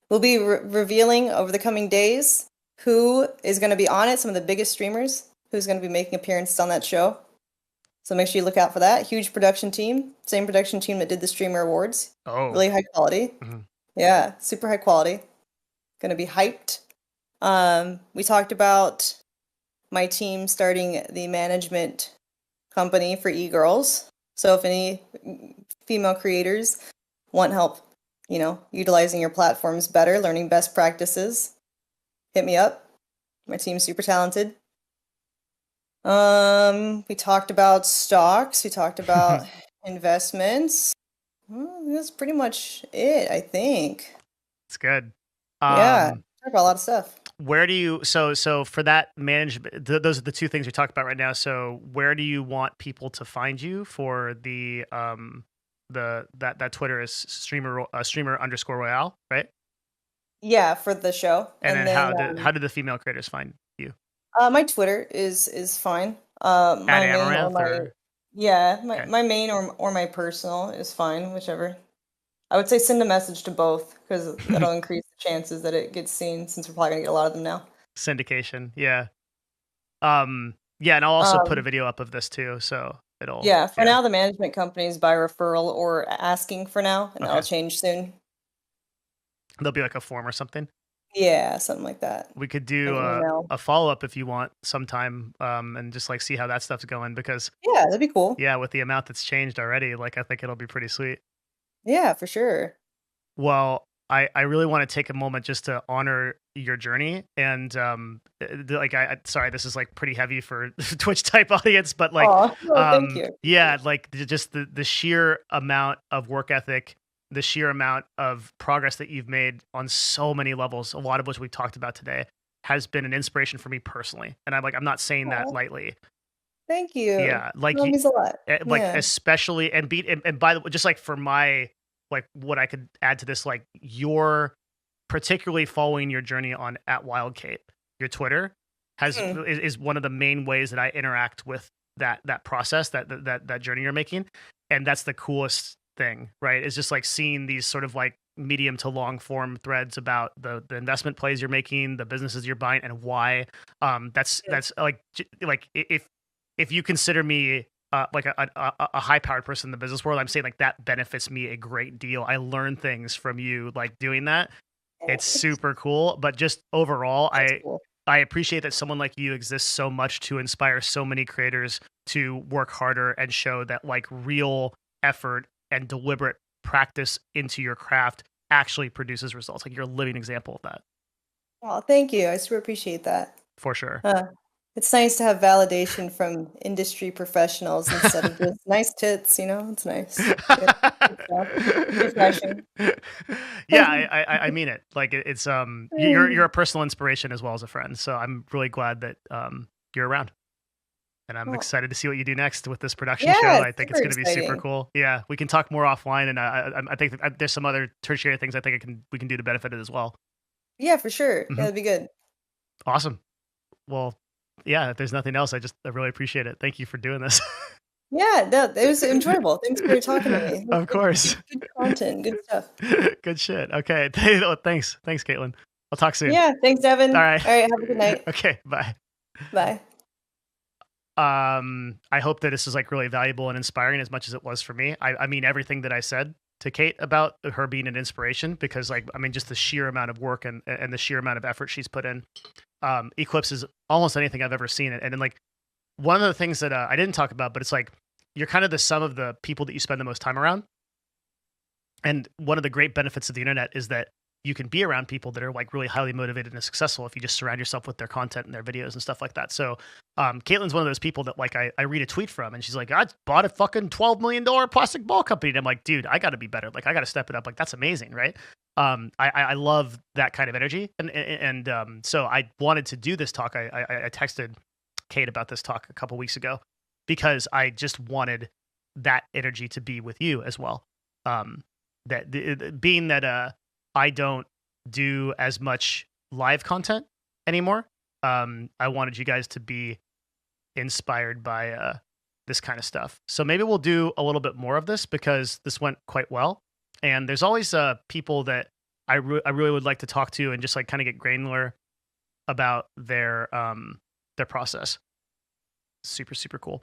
We'll be revealing over the coming days who is going to be on it, some of the biggest streamers, who's going to be making appearances on that show. So make sure you look out for that. Huge production team, same production team that did the Streamer Awards. Oh. Really high quality. Mhm. Yeah, super high quality. Gonna be hyped. We talked about my team starting the management company for e-girls. So if any female creators want help, utilizing your platforms better, learning best practices, hit me up. My team's super talented. We talked about stocks, we talked about investments. Well, that's pretty much it, I think. It's good. Yeah, Um, talked about a lot of stuff. where do you so for that management, those are the two things we talked about right now. So where do you want people to find you for that Twitter is streamer underscore royale, right? Yeah, for the show. And And then then how did the female creators find you? my Twitter is fine. At My main or Amouranth my or yeah, my, okay. my main or my personal is fine, whichever. I would say send a message to both because that'll increase the chances that it gets seen since we're probably gonna get a lot of them now. Syndication, yeah. Yeah, and I'll also put a Um, video up of this too, so it'll yeah, for yeah. now the management company is by referral or asking for now, and Okay. that'll change soon. There'll be like a form or something. Yeah, something like that. We could An do email. a follow up if you want sometime, and just like see how that stuff's going because Yeah, that'd be cool. yeah, with the amount that's changed already, like I think it'll be pretty sweet. Yeah, for sure. Well, I really want to take a moment just to honor your journey and like sorry, this is like pretty heavy for Twitch type audience, but like Oh, no, thank you. yeah, like just the sheer amount of work ethic, the sheer amount of progress that you've made on so many levels, a lot of which we talked about today, has been an inspiration for me personally. And I'm not saying that Oh, lightly. thank you. Yeah, like That means a lot. like Yeah. especially and by the way, just like for my like what I could add to this, like your particularly following your journey on at Wildcate, your Twitter Mhm. is one of the main ways that I interact with that process, that journey you're making, and that's the coolest thing, right? Is just like seeing these sort of like medium to long form threads about the investment plays you're making, the businesses you're buying, and why. That's like like if you consider me like a high powered person in the business world, I'm saying like that benefits me a great deal. I learn things from you like doing that. Oh, It's super cool, but just overall, that's cool. I appreciate that someone like you exists so much to inspire so many creators to work harder and show that like real effort and deliberate practice into your craft actually produces results. Like you're a living example of that Oh, thank you. I super appreciate that. for sure. Uh, it's nice to have validation from industry professionals instead of just nice tits, you know? It's nice. Good, good stuff. Refreshing. Yeah, I mean it. Like it's you're a personal inspiration as well as a friend. So I'm really glad that you're around. And I'm Oh, excited to see what you do next with this production show. yeah, I it's think it's super going to be super exciting. cool. Yeah, we can talk more offline, and I think that there's some other tertiary things I think we can do to benefit it as well. Yeah, for sure. Yeah, Hmm. that'd be good. Awesome. Well, yeah. If there's nothing else, I really appreciate it. Thank you for doing this. Yeah, no, it was enjoyable. Thanks for talking to me. Of course. Good content, good stuff. Good shit. Okay. Thanks, Caitlin. I'll talk soon. Yeah, thanks, Devin. All right. All right, have a good night. Okay. Bye. Bye. I hope that this is like really valuable and inspiring as much as it was for me. I mean everything that I said to Kate about her being an inspiration because like I mean just the sheer amount of work and the sheer amount of effort she's put in eclipses almost anything I've ever seen. And then like one of the things that I didn't talk about, but it's like you're kind of the sum of the people that you spend the most time around. And one of the great benefits of the internet is that you can be around people that are like really highly motivated and successful if you just surround yourself with their content and their videos and stuff like that. So Caitlin's one of those people that like I read a tweet from and she's like, I bought a fucking $12 million plastic ball company. And I'm like, dude, I got to be better. Like I got to step it up. Like that's amazing. Right. I love that kind of energy. And so I wanted to do this talk. I texted Kate about this talk a couple weeks ago because I just wanted that energy to be with you as well. Being that I don't do as much live content anymore. I wanted you guys to be inspired by this kind of stuff. So maybe we'll do a little bit more of this because this went quite well. And there's always people that I really would like to talk to and just like kind of get granular about their process. Super, super cool.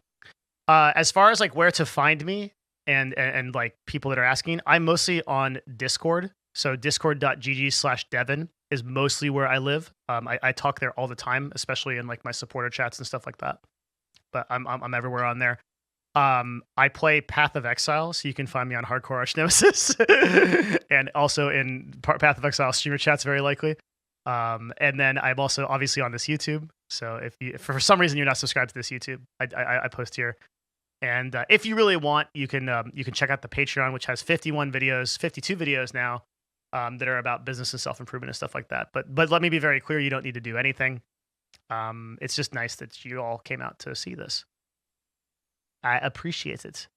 As far as like where to find me and like people that are asking, I'm mostly on Discord. So discord.gg/Devin is mostly where I live. I talk there all the time, especially in like my supporter chats and stuff like that. But I'm everywhere on there. I play Path of Exile, so you can find me on Hardcore Arch Nemesis, and also in Path of Exile streamer chats, very likely. And then I'm also obviously on this YouTube. So if for some reason you're not subscribed to this YouTube, I post here. And if you really want, you can check out the Patreon, which has 51 videos, 52 videos now that are about business and self-improvement and stuff like that. But let me be very clear, you don't need to do anything. It's just nice that you all came out to see this. I appreciate it.